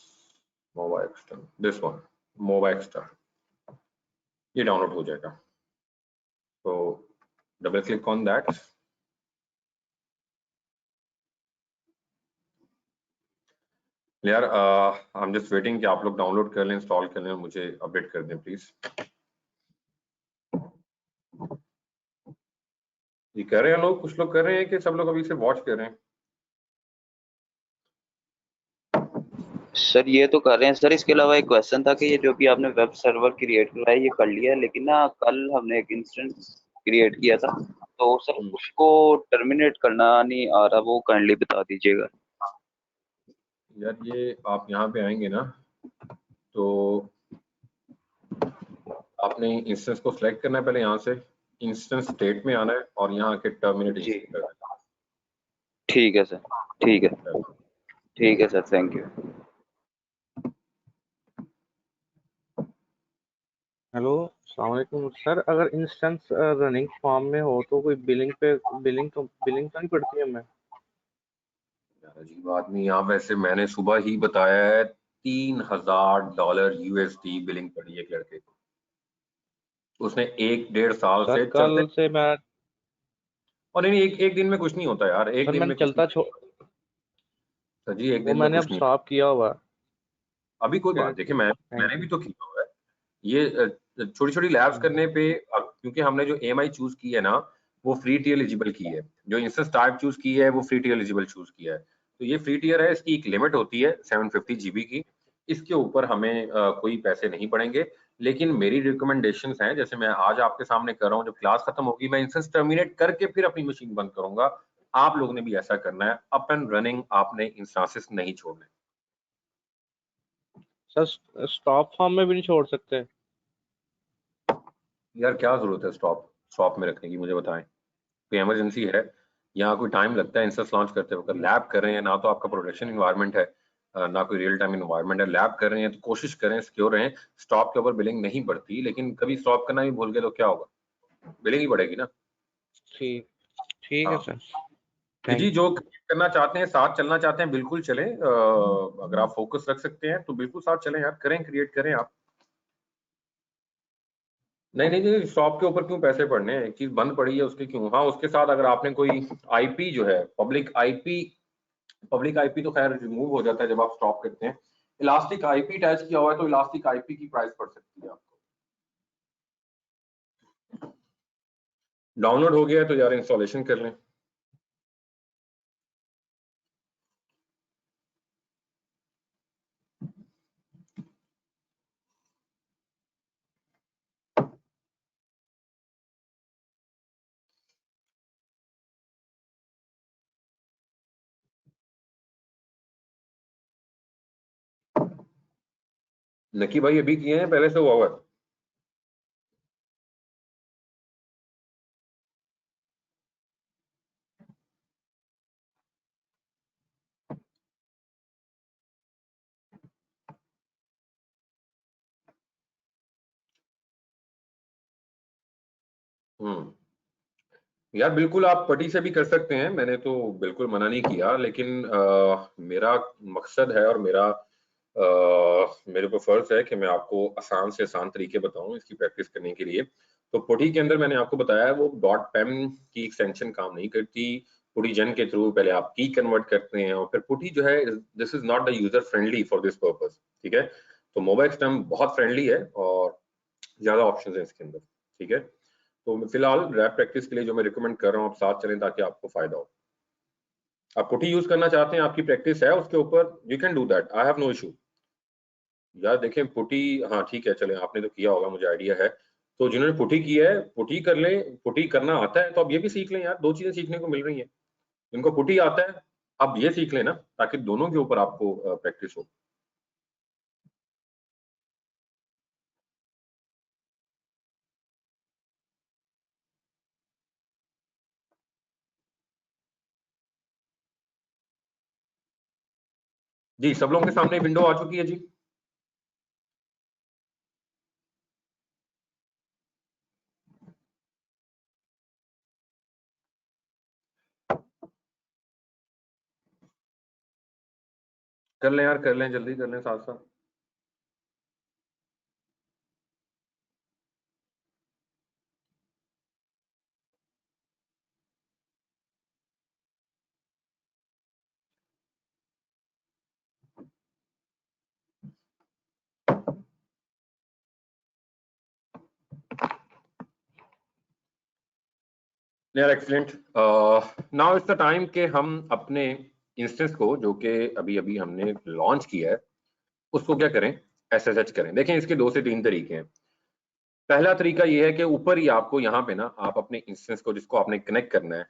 MobaXterm, this one MobaXterm, ये डाउनलोड हो जाएगा। तो डबल क्लिक ऑन दैट। यार आई एम जस्ट वेटिंग कि आप लोग डाउनलोड कर लें, इंस्टॉल कर लें, और मुझे अपडेट कर दें प्लीज। ये कर रहे हैं लोग, कुछ लोग कर रहे हैं कि सब लोग अभी से वॉच कर रहे हैं? सर ये तो कर रहे हैं सर। इसके अलावा एक क्वेश्चन था कि ये जो भी आपने वेब सर्वर क्रिएट करा है ये कर लिया है, लेकिन ना कल हमने एक इंस्टेंस क्रिएट किया था, तो सर उसको टर्मिनेट करना नहीं आ रहा, वो काइंडली बता दीजिएगा। यार ये आप यहाँ पे आएंगे ना, तो आपने इंस्टेंस को सिलेक्ट करना है, पहले यहाँ से इंस्टेंस स्टेट में आना है और यहाँ आके टर्मिनेट इंस्टेंस करना है। ठीक है सर, ठीक है, ठीक है सर, थैंक यू। हेलो अस्सलाम वालेकुम सर। अगर इंस्टेंस रनिंग फॉर्म में हो तो कोई बिलिंग तो नहीं पड़ती है हमें? यार अजीब आदमी, यहाँ वैसे मैंने सुबह ही बताया है $3000 USD बिलिंग पड़ी है एक लड़के को, उसने 1-1.5 साल सर से कल से मैं और नहीं, एक दिन में कुछ नहीं होता यार, एक सर दिन मैंने में कुछ चलता नहीं। सर जी एक वो दिन में मैंने कुछ अब नहीं। स्टॉप किया हुआ है। अभी कोई बात, देखिए मैंने भी तो किया हुआ है ये छोटी छोटी लैब्स करने पे। क्योंकि हमने जो AMI चूज की है ना, वो फ्री टियर एलिजिबल की है, जो इंस्टेंस टाइप चूज की है वो फ्री टियर एलिजिबल चूज किया है। तो ये फ्री टियर है, इसकी एक लिमिट होती है 750 GB की, इसके ऊपर हमें कोई पैसे नहीं पड़ेंगे। लेकिन मेरी रिकमेंडेशंस हैं, जैसे मैं आज आपके सामने कर रहा हूँ, जब क्लास खत्म होगी मैं इंस्टेंस टर्मिनेट करके फिर अपनी मशीन बंद करूंगा। आप लोगों ने भी ऐसा करना है, अप एंड रनिंग आपने इंस्टेंसेस नहीं छोड़ने। सर स्टॉप फॉर्म में भी नहीं छोड़ सकते? यार क्या जरूरत है स्टॉप में रखने की, मुझे बताएं। कोई इमरजेंसी है, यहाँ कोई टाइम लगता है इंस्टेंस लॉन्च करते वक्त? लैब कर रहे हैं ना, तो आपका प्रोडक्शन इन्वायरमेंट है ना कोई रियल टाइम इन्वायरमेंट है। लैब कर रहे हैं तो कोशिश करें सिक्योर रहें। स्टॉप के ऊपर बिलिंग नहीं बढ़ती, लेकिन कभी स्टॉप करना भी भूल गए तो क्या होगा, बिलिंग ही बढ़ेगी ना। ठीक, ठीक है हाँ सर। जी जो करना चाहते हैं, साथ चलना चाहते हैं, बिल्कुल चलें। अगर आप फोकस रख सकते हैं तो बिल्कुल साथ चलें यार, करें, क्रिएट करें आप। नहीं नहीं नहीं, शॉप के ऊपर क्यों पैसे पड़ने हैं, एक चीज बंद पड़ी है उसके क्यों। हाँ उसके साथ अगर आपने कोई आईपी जो है पब्लिक आईपी तो खैर रिमूव हो जाता है जब आप स्टॉप करते हैं। इलास्टिक आईपी अटैच किया हुआ है तो इलास्टिक आईपी की प्राइस पड़ सकती है आपको। डाउनलोड हो गया है तो यार इंस्टॉलेशन कर लें। नकी भाई अभी किए हैं, पहले से हुआ हुआ है। यार बिल्कुल आप पटी से भी कर सकते हैं, मैंने तो बिल्कुल मना नहीं किया, लेकिन मेरा मकसद है और मेरे को फर्ज है कि मैं आपको आसान से आसान तरीके बताऊं इसकी प्रैक्टिस करने के लिए। तो पुटी के अंदर मैंने आपको बताया वो .pem की एक्सटेंशन काम नहीं करती। पुटी जन के थ्रू पहले आप की कन्वर्ट करते हैं और फिर पुटी जो है this is not the user friendly for this purpose, ठीक है। तो मोबाइल एक्सटर्म बहुत फ्रेंडली है और ज्यादा ऑप्शन है इसके अंदर, ठीक है। तो फिलहाल रैप प्रैक्टिस के लिए जो मैं रिकमेंड कर रहा हूँ आप साथ चलें ताकि आपको फायदा हो। आप पुटी यूज करना चाहते हैं, आपकी प्रैक्टिस है उसके ऊपर, you can do that, I have no issue. यार देखें पुटी, हाँ ठीक है चलें, आपने तो किया होगा मुझे आइडिया है। तो जिन्होंने पुटी की है पुटी कर लें, पुटी करना आता है तो अब ये भी सीख लें यार, दो चीजें सीखने को मिल रही हैं। जिनको पुटी आता है अब ये सीख लेना ताकि दोनों के ऊपर आपको प्रैक्टिस हो। जी सब लोगों के सामने विंडो आ चुकी है जी। कर लें यार, कर लें, जल्दी कर लें साथ साथ। यार excellent. Now it's the time के हम अपने इंस्टेंस को जो कि अभी अभी हमने लॉन्च किया है उसको क्या करें, एसएसएच करें। देखें इसके दो से तीन तरीके हैं। पहला तरीका ये है कि ऊपर ही आपको यहाँ पे ना आप अपने इंस्टेंस को जिसको आपने कनेक्ट करना है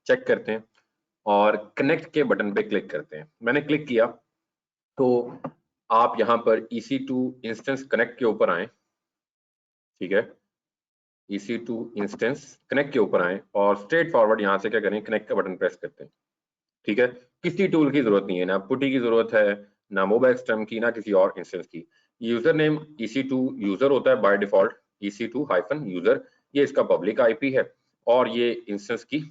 चेक करते हैं और कनेक्ट के बटन पे क्लिक करते हैं। मैंने क्लिक किया तो आप यहाँ पर EC2 इंस्टेंस कनेक्ट के ऊपर आए, ठीक है। EC2 इंस्टेंस कनेक्ट के ऊपर आए और स्ट्रेट फॉरवर्ड यहाँ से क्या करें, कनेक्ट का बटन प्रेस करते हैं, ठीक है। किसी टूल की जरूरत नहीं है, ना पुटी की जरूरत है, ना मोबाइल एक्सटर्म की, ना किसी और इंस्टेंस की। यूजर नेम EC2 यूजर होता है बाय डिफॉल्ट, EC2-यूजर, ये इसका पब्लिक आईपी है और ये इंस्टेंस की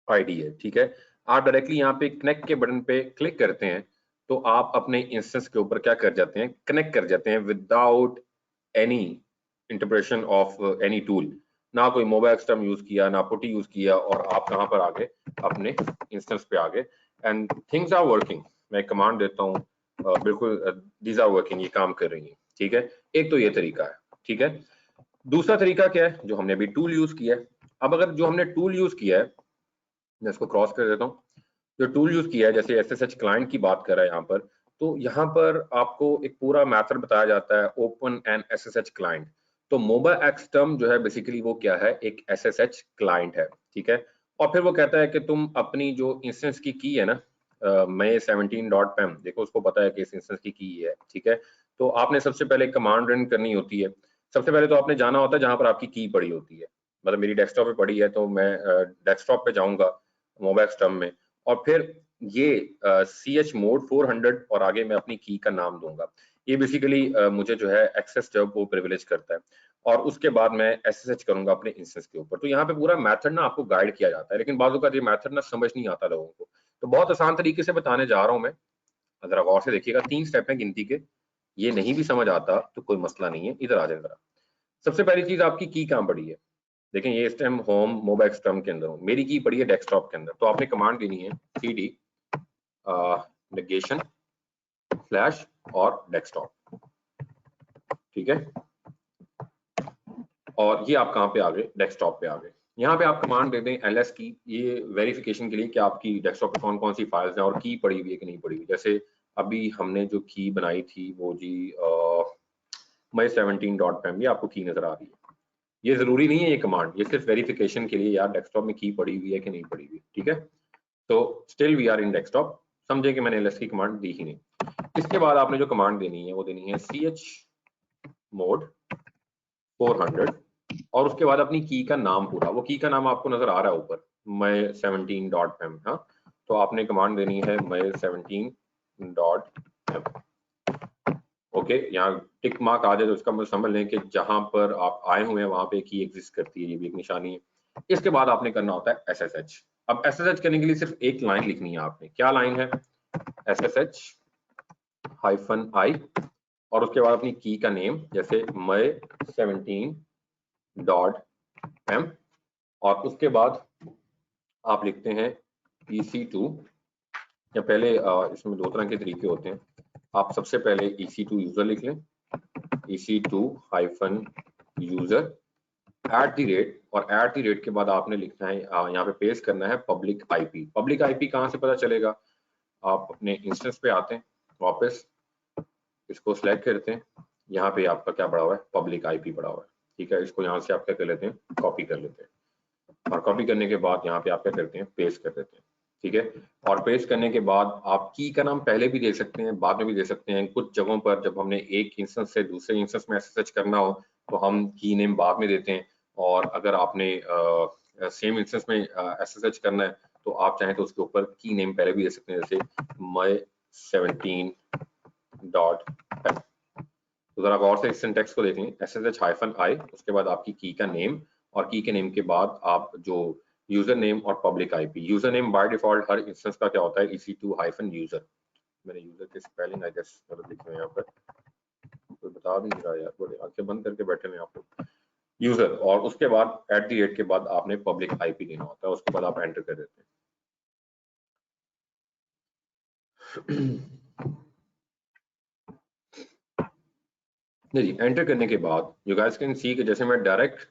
आईडी है, ठीक है। आप डायरेक्टली यहाँ पे कनेक्ट के बटन पे क्लिक करते हैं तो आप अपने इंस्टेंस के ऊपर क्या कर जाते हैं, कनेक्ट कर जाते हैं without any interpretation of any tool. ना कोई मोबाइल एक्सटर्म यूज किया, ना पुटी यूज किया और आप कहाँ पर आ गए, अपने इंस्टेंस पे आ गए एंड थिंग्स आर वर्किंग। मैं कमांड देता हूँ बिल्कुल दीज आर वर्किंग, ये काम कर रही है, ठीक है। एक तो ये तरीका है, ठीक है। दूसरा तरीका क्या है, जो हमने अभी टूल यूज किया है। अब अगर जो हमने टूल यूज किया है, मैं इसको क्रॉस कर देता हूँ, जो टूल यूज किया है जैसे SSH क्लाइंट की बात कर रहा है यहाँ पर, तो यहाँ पर आपको एक पूरा मेथड बताया जाता है ओपन एन SSH क्लाइंट। तो मोबाइल एक्सटर्म जो है बेसिकली वो क्या है, एक SSH क्लाइंट है, ठीक है। और फिर वो कहता है कि तुम अपनी जो इंस्टेंस की है ना may17.pem, देखो उसको पता है कि इस इंस्टेंस की है, ठीक है। तो आपने सबसे पहले कमांड रन करनी होती है। सबसे पहले तो आपने जाना होता है जहां पर आपकी की पड़ी होती है, मतलब मेरी डेस्कटॉप पे पड़ी है तो मैं डेस्कटॉप पे जाऊंगा मोबाइल एक्सटर्म में और फिर ये CH मोड 400 और आगे मैं अपनी की का नाम दूंगा। ये बेसिकली मुझे जो है एक्सेस जो वो प्रिविलेज करता है, और उसके बाद मैं SSH करूंगा अपने इंस्टेंस के ऊपर। तो यहाँ पे पूरा मेथड ना आपको गाइड किया जाता है, लेकिन बाजू का ये मेथड ना समझ नहीं आता लोगों को, तो बहुत आसान तरीके से बताने जा रहा हूँ मैं, अगर गौर से देखिएगा। 3 स्टेप हैं गिनती के, ये नहीं भी समझ आता तो कोई मसला नहीं है, इधर आ जाए जरा। सबसे पहली चीज आपकी की कहाँ पड़ी है, देखें ये इस टाइम होम मोबाइल सिस्टम के अंदर हूँ, मेरी की पड़ी है डेस्कटॉप के अंदर, तो आपने कमांड देनी है cd नेगेशन फ्लैश और डेस्कटॉप, ठीक है। और ये आप कहाँ पे आ गए, डेस्कटॉप पे आ गए। यहाँ पे आप कमांड दे दें ls की, ये वेरिफिकेशन के लिए कि आपकी डेस्कटॉप पे कौन कौन सी फाइल्स हैं और की पड़ी हुई है कि नहीं पड़ी हुई। जैसे अभी हमने जो की बनाई थी वो जी my17.pem, ये आपको की नजर आ रही है। ये जरूरी नहीं है ये कमांड, ये सिर्फ वेरिफिकेशन के लिए, यार डेस्कटॉप में की पड़ी हुई है कि नहीं पड़ी हुई, ठीक है। तो still we are in desktop, समझे कि मैंने ls की कमांड दी ही नहीं। इसके बाद आपने जो कमांड देनी है वो देनी है chmod 400, और उसके बाद अपनी की का नाम पूरा, वो की का नाम आपको नजर आ रहा है ऊपर my17.pem, हाँ, तो आपने कमांड देनी है my17.pem। ओके, यहाँ टिक मार्क आ जाए तो उसका मतलब समझ लें कि जहां पर आप आए हुए हैं वहां पे की एग्जिस्ट करती है, ये भी एक निशानी है। इसके बाद आपने करना होता है SSH। अब SSH करने के लिए सिर्फ एक लाइन लिखनी है आपने, क्या लाइन है, SSH-i, और उसके बाद अपनी की का नेम, जैसे my17.pem, और उसके बाद आप लिखते हैं EC2, या पहले इसमें दो तरह के तरीके होते हैं, आप सबसे पहले EC2 यूजर लिख लें, EC2-user @ और @ के बाद आपने लिखना है, यहाँ पे पेस्ट करना है पब्लिक IP। पब्लिक IP कहाँ से पता चलेगा, आप अपने इंस्टेंस पे आते हैं, वापस इसको सिलेक्ट करते हैं, यहाँ पे आपका क्या पड़ा हुआ है, पब्लिक IP पड़ा हुआ है, ठीक है। इसको यहाँ से आप क्या कर लेते हैं, कॉपी कर लेते हैं, और कॉपी करने के बाद यहाँ पे आप क्या करते हैं, पेस्ट कर देते हैं, ठीक है। और पेस्ट करने के बाद आप की का नाम पहले भी दे सकते हैं, बाद में भी दे सकते हैं। कुछ जगहों पर जब हमने एक इंस्टेंस से दूसरे इंस्टेंस में SSH करना हो तो हम की नेम बाद में देते हैं, और अगर आपने सेम इंस्टेंस में SSH करना है तो आप चाहें तो उसके ऊपर की नेम पहले भी दे सकते हैं, जैसे my17.pem। तो जरा गौर से इस सिंटेक्स को देखें, SSH-i, उसके बाद आपकी की का नेम, और की के नेम के बाद आप जो यूजर नेम और public IP। User name by default her instance का क्या होता है, EC2-user। मैंने यूजर के स्पेलिंग आई गेस गलत लिखे हैं यहाँ पर, कोई बता भी नहीं रहा यार, बड़े आंखें बंद करके बैठे हैं आप लोग। यूजर, और उसके बाद @ के बाद आपने पब्लिक IP देना होता है, उसके बाद आप एंटर कर देते हैं। जी, एंटर करने के बाद यू गाइस कैन सी कि जैसे मैं डायरेक्ट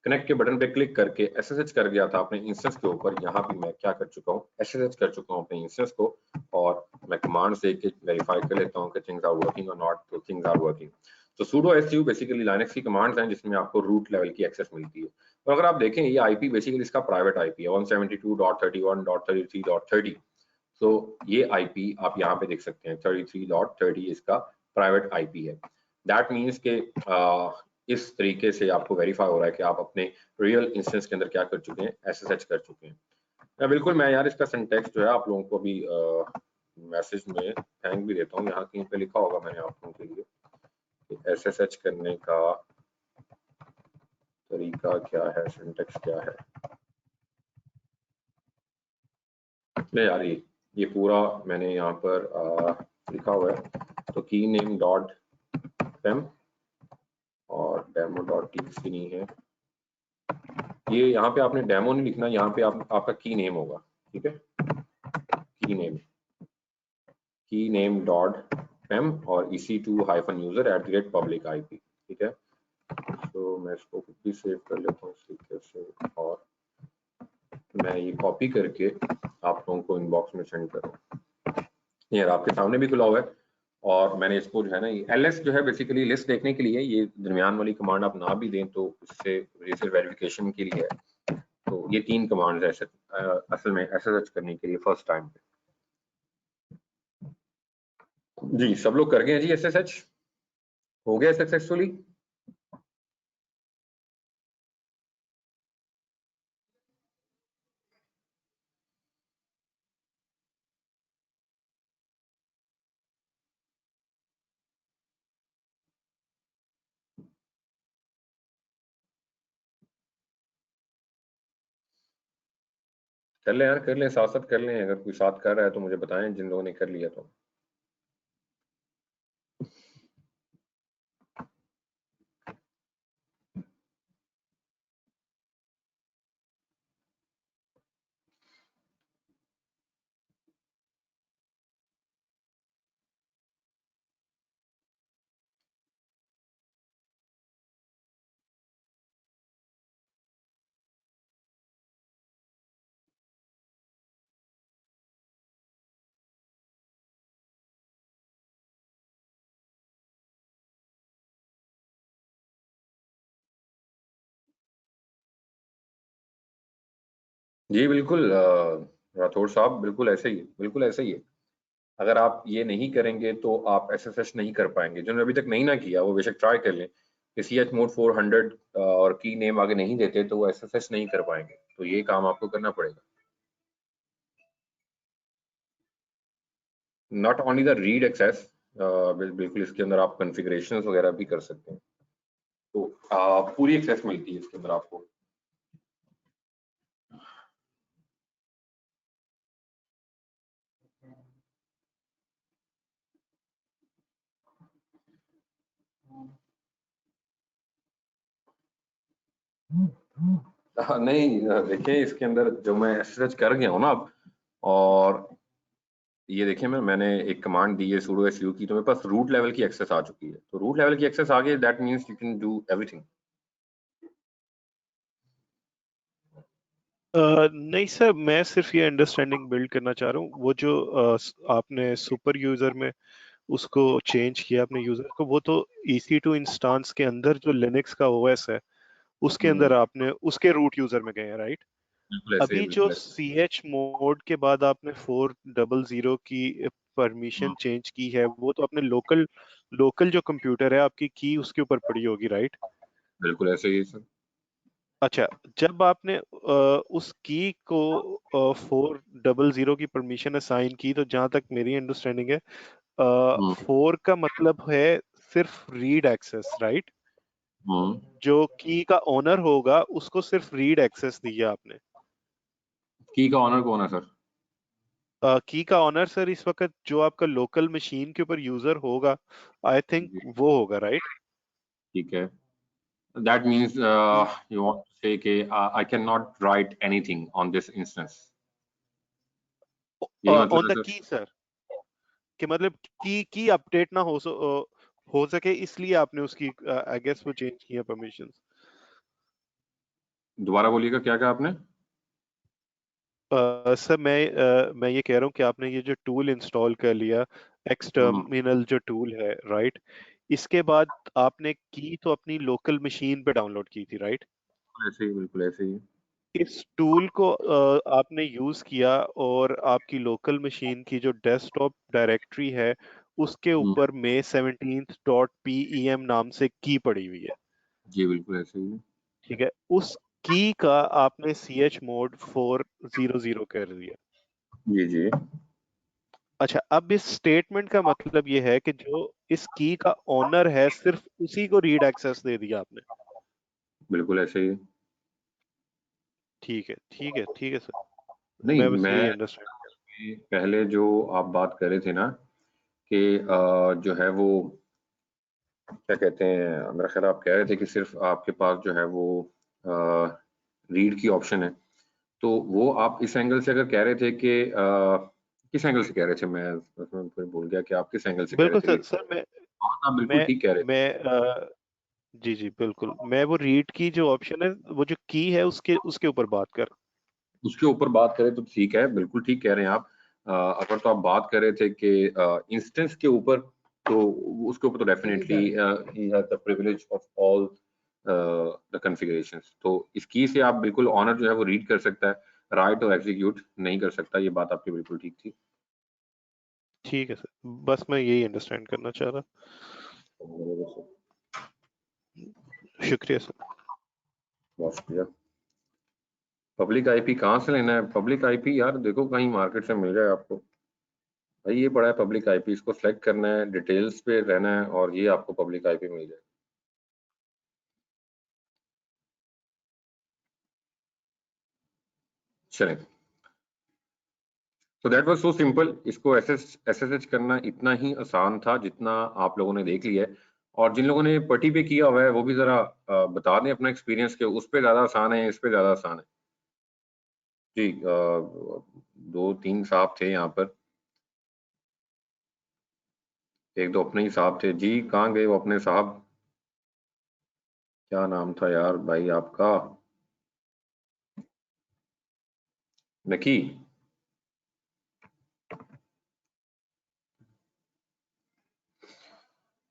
कनेक्ट के बटन पे क्लिक करके SSH कर गया था अपने इंस्टेंस के ऊपर, यहाँ भी मैं क्या कर चुका हूँ, SSH कर चुका हूँ अपने इंस्टेंस को, और मैं कमांड से वेरीफाई कर लेता हूँ कि थिंग्स आर वर्किंग और नॉट, तो थिंग्स आर वर्किंग। तो sudo su बेसिकली लाइनक्स की कमांड्स हैं जिसमें आपको रूट लेवल की एक्सेस मिलती है। तो अगर आप देखें ये IP बेसिकली इसका प्राइवेट IP है 172.31.33.30। तो ये IP आप यहाँ पे देख सकते हैं 33.30 इसका प्राइवेट IP है। दैट मीन्स के इस तरीके से आपको वेरीफाई हो रहा है कि आप अपने रियल इंस्टेंस के अंदर क्या कर चुके हैं, SSH कर चुके हैं। बिल्कुल, मैं यार इसका सिंटेक्स जो है आप लोगों को भी मैसेज में थैंक भी देता हूँ, यहाँ कहीं पे लिखा होगा मैंने आप लोगों के लिए कि SSH करने का तरीका क्या है, सिंटेक्स क्या है। नहीं यार, ये पूरा मैंने यहाँ पर लिखा हुआ है, तो की नेम डॉट पेम और डेमो डॉट txt नहीं है, ये यहाँ पे आपने डेमो नहीं लिखना, यहाँ पे आपका की नेम होगा, ठीक है, की नेम डॉट पेम और EC2-user @ public IP, ठीक है। तो मैं इसको खुद भी सेव कर लेता हूँ इस तरीके से, और मैं ये कॉपी करके आप लोगों को इनबॉक्स में सेंड करूँ। यार आपके सामने भी खुला हुआ है, और मैंने इसको जो है ना, ls जो है बेसिकली लिस्ट देखने के लिए, ये दरमियान वाली कमांड आप ना भी दें तो इससे वेरिफिकेशन के लिए है। तो ये 3 कमांड है असल में SSH करने के लिए फर्स्ट टाइम पे। जी, सब लोग कर गए हैं जी, SSH हो गया सक्सेसफुली। कर लें यार, कर लें, साथ साथ कर लें। अगर कोई साथ कर रहा है तो मुझे बताएं, जिन लोगों ने कर लिया तो। जी बिल्कुल राठौर साहब, बिल्कुल ऐसे ही है, बिल्कुल ऐसे ही है। अगर आप ये नहीं करेंगे तो आप एसएसएच नहीं कर पाएंगे। जिन्होंने अभी तक नहीं ना किया वो बेशक ट्राई कर लें कि CH मोड 400 और की नेम आगे नहीं देते तो वो एसएसएच नहीं कर पाएंगे। तो ये काम आपको करना पड़ेगा। Not only the read access, बिल्कुल इसके अंदर आप कॉन्फ़िगरेशंस वगैरह भी कर सकते हैं। तो पूरी एक्सेस मिलती है इसके अंदर आपको। नहीं, देखिए इसके अंदर जो मैं एसएसएच कर गया हूँ ना अब, और ये देखिए मैंने एक कमांड दी है sudo su की, तो मेरे पास रूट लेवल की एक्सेस आ चुकी है। तो रूट लेवल की एक्सेस आ गई, that means you can do everything. नहीं सर, मैं सिर्फ ये अंडरस्टैंडिंग बिल्ड करना चाह रहा हूँ। वो जो आपने सुपर यूजर में उसको चेंज किया अपने यूजर को, वो तो EC2 इंस्टांस के अंदर जो लिनक्स का OS है उसके अंदर आपने उसके रूट यूजर में गए हैं, राइट? बिल्कुल ऐसे ही, अभी जो बिल्कुल ऐसे। CH मोड के बाद आपने 400 की परमिशन चेंज की है, वो तो अपने लोकल लोकल जो कंप्यूटर है आपकी की उसके ऊपर पड़ी होगी, राइट? बिल्कुल ऐसे ही सर। अच्छा, जब आपने उस की को 400 की परमिशन असाइन की, तो जहां तक मेरी अंडरस्टैंडिंग है, हम्म 4 का मतलब है सिर्फ रीड एक्सेस, राइट? हम्म जो की का ओनर होगा उसको सिर्फ रीड एक्सेस दिया आपने। की का ऑनर कौन है सर? की का ऑनर सर इस वक्त जो आपका लोकल मशीन के ऊपर यूजर होगा, आई थिंक जी, वो होगा, राइट? ठीक है। That means you want to say कि I can not write anything on this instance, यही मतलब ऑन द है सर? की सर, कि मतलब की अपडेट ना हो सके, इसलिए आपने उसकी आई गेस वो चेंज किया परमिशंस। दोबारा बोलिएगा, क्या कहा आपने? सर मैं ये कह रहा हूँ कि आपने ये जो टूल इंस्टॉल कर लिया, एक्स हम्म टर्मिनल जो टूल है, राइट? इसके बाद आपने की तो अपनी लोकल मशीन पे डाउनलोड की थी, राइट? ऐसे ही, बिल्कुल ऐसे ही। इस टूल को आपने यूज किया और आपकी लोकल मशीन की जो डेस्कटॉप डायरेक्टरी है उसके हम्म, ऊपर may17.pem नाम से की पड़ी हुई है, जी बिल्कुल ऐसे ही। ठीक है? उस की का आपने CH मोड 400 कर दिया। जी जी, अच्छा, अब इस स्टेटमेंट का मतलब ये है कि जो इस की का ओनर है सिर्फ उसी को रीड एक्सेस दे दिया आपने। बिल्कुल ऐसे ही। ठीक है, ठीक है, ठीक है सर, नहीं, मैं बस मैं यही अंडरस्टैंड। पहले जो आप बात कर रहे थे ना कि जो है वो क्या कहते हैं, मेरा ख्याल आप कह रहे थे कि सिर्फ आपके पास जो है वो रीड की ऑप्शन है। तो वो आप इस एंगल से अगर कह रहे थे कि किस एंगल से कह रहे थे, मैं उसमें फिर भूल गया कि आप किस एंगल से कह रहे बिल्कुल थे सर, रीड। सर हाँ, आप बिल्कुल मैं ठीक कह रहे थे। मैं जी जी बिल्कुल, मैं वो रीड की जो ऑप्शन है, वो जो की है उसके उसके ऊपर बात कर। उसके ऊपर बात करें तो ठीक है, बिल्कुल ठीक कह रहे हैं आप। अगर तो आप बात कर रहे थे कि इंस्टेंस के ऊपर, तो उसके ऊपर तो definitely he has the privilege of all the configurations. तो इस की से आप बिल्कुल ऑनर जो है वो रीड कर सकता है, राइट और एग्जीक्यूट नहीं कर सकता। ये बात आपकी बिल्कुल ठीक थी। ठीक है सर, बस मैं यही अंडरस्टैंड करना चाह रहा। शुक्रिया सर। बहुत शुक्रिया। पब्लिक आईपी कहाँ से लेना है? पब्लिक आईपी यार देखो कहीं मार्केट से मिल जाए आपको। भाई ये पड़ा है पब्लिक आईपी, इसको सेलेक्ट करना है, डिटेल्स पे रहना है और ये आपको पब्लिक आईपी मिल जाए। चलें, तो दैट वाज सो सिंपल। इसको SSH करना इतना ही आसान था जितना आप लोगों ने देख लिया है। और जिन लोगों ने पटी पे किया हुआ है वो भी जरा बता दें अपना एक्सपीरियंस के उस पे ज्यादा आसान है, इस पे ज्यादा आसान है। जी 2-3 साहब थे यहाँ पर, एक दो अपने ही साहब थे। जी कहाँ गए वो अपने साहब? क्या नाम था यार भाई आपका? नकी?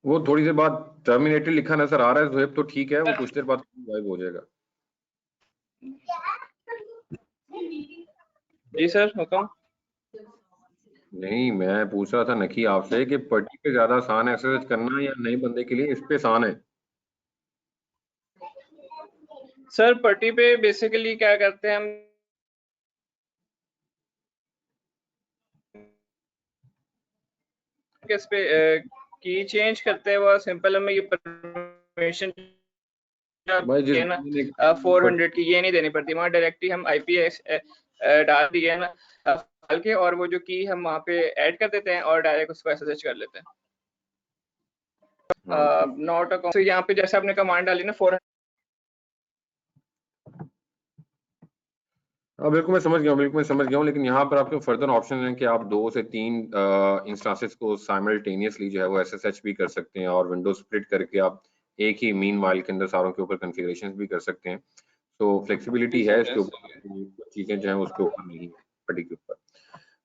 वो थोड़ी देर बाद टर्मिनेटेड लिखा नजर आ रहा है ज़ोहैब, तो ठीक है, वो कुछ देर बाद गायब हो जाएगा। जी सर हुक्म। नहीं, मैं पूछ रहा था नकी आपसे कि पटी पे ज्यादा आसान है SSH करना या नए बंदे के लिए इस पे आसान है? सर पट्टी पे बेसिकली क्या करते हैं हम किस पे की चेंज करते हैं, वो सिंपल हमें ये परमिशन भाई जिस ना बंदे ने 400 की ये नहीं देनी पड़ती, वहाँ डायरेक्टली हम IP डाल दिए ना डाल के, और वो जो की हम वहाँ पे ऐड कर देते हैं और डायरेक्ट उसको SSH कर लेते हैं। नॉट अ यहाँ पे जैसे आपने कमांड डाली ना 400। हाँ बिल्कुल मैं समझ गया हूँ, बिल्कुल मैं समझ गया हूँ, लेकिन यहाँ पर आपके फर्दर ऑप्शन है कि आप 2 से 3 इंस्टांसेस को साइमल्टेनियसली जो है वो SSH भी कर सकते हैं, और विंडो स्प्लिट करके आप एक ही मीन वाइल के अंदर सारों के ऊपर कॉन्फ़िगरेशंस भी कर सकते हैं। तो फ्लेक्सिबिलिटी है इसके ऊपर, चीजें जो है उसके ऊपर नहीं है पटी के ऊपर।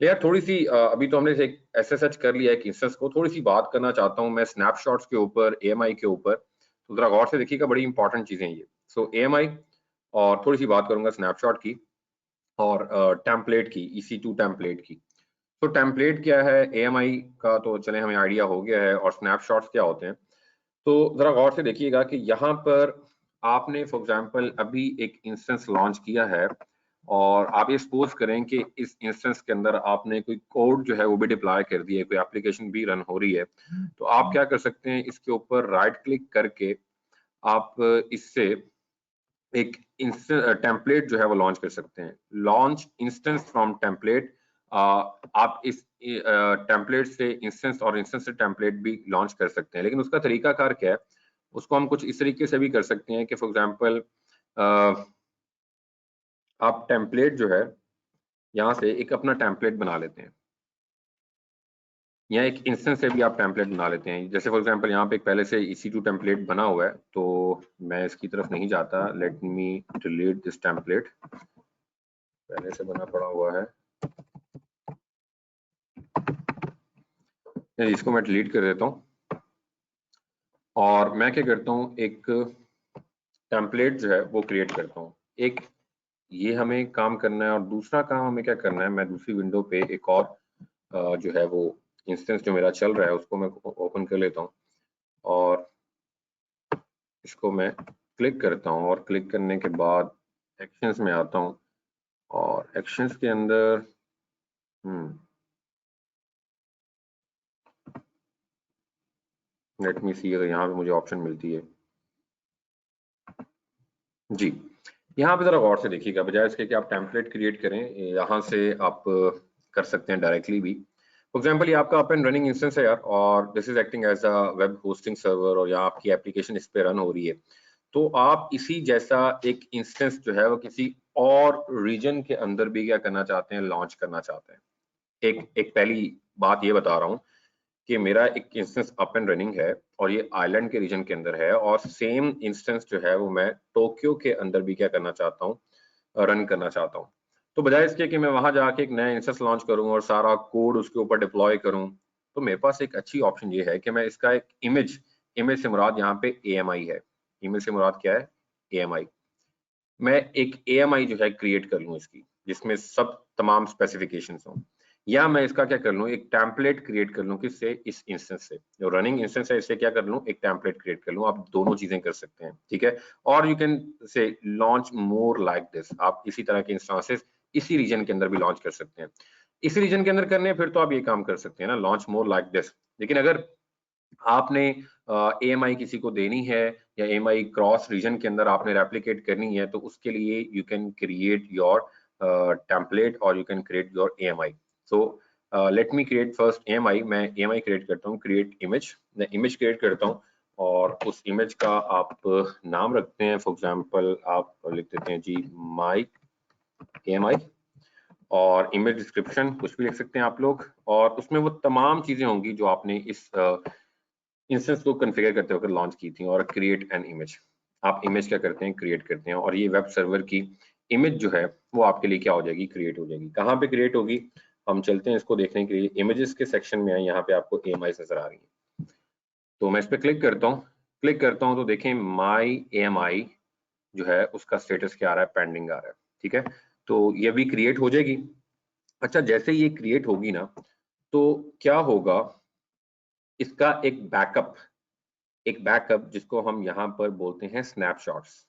यार थोड़ी सी अभी तो हमने एक SSH कर लिया एक इंस्टेंस को, थोड़ी सी बात करना चाहता हूँ मैं स्नैपशॉट्स के ऊपर, AMI के ऊपर। तो जरा गौर से देखिएगा, बड़ी इंपॉर्टेंट चीजें ये। सो AMI और थोड़ी सी बात करूंगा स्नैपशॉट की और टेम्पलेट की, EC2 टेम्पलेट की। तो टेम्पलेट क्या है AMI का, तो चले हमें आइडिया हो गया है, और स्नैपशॉट्स क्या होते हैं। तो जरा गौर से देखिएगा कि यहाँ पर आपने फॉर एग्जांपल अभी एक इंस्टेंस लॉन्च किया है, और आप ये सपोज करें कि इस इंस्टेंस के अंदर आपने कोई कोड जो है वो भी डिप्लॉय कर दिया है, कोई एप्लीकेशन भी रन हो रही है। तो आप क्या कर सकते हैं, इसके ऊपर राइट क्लिक करके आप इससे एक टेम्पलेट जो है वो लॉन्च कर सकते हैं। Launch instance from template. आप इस टेम्पलेट से इंस्टेंस और इंस्टेंस से टेम्पलेट भी लॉन्च कर सकते हैं, लेकिन उसका तरीकाकार क्या है, उसको हम कुछ इस तरीके से भी कर सकते हैं कि फॉर एग्जांपल आप टेम्पलेट जो है यहाँ से एक अपना टेम्पलेट बना लेते हैं, या एक इंस्टेंस से भी आप टेम्पलेट बना लेते हैं। जैसे फॉर एग्जांपल यहाँ पे एक पहले से EC2 टेम्पलेट बना हुआ है, तो मैं इसकी तरफ नहीं जाता। Let me delete this template, पहले से बना पड़ा हुआ है, इसको मैं डिलीट कर देता हूँ। और मैं क्या करता हूँ, एक टेम्पलेट जो है वो क्रिएट करता हूँ। एक ये हमें काम करना है, और दूसरा काम हमें क्या करना है, मैं दूसरी विंडो पे एक और जो है वो इंस्टेंस जो मेरा चल रहा है उसको मैं ओपन कर लेता हूँ, और इसको मैं क्लिक करता हूँ, और क्लिक करने के बाद एक्शंस में आता हूँ, और एक्शंस के अंदर लेट मी सी, अगर यहाँ पे मुझे ऑप्शन मिलती है। जी यहाँ पे जरा गौर से देखिएगा, बजाय इसके कि आप टेम्पलेट क्रिएट करें, यहाँ से आप कर सकते हैं डायरेक्टली भी। फॉर एग्जांपल ये आपका अप एंड रनिंग इंस्टेंस है यार, और this is acting as a web hosting server, और यहाँ आपकी एप्लीकेशन इस पे रन हो रही है। तो आप इसी जैसा एक इंस्टेंस जो है वो किसी और रीजन के अंदर भी क्या करना चाहते हैं, लॉन्च करना चाहते हैं। एक पहली बात ये बता रहा हूँ कि मेरा एक इंस्टेंस अप एंड रनिंग है, और ये आइलैंड के रीजन के अंदर है, और सेम इंस्टेंस जो है वो मैं टोक्यो के अंदर भी क्या करना चाहता हूँ, रन करना चाहता हूँ। तो बजाय इसके कि मैं वहां जाके एक नया इंस्टेंस लॉन्च करूँ और सारा कोड उसके ऊपर डिप्लॉय करूँ, तो मेरे पास एक अच्छी ऑप्शन ये है कि मैं इसका एक इमेज से मुराद यहाँ पे AMI है। इमेज से मुराद क्या है, AMI। मैं एक AMI जो है क्रिएट कर लूँ इसकी, जिसमें सब तमाम स्पेसिफिकेशंस हों, या मैं इसका क्या कर लूँ, एक टेम्पलेट क्रिएट कर लूँ, किससे, इस इंस्टेंस से, जो रनिंग इंस्टेंस है इससे क्या कर लूँ, एक टेम्पलेट क्रिएट कर लूँ। आप दोनों चीजें कर सकते हैं, ठीक है। और you can say launch more like this, आप इसी तरह के इंस्टांसेस इसी रीजन के अंदर भी लॉन्च कर सकते हैं। इसी रीजन के अंदर करने फिर तो आप ये काम कर सकते हैं ना, लॉन्च मोर लाइक दिस। लेकिन अगर आपने AMI किसी को देनी है, या AMI क्रॉस रीजन के अंदर आपने रेप्लिकेट करनी है, तो उसके लिए you can create your template, और you can create your AMI। So let me create first AMI। मैं AMI क्रिएट करता हूँ, क्रिएट इमेज। मैं इमेज क्रिएट करता हूँ और उस इमेज का आप नाम रखते हैं, फॉर एग्जांपल आप लिख देते हैं जी माई AMI, और इमेज डिस्क्रिप्शन कुछ भी लिख सकते हैं आप लोग, और उसमें वो तमाम चीजें होंगी जो आपने इस इंस्टेंस को कॉन्फ़िगर करते वक्त लॉन्च की थी। और क्रिएट एन इमेज, आप इमेज क्या करते हैं, क्रिएट करते हैं, और ये वेब सर्वर की इमेज जो है वो आपके लिए क्या हो जाएगी, क्रिएट हो जाएगी। कहाँ पे क्रिएट होगी, हम चलते हैं इसको देखने के लिए। इमेजेस के सेक्शन में यहाँ पे आपको AMI नजर आ रही है, तो मैं इस पर क्लिक करता हूँ तो देखें माई AMI जो है उसका स्टेटस क्या आ रहा है, पेंडिंग आ रहा है। ठीक है, तो ये भी क्रिएट हो जाएगी। अच्छा, जैसे ये क्रिएट होगी ना, तो क्या होगा, इसका एक बैकअप जिसको हम यहाँ पर बोलते हैं स्नैपशॉट्स,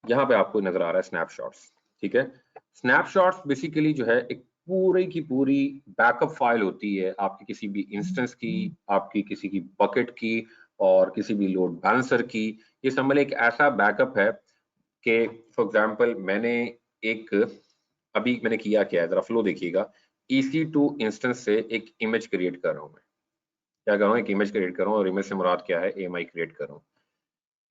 यहाँ पे आपको नजर आ रहा है स्नैपशॉट्स। ठीक है, स्नैपशॉट्स बेसिकली जो है एक पूरी की पूरी बैकअप फाइल होती है आपकी किसी भी इंस्टेंस की, आपकी किसी की बकेट की, और किसी भी लोड बैलेंसर की। ये समझ एक ऐसा बैकअप है कि फॉर एग्जांपल मैंने अभी मैंने किया क्या है, जरा फ्लो देखिएगा। EC2 इंस्टेंस से एक इमेज क्रिएट कर रहा हूँ मैं, क्या कर रहा हूँ, एक इमेज क्रिएट कर रहा हूँ, और इमेज से मुराद क्या है, AMI क्रिएट कर रहा हूँ।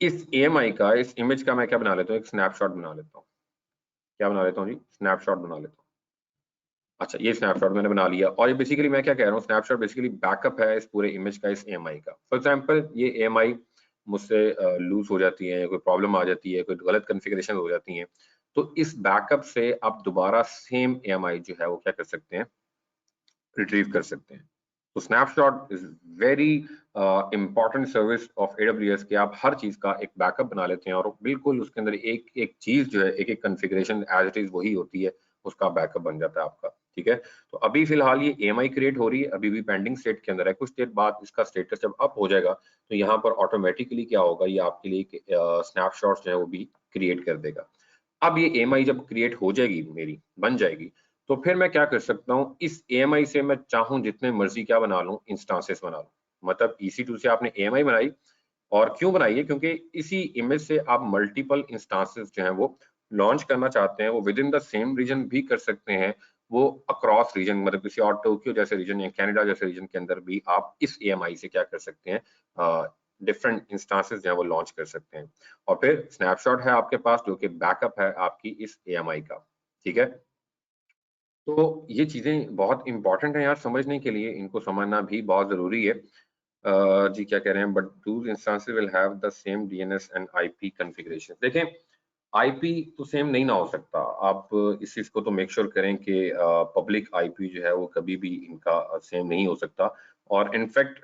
इस AMI का, इस इमेज का मैं क्या बना लेता हूँ, एक स्नैपशॉट बना लेता हूँ। क्या बना लेता हूँ जी, स्नैपशॉट बना लेता हूँ। अच्छा, ये स्नैपशॉट मैंने बना लिया, और ये बेसिकली मैं क्या कह रहा हूँ, स्नैपशॉट बेसिकली बैकअप है इस पूरे इमेज का, इस AMI का। फॉर एग्जांपल ये AMI मुझसे लूज हो जाती है, कोई प्रॉब्लम आ जाती है, कोई गलत कॉन्फ़िगरेशन हो जाती है, तो इस बैकअप से आप दोबारा सेम AMI जो है वो क्या कर सकते हैं, रिट्रीव कर सकते हैं। तो snapshot is very important service of AWS कि आप हर चीज का एक बैकअप बना लेते हैं, और बिल्कुल उसके अंदर एक एक चीज जो है, एक एक कॉन्फ़िगरेशन एज इट इज वही होती है, उसका बैकअप बन जाता है आपका। ठीक है, तो अभी फिलहाल ये AMI क्रिएट हो रही है, अभी भी पेंडिंग स्टेट के अंदर है। कुछ देर बाद इसका स्टेटस जब अप हो जाएगा तो यहाँ पर ऑटोमेटिकली क्या होगा, ये आपके लिए स्नैपशॉट्स जो है वो भी क्रिएट कर देगा। अब ये AMI जब क्रिएट हो जाएगी, मेरी बन जाएगी, तो फिर मैं क्या कर सकता हूँ, इस AMI से मैं चाहूँ जितने मर्जी क्या बना लूँ, इंस्टांसेस बना लूँ। मतलब EC2 से आपने AMI बनाई, और क्यों बनाई है, क्योंकि इसी इमेज से आप मल्टीपल इंस्टांसेस जो हैं वो लॉन्च करना चाहते हैं। वो within the same region भी कर सकते हैं, वो अक्रॉस रीजन, मतलब किसी और टोक्यो जैसे रीजन या कनाडा जैसे रीजन के अंदर भी आप इस AMI से क्या कर सकते हैं, डिफरेंट इंस्टांसेस जो है वो लॉन्च कर सकते हैं। और फिर स्नैपशॉट है आपके पास जो कि बैकअप है आपकी इस AMI का। ठीक है, तो ये चीजें बहुत इंपॉर्टेंट है यार समझने के लिए, इनको समझना भी बहुत जरूरी है। जी क्या कह रहे हैं, but those instances will have the same DNS and IP configuration. देखें, IP तो सेम नहीं ना हो सकता, आप इस चीज को तो मेक श्योर करें कि पब्लिक IP जो है वो कभी भी इनका सेम नहीं हो सकता। और इनफैक्ट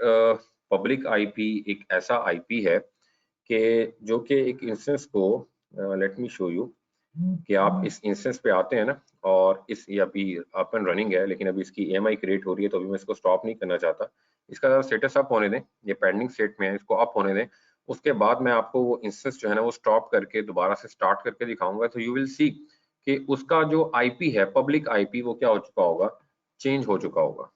पब्लिक IP एक ऐसा IP है कि जो कि एक इंस्टेंस को, लेट मी शो यू, कि आप इस इंस्टेंस पे आते हैं ना, और इस ये अभी अप एंड रनिंग है, लेकिन अभी इसकी AMI क्रिएट हो रही है, तो अभी मैं इसको स्टॉप नहीं करना चाहता। इसका स्टेटस अप होने दें, ये पेंडिंग स्टेट में है, इसको अप होने दें। उसके बाद मैं आपको वो इंस्टेंस जो है ना वो स्टॉप करके दोबारा से स्टार्ट करके दिखाऊंगा, तो यू विल सी कि उसका जो IP है, पब्लिक IP, वो क्या हो चुका होगा, चेंज हो चुका होगा।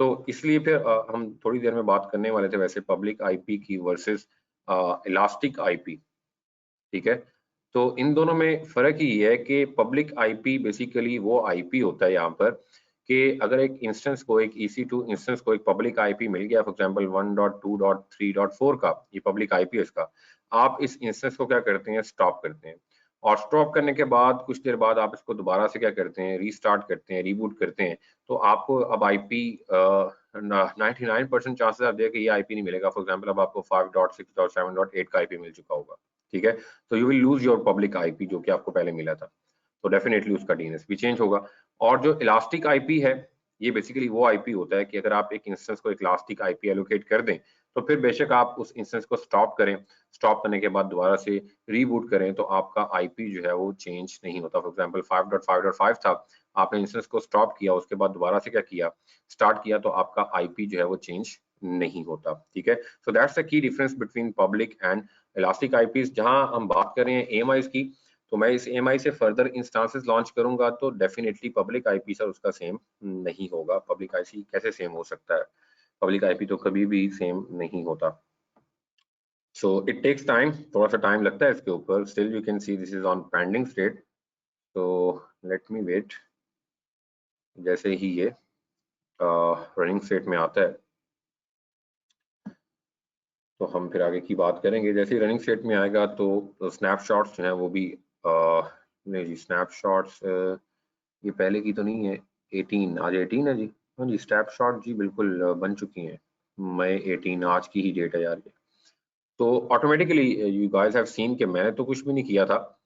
तो इसलिए फिर हम थोड़ी देर में बात करने वाले थे वैसे पब्लिक IP की वर्सेस इलास्टिक IP। ठीक है, तो इन दोनों में फर्क ये है कि पब्लिक IP बेसिकली वो IP होता है यहाँ पर कि अगर एक इंस्टेंस को, एक EC2 इंस्टेंस को एक पब्लिक IP मिल गया, फॉर एग्जांपल 1.2.3.4 का, ये पब्लिक IP है इसका, आप इस इंस्टेंस को क्या करते हैं, स्टॉप करते हैं, और स्टॉप करने के बाद कुछ देर बाद आप इसको दोबारा से क्या करते हैं, रीस्टार्ट करते हैं, रीबूट करते हैं, तो आपको अब IP 99% चांसेस आप देखिए ये IP नहीं मिलेगा। फॉर एग्जांपल अब आपको 5.6.7.8 का IP मिल चुका होगा। ठीक है, तो you will lose your public IP जो कि आपको पहले मिला था, तो डेफिनेटली उसका DNS भी चेंज होगा। और जो इलास्टिक IP है, ये बेसिकली वो IP होता है कि अगर आप एक इंस्टेंस को एक इलास्टिक IP एलोकेट कर दें, तो फिर बेशक आप उस इंस्टेंस को स्टॉप करें, स्टॉप करने के बाद दोबारा से रीबूट करें, तो आपका IP जो है वो चेंज नहीं होता। फॉर एग्जांपल 5.5.5 था, आपने इंस्टेंस को स्टॉप किया, उसके बाद दोबारा से क्या किया, स्टार्ट किया, तो आपका IP जो है वो चेंज नहीं होता। ठीक है, so that's the key difference between public and elastic IPs। जहां हम बात कर रहे हैं AMIs की, तो मैं इस AMI से फर्दर इंस्टांसेस लॉन्च करूंगा, तो डेफिनेटली पब्लिक IP सर उसका सेम नहीं होगा। पब्लिक IP कैसे सेम हो सकता है, पब्लिक IP तो कभी भी सेम नहीं होता। सो इट टेक्स टाइम, थोड़ा सा टाइम लगता है इसके ऊपर। Still you can see this is on pending state, so let me wait। जैसे ही ये रनिंग स्टेट में आता है तो हम फिर आगे की बात करेंगे। जैसे ही रनिंग स्टेट में आएगा तो स्नैपशॉट्स जो हैं वो भी नहीं जी, स्नैपशॉट्स ये पहले की तो नहीं है, 18 आज 18 है जी। हाँ जी, स्नैपशॉट जी बिल्कुल बन चुकी हैं, मई 18 आज की ही डेट है यार ये। तो automatically you guys have seen कि मैंने तो कुछ भी नहीं किया था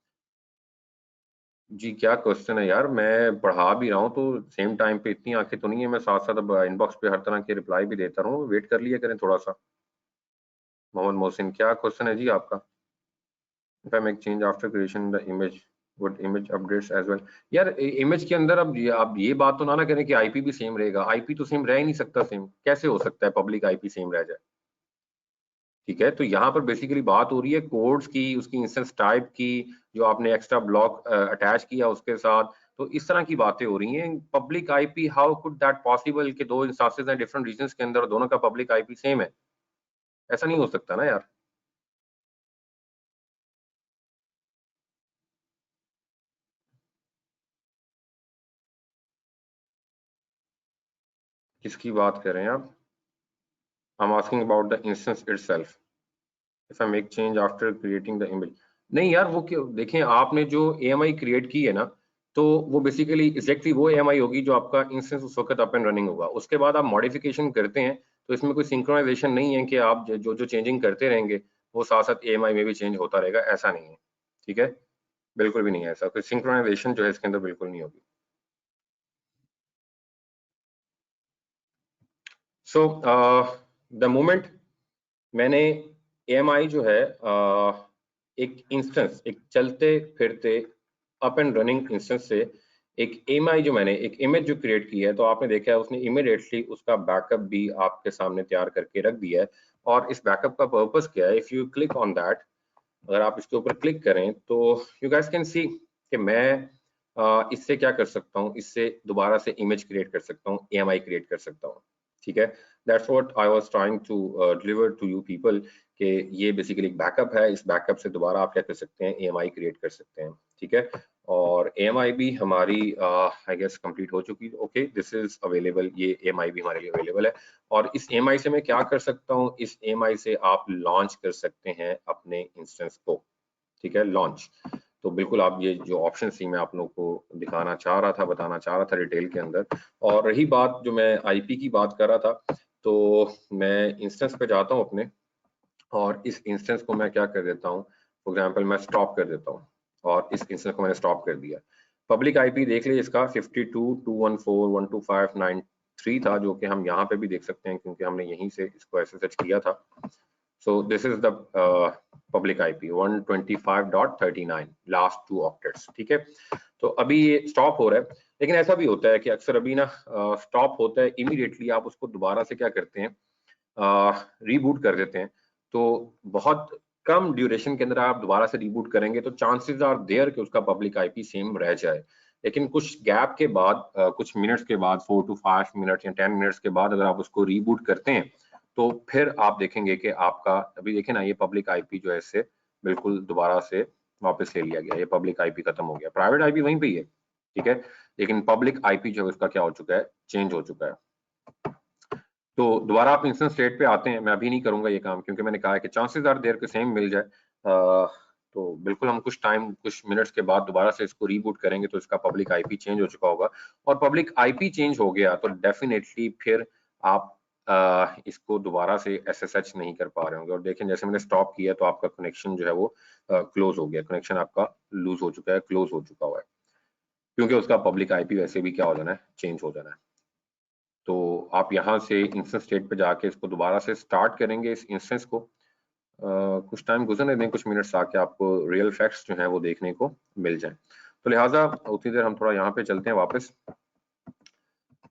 जी। क्या क्वेश्चन है यार, मैं पढ़ा भी रहा हूँ तो सेम टाइम पे इतनी आंखें तो नहीं है, मैं साथ साथ अब इनबॉक्स पे हर तरह के रिप्लाई भी देता रहूँ, वेट कर लिया करें थोड़ा सा। मोहम्मद मोहसिन, क्या क्वेश्चन है जी आपका? If I make change after creation the image, would image updates as well? यार इमेज के अंदर अब आप ये बात तो ना करें कि आईपी भी सेम रहेगा। आईपी तो सेम रह ही नहीं सकता, सेम कैसे हो सकता है पब्लिक आईपी सेम रह जाए? ठीक है, तो यहाँ पर बेसिकली बात हो रही है कोड्स की, उसकी इंस्टेंस टाइप की, जो आपने एक्स्ट्रा ब्लॉक अटैच किया उसके साथ, तो इस तरह की बातें हो रही हैं। Public IP, how could that possible कि दो इंस्टेंसेस हैं डिफरेंट रीजंस के अंदर, दोनों का पब्लिक आईपी सेम है? ऐसा नहीं हो सकता ना यार। किसकी बात कर रहे हैं आप? I'm asking about the instance itself. If I make change after creating the image. नहीं यार, वो क्यों, देखें आपने जो AMI क्रिएट की है ना, तो वो बेसिकली एग्जैक्टली वो AMI होगी जो आपका इंस्टेंस उस वक्त अप एंड रनिंग होगा। उसके बाद आप मॉडिफिकेशन करते हैं तो इसमें कोई सिंक्रोनाइजेशन नहीं है कि आप जो जो चेंजिंग करते रहेंगे वो साथ साथ AMI में भी चेंज होता रहेगा, ऐसा नहीं है। ठीक है, बिल्कुल भी नहीं है ऐसा, कोई सिंक्रोनाइजेशन जो है इसके अंदर बिल्कुल नहीं होगी। सो द मोमेंट मैंने AMI जो है एक इंस्टेंस, एक चलते फिरते अप एंड रनिंग इंस्टेंस से एक AMI जो मैंने एक इमेज जो क्रिएट की है, तो आपने देखा है उसने इमीडिएटली उसका बैकअप भी आपके सामने तैयार करके रख दिया है। और इस बैकअप का पर्पस क्या है? If you click on that, अगर आप इसके ऊपर क्लिक करें तो यू गाइस कैन सी कि मैं इससे क्या कर सकता हूँ, इससे दोबारा से इमेज क्रिएट कर सकता हूँ, AMI क्रिएट कर सकता हूँ। ठीक है, that's what I was trying to deliver to you people कि ये बेसिकली एक बैकअप है, इस बैकअप से दोबारा आप क्या कर सकते हैं, AMI क्रिएट कर सकते हैं। ठीक है, और AMI भी हमारी आई गेस कंप्लीट हो चुकी है। ओके, दिस इज अवेलेबल, ये AMI भी हमारे लिए अवेलेबल है। और इस AMI से मैं क्या कर सकता हूँ, इस AMI से आप लॉन्च कर सकते हैं अपने इंस्टेंस को। ठीक है, लॉन्च, तो बिल्कुल आप ये जो ऑप्शन थी मैं आप लोगों को दिखाना चाह रहा था, बताना चाह रहा था डिटेल के अंदर। और रही बात जो मैं आईपी की बात कर रहा था, तो मैं इंस्टेंस पे जाता हूँ अपने, और इस इंस्टेंस को मैं क्या कर देता हूँ, फॉर एग्जांपल मैं स्टॉप कर देता हूँ, और इस इंस्टेंस को मैंने स्टॉप कर दिया। पब्लिक आईपी देख लीजिए इसका 52.214.125.93 था, जो कि हम यहाँ पे भी देख सकते हैं क्योंकि हमने यहीं से इसको SSH किया था। So this is the public IP 125.39 last 2 octets। ठीक है, तो अभी ये स्टॉप हो रहा है, लेकिन ऐसा भी होता है कि अक्सर अभी ना स्टॉप होता है, इमीडिएटली आप उसको दोबारा से क्या करते हैं, रीबूट कर देते हैं। तो बहुत कम ड्यूरेशन के अंदर आप दोबारा से रीबूट करेंगे तो चांसेस आर देयर कि उसका पब्लिक आईपी सेम रह जाए। लेकिन कुछ गैप के बाद, कुछ मिनट्स के बाद, 4 to 5 मिनट या 10 मिनट्स के बाद अगर आप उसको रीबूट करते हैं तो फिर आप देखेंगे कि आपका, अभी देखें ना, ये पब्लिक आईपी जो है इससे बिल्कुल दोबारा से वापस ले लिया गया, ये पब्लिक आईपी खत्म हो गया। प्राइवेट आईपी वहीं पे ही है, ठीक है, लेकिन पब्लिक आईपी जो है उसका क्या हो चुका है, चेंज हो चुका है। तो दोबारा आप इंस्टेंस स्टेट पे आते हैं, मैं अभी नहीं करूंगा ये काम क्योंकि मैंने कहा है कि चांसेस आर देयर के सेम मिल जाए। तो बिल्कुल हम कुछ टाइम, कुछ मिनट्स के बाद दोबारा से इसको रीबूट करेंगे तो इसका पब्लिक आईपी चेंज हो चुका होगा। और पब्लिक आईपी चेंज हो गया तो डेफिनेटली फिर आप इसको दोबारा से SSH नहीं कर पा रहे होंगे। और देखें जैसे मैंने स्टॉप किया तो आपका कनेक्शन जो है वो क्लोज हो गया, कनेक्शन आपका लूज हो चुका है, क्लोज हो चुका हुआ है, क्योंकि उसका पब्लिक आईपी वैसे भी क्या हो जाना है, चेंज हो जाना है। तो आप यहाँ से इंस्टेंस स्टेट पे जाके इसको दोबारा से स्टार्ट करेंगे इस इंस्टेंस को। कुछ टाइम गुजरने दें, कुछ मिनट्स, ताकि आपको रियल फैक्ट्स जो हैं वो देखने को मिल जाएं। तो लिहाजा उतनी देर हम थोड़ा यहाँ पे चलते हैं वापस।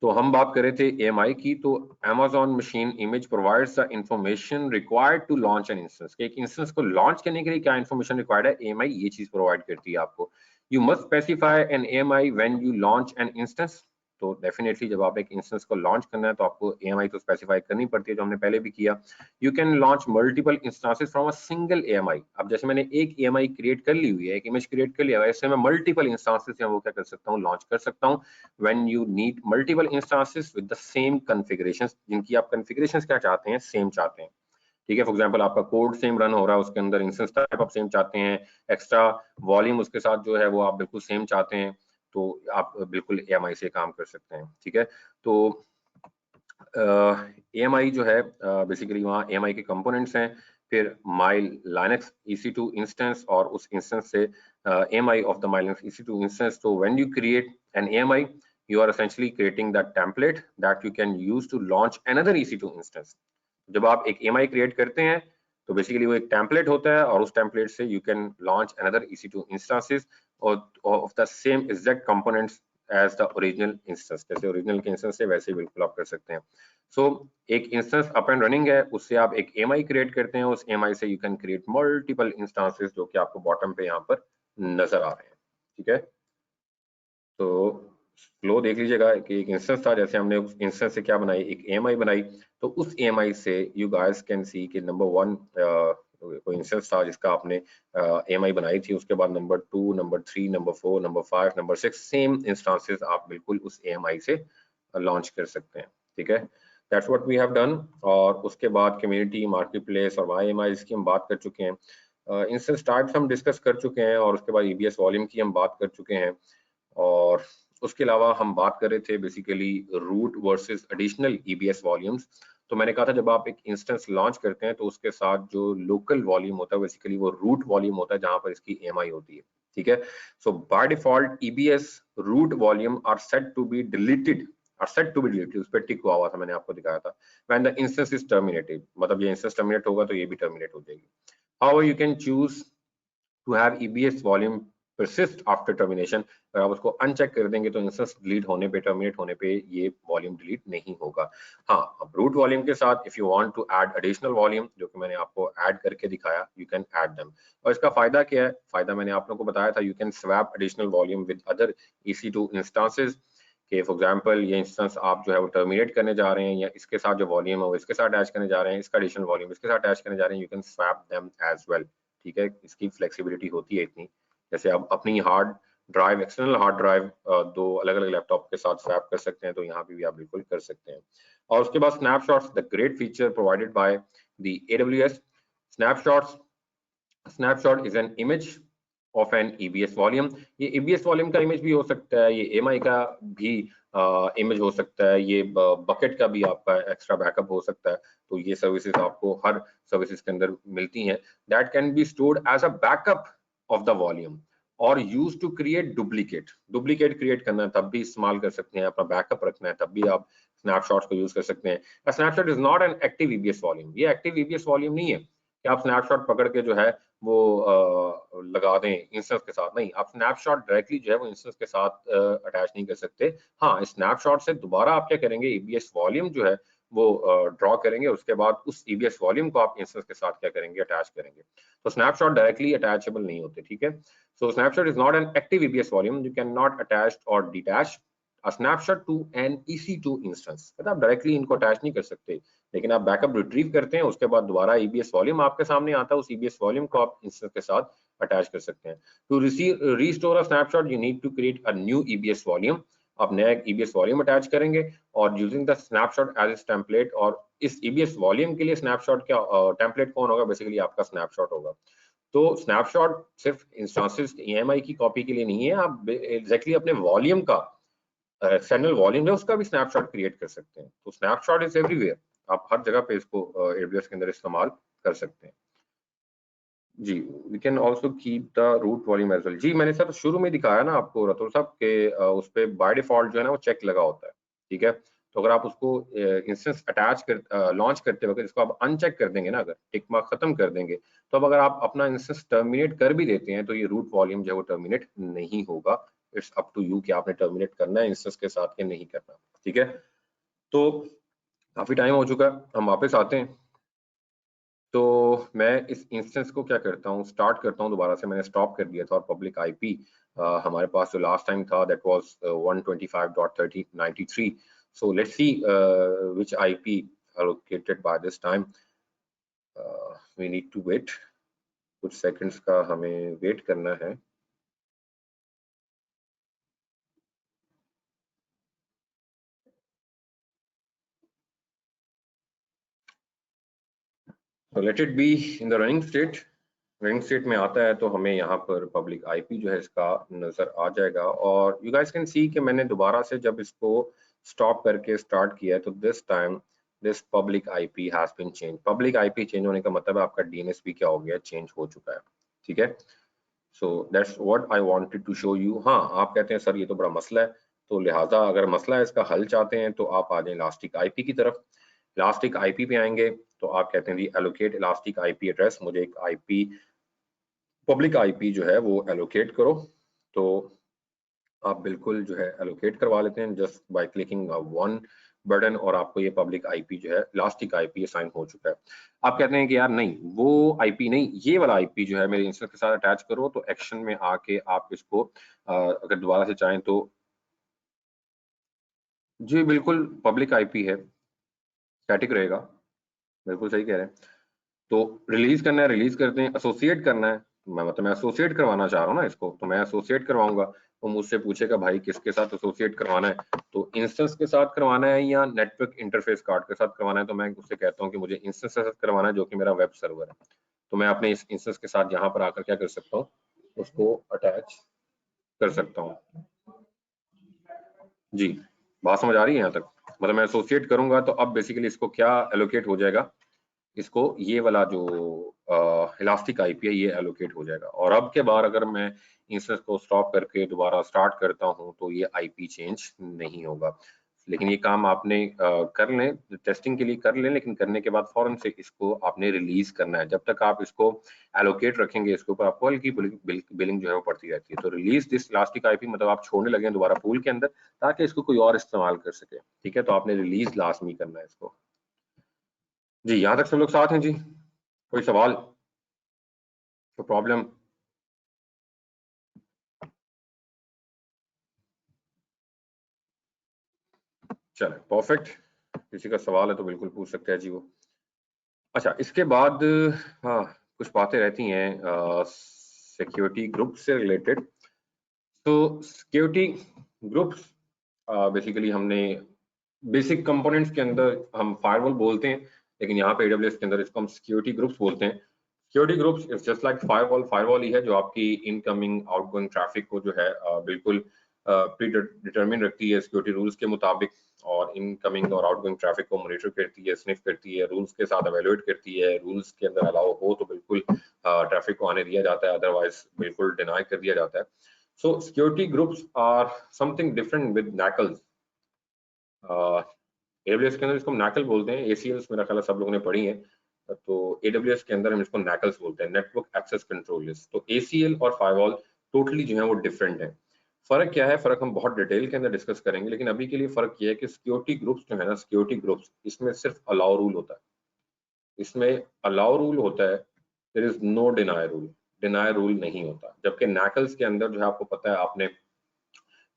तो हम बात कर रहे थे AMI की। तो Amazon machine image provides the information required to launch an instance. एक इंस्टेंस को लॉन्च करने के लिए क्या इंफॉर्मेशन रिक्वायर्ड है, AMI ये चीज प्रोवाइड करती है आपको। You must specify an AMI when you launch an instance. तो डेफिनेटली जब आप एक इंस्टेंस को लॉन्च करना है तो आपको AMI तो स्पेसिफाई करनी पड़ती है, जो हमने पहले भी किया। You can launch multiple instances from a single AMI। अब जैसे मैंने एक AMI क्रिएट कर ली हुई है, एक इमेज क्रिएट कर लिया है, ऐसे मैं मल्टीपल इंस्टेंसेस वो क्या कर सकता हूँ, लॉन्च कर सकता हूँ। When you need multiple instances with the same configurations, जिनकी आप कॉन्फ़िगरेशंस क्या चाहते हैं, सेम चाहते हैं, ठीक है। फॉर एग्जांपल आपका कोड सेम रन हो रहा है, उसके अंदर इंस्टेंस टाइप आप सेम चाहते हैं, एक्स्ट्रा वॉल्यूम उसके साथ जो है वो आप बिल्कुल सेम चाहते हैं, तो आप बिल्कुल AMI से काम कर सकते हैं, ठीक है। तो AMI जो है बेसिकली वहाँ AMI के कंपोनेंट्स हैं, फिर माई लाइनक्स EC2 इंस्टेंस और उस इंस्टेंस से AMI of the my Linux EC2 instance. तो when you create an AMI you are essentially creating that template that you can use to launch another EC2 instance। जब आप एक AMI create करते हैं तो बेसिकली वो एक टेम्पलेट होता है और उस टेम्पलेट से you can launch another EC2 instances of the same exact components as the original instance. जैसे ओरिजिनल के इंस्टेंस से वैसे बिल्कुल आप कर सकते हैं। सो एक इंस्टेंस अप एंड रनिंग है, उससे आप एक AMI क्रिएट करते हैं, उस AMI से you can create multiple instances जो कि आपको बॉटम पे यहाँ पर नजर आ रहे हैं, ठीक है। तो फ्लो देख लीजिएगा कि एक इंस्टेंस था, जैसे हमने उस इंस्टेंस से क्या बनाई, एक AMI बनाई, तो उस AMI से यू गाइस कैन सी कि नंबर 1 कोई इंस्टेंस था जिसका आपने AMI बनाई थी, उसके बाद number 2, number 3, number 4, number 5, number 6 same instances आप बिल्कुल उस AMI से लॉन्च कर सकते हैं, ठीक है। That's what we have done. और उसके बाद कम्युनिटी, मार्केट प्लेस और AMI की हम बात कर चुके हैं। इंस्टेंस टाइप्स हम डिस्कस कर चुके हैं और उसके बाद EBS वॉल्यूम की हम बात कर चुके हैं। और उसके अलावा हम बात कर रहे थे basically root versus additional EBS volumes. तो मैंने कहा था जब आप एक इंस्टेंस लॉन्च करते हैं तो उसके साथ जो लोकल वॉल्यूम होता है बेसिकली वो रूट वॉल्यूम होता है जहां पर इसकी AMI होती है, ठीक है। So by default EBS root volume are set to be deleted, उस पर टिक हुआ था, मैंने आपको दिखाया था। When the instance is terminated, मतलब ये इंस्टेंस टर्मिनेट होगा तो ये भी टर्मिनेट हो जाएगी। How you can choose to have EBS volume persist after termination। अगर आप उसको अनचेक कर देंगे तो इंस्टेंस डिलीट होने पे, टर्मिनेट होने पे ये वॉल्यूम डिलीट नहीं होगा। हाँ, अब रूट वॉल्यूम के साथ if you want to add additional volume, जो कि मैंने आपको ऐड करके दिखाया, यू कैन ऐड देम। और इसका फायदा क्या है, फायदा मैंने आप लोगों को बताया था, you can swap additional volume with other EC2 instances के फॉर एग्जांपल ये इंस्टेंस आप जो है वो टर्मिनेट करने जा रहे हैं या इसके साथ जो वॉल्यूम है वो इसके साथ अटैच करने जा रहे हैं, इसका एडिशनल वॉल्यूम इसके साथ अटैच करने जा रहे हैं, you can swap them as well, ठीक है। इसकी फ्लेक्सिबिलिटी होती है इतनी, जैसे आप अपनी hard drive, external hard drive दो अलग अलग लैपटॉप के साथ स्वैप कर सकते हैं, तो यहाँ पे भी आप बिल्कुल कर सकते हैं। और उसके बाद snapshots, the great feature provided by the AWS। Snapshot is an image of an EBS volume. ये EBS वॉल्यूम का इमेज भी हो सकता है, ये AMI का भी इमेज हो सकता है, ये बकेट का भी आपका एक्स्ट्रा बैकअप हो सकता है। तो ये सर्विसेज आपको हर सर्विसेज के अंदर मिलती हैं। That can be stored as a backup of the volume और use to create duplicate create करना है तब भी इस्तेमाल कर सकते हैं, अपना बैकअप रखना है तब भी आप स्नैपशॉट्स को यूज कर सकते हैं। Snapshot is not an active EBS volume, ये एक्टिव EBS वॉल्यूम नहीं है कि आप स्नैपशॉट पकड़ के जो है वो लगा दें इंस्टेंस के साथ, नहीं, आप स्नैपशॉट डायरेक्टली जो है वो इंस्टेंस के साथ अटैच नहीं कर सकते। हाँ, स्नैपशॉट से दोबारा आप क्या करेंगे, EBS वॉल्यूम जो है वो ड्रॉ करेंगे, उसके बाद उस EBS वॉल्यूम को आप इंस्टेंस के साथ क्या करेंगे, अटैच करेंगे। तो स्नैपशॉट डायरेक्टली अटैचेबल नहीं होते, ठीक है। So snapshot is not an active EBS volume, you can not attach और detach a snapshot to an EC2 instance। मतलब आप डायरेक्टली इनको अटैच नहीं कर सकते, लेकिन आप बैकअप रिट्रीव करते हैं, उसके बाद दोबारा EBS वॉल्यूम आपके सामने आता है, उस EBS वॉल्यूम को आप इंस्टेंस के साथ अटैच कर सकते हैं। To restore a snapshot you need to create a new EBS volume. आप नया EBS वॉल्यूम अटैच करेंगे और using the snapshot as its template. और इस EBS वॉल्यूम के लिए स्नैपशॉट क्या टेम्पलेट कौन होगा, बेसिकली आपका स्नैपशॉट होगा। तो स्नैपशॉट सिर्फ इंस्टेंसेस AMI की कॉपी के लिए नहीं है, आप एग्जैक्टली अपने वॉल्यूम का एक्सटर्नल वॉल्यूम है उसका भी स्नैपशॉट क्रिएट कर सकते हैं। तो स्नैपशॉट इज एवरीवेयर, आप हर जगह पे इसको AWS के अंदर इस्तेमाल कर सकते हैं। जी, we can also keep the root volume as well. जी, मैंने सर शुरू में दिखाया ना आपको रतुल साहब के उस पे बाय डिफॉल्ट जो है ना वो चेक लगा होता है, ठीक है। तो अगर आप उसको इंस्टेंस अटैच कर लॉन्च करते वक्त इसको आप अनचेक कर देंगे ना, अगर टिक मार्क खत्म कर देंगे, तो अब अगर आप अपना इंस्टेंस टर्मिनेट कर भी देते हैं तो ये रूट वॉल्यूम जो है वो टर्मिनेट नहीं होगा। इट्स अप टू यू कि आपने टर्मिनेट करना है इंस्टेंस के साथ या नहीं करना, ठीक है। तो काफी टाइम हो चुका है, हम वापस आते हैं। तो मैं इस इंस्टेंस को क्या करता हूँ, स्टार्ट करता हूँ दोबारा से, मैंने स्टॉप कर दिया था और पब्लिक IP हमारे पास जो लास्ट टाइम था that was 125.3093. So let's see which IP allocated by this time. We need to wait. कुछ सेकंड्स का हमें वेट करना है. So let it be in the running state. Running state में आता है तो हमें यहाँ पर पब्लिक आईपी जो है इसका नजर आ जाएगा. और यू गाइस कैन सी कि मैंने दोबारा से जब इसको स्टॉप करके स्टार्ट किया है तो this time this public IP has been change. Public IP change होने का मतलब है आपका डीएनएसपी क्या हो गया, चेंज हो चुका है. ठीक है, so that's what I wanted to show you. हाँ, आप कहते हैं सर ये तो बड़ा मसला है, तो लिहाजा अगर मसला है इसका हल चाहते हैं तो आप आ जाए इलास्टिक आईपी की तरफ. इलास्टिक आईपी पे आएंगे तो आप कहते हैं जी एलोकेट इलास्टिक आईपी एड्रेस, मुझे एक आईपी पब्लिक आईपी जो है वो एलोकेट करो. तो आप बिल्कुल जो है एलोकेट करवा लेते हैं just by clicking one button और आपको ये पब्लिक आईपी जो है इलास्टिक आईपी असाइन हो चुका है. आप कहते हैं कि यार नहीं वो आईपी नहीं, ये वाला आईपी जो है मेरे इंस्टेंस के साथ अटैच करो. तो एक्शन में आके आप इसको अगर दोबारा से चाहें तो जी बिल्कुल पब्लिक आईपी है, स्टैटिक रहेगा, बिल्कुल सही कह रहे हैं. तो रिलीज करना है रिलीज करते हैं, एसोसिएट करना है मैं एसोसिएट करवाना चाह रहा हूँ ना इसको, तो मैं एसोसिएट करवाऊंगा. तो मुझसे पूछेगा भाई किसके साथ एसोसिएट करवाना है, तो इंस्टेंस के साथ करवाना है या नेटवर्क इंटरफेस कार्ड के साथ करवाना है. तो मैं उससे कहता हूँ कि मुझे इंस्टेंस के साथ करवाना है जो कि मेरा वेब सर्वर है. तो मैं अपने इस इंस्टेंस के साथ यहाँ पर आकर क्या कर सकता हूँ, उसको अटैच कर सकता हूँ. जी बात समझ आ रही है यहाँ तक. मतलब मैं एसोसिएट करूंगा तो अब बेसिकली इसको क्या एलोकेट हो जाएगा, इसको ये वाला जो इलास्टिक आईपी है ये एलोकेट हो जाएगा. और अब के बाद अगर मैं इंस्टेंस को स्टॉप करके दोबारा स्टार्ट करता हूं तो ये आईपी चेंज नहीं होगा. लेकिन ये काम आपने कर लें, टेस्टिंग के लिए कर लें, लेकिन करने के बाद फौरन से इसको आपने रिलीज करना है. जब तक आप इसको एलोकेट रखेंगे इसके ऊपर आपको हल्की बिलिंग जो है वो पड़ती रहती है. तो रिलीज दिस इलास्टिक आईपी मतलब आप छोड़ने लगे दोबारा पूल के अंदर ताकि इसको कोई और इस्तेमाल कर सके. ठीक है, तो आपने रिलीज लाजमी करना है इसको. जी यहाँ तक सब लोग साथ हैं जी, कोई सवाल तो प्रॉब्लम? चले परफेक्ट, किसी का सवाल है तो बिल्कुल पूछ सकते हैं जी वो. अच्छा इसके बाद हाँ कुछ बातें रहती हैं सिक्योरिटी ग्रुप से रिलेटेड. तो सिक्योरिटी ग्रुप्स बेसिकली हमने बेसिक कंपोनेंट्स के अंदर हम फायरवॉल बोलते हैं, लेकिन यहाँ पे एडब्ल्यूएस के अंदर इसको हम सिक्योरिटी ग्रुप्स बोलते हैं. Security groups is just like firewall. Firewall ही है जो आपकी इनकमिंग आउटगोइंग ट्रैफिक को जो है बिल्कुल प्री डिटरमिन रखती है सिक्योरिटी रूल्स के मुताबिक, और इनकमिंग और आउटगोइंग ट्रैफिक को मॉनिटर करती है, स्निफ करती है, रूल्स के साथ एवेलुएट करती है. रूल्स के अंदर अलाउ हो तो बिल्कुल ट्रैफिक को आने दिया जाता है, अदरवाइज बिल्कुल डिनाई कर दिया जाता है. So security groups are something different with NACLs. AWS के अंदर इसको नैकल बोलते हैं. एसीएल्स मेरा ख्याल सब लोगों ने पढ़ी है, तो एडब्ल्यूएस के अंदर हम इसको नैकल्स बोलते हैं, नेटवर्क एक्सेस कंट्रोल लिस्ट. तो एसीएल और फायरवॉल टोटली जो है वो डिफरेंट है. फर्क क्या है, फर्क हम बहुत डिटेल के अंदर डिस्कस करेंगे, लेकिन अभी के लिए फर्क ये है कि सिक्योरिटी ग्रुप्स जो है ना, सिक्योरिटी ग्रुप्स इसमें सिर्फ अलाउ रूल होता है. इसमें अलाउ रूल होता है, there is no deny rule. Deny rule नहीं होता. जबकि नैकल्स के अंदर जो है आपको पता है, आपने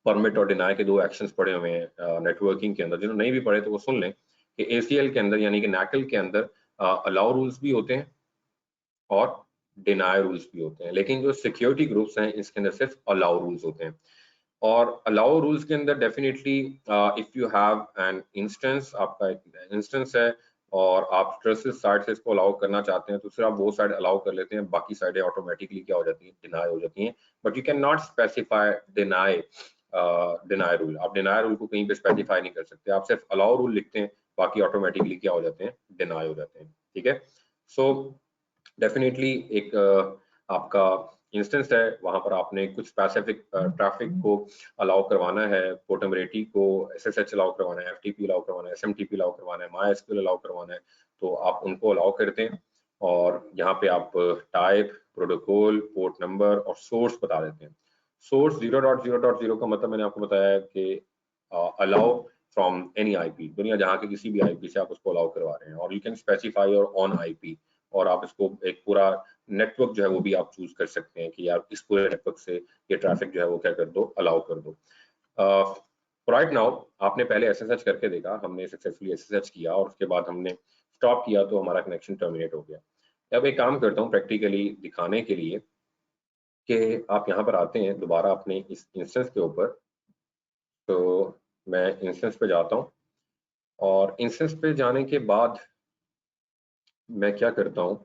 परमिट और डिनाई के दो एक्शंस पढ़े हुए हैं नेटवर्किंग के अंदर. जिन्होंने नहीं भी पढ़े तो वो सुन लें कि एसीएल के अंदर यानी कि नैकल के अंदर अलाउ रूल्स भी होते हैं और डिनाई रूल्स भी होते हैं. लेकिन जो सिक्योरिटी ग्रुप्स हैं इसके अंदर सिर्फ अलाउ रूल्स होते हैं. और अलाउ रूल्स के अंदर definitely if you have an instance, आपका एक इंस्टेंस है और आप ट्रस्टेड साइट से इसको अलाउ करना चाहते हैं तो सिर्फ आप वो साइड अलाउ कर लेते हैं, बाकी साइडें ऑटोमेटिकली क्या हो जाती हैं, डिनाई हो जाती हैं. But you can not specify deny rule. आप डिनाई रूल को कहीं पे स्पेसिफाई नहीं कर सकते. आप सिर्फ अलाउ रूल लिखते हैं, बाकी ऑटोमेटिकली क्या हो जाते हैं, डिनाई हो जाते हैं. ठीक है, सो डेफिनेटली एक आपका इंस्टेंस है, वहां पर आपने कुछ स्पेसिफिक ट्रैफिक को अलाउ करवाना है, पोर्टेबिलिटी को एसएसएच अलाउ करवाना है, एफटीपी अलाउ करवाना है, एसएमटीपी अलाउ करवाना है, मायएसक्यूएल अलाउ करवाना है, तो आप उनको अलाउ करते हैं. और यहाँ पे आप टाइप, प्रोटोकॉल, पोर्ट नंबर और सोर्स बता देते हैं. सोर्स 0.0.0 का मतलब मैंने आपको बताया है कि अलाउ फ्रॉम एनी आईपी, दुनिया जहाँ के किसी भी आईपी से आप उसको अलाउ करवा रहे हैं. और you can specify your on IP, और आप इसको एक पूरा नेटवर्क जो है वो भी आप चूज कर सकते हैं कि यार इस पूरे नेटवर्क से ये ट्रैफिक जो है वो क्या कर दो, अलाउ कर दो। राइट नाउ आपने पहले एसएसएच करके देखा, हमने सक्सेसफुली एसएसएच किया और उसके बाद हमने स्टॉप किया तो हमारा कनेक्शन टर्मिनेट हो गया। अब एक काम करता हूँ प्रैक्टिकली दिखाने के लिए कि आप यहाँ पर आते हैं दोबारा अपने इस इंस्टेंस के ऊपर, तो मैं इंस्टेंस पे जाता हूँ और इंस्टेंस पे जाने के बाद मैं क्या करता हूँ,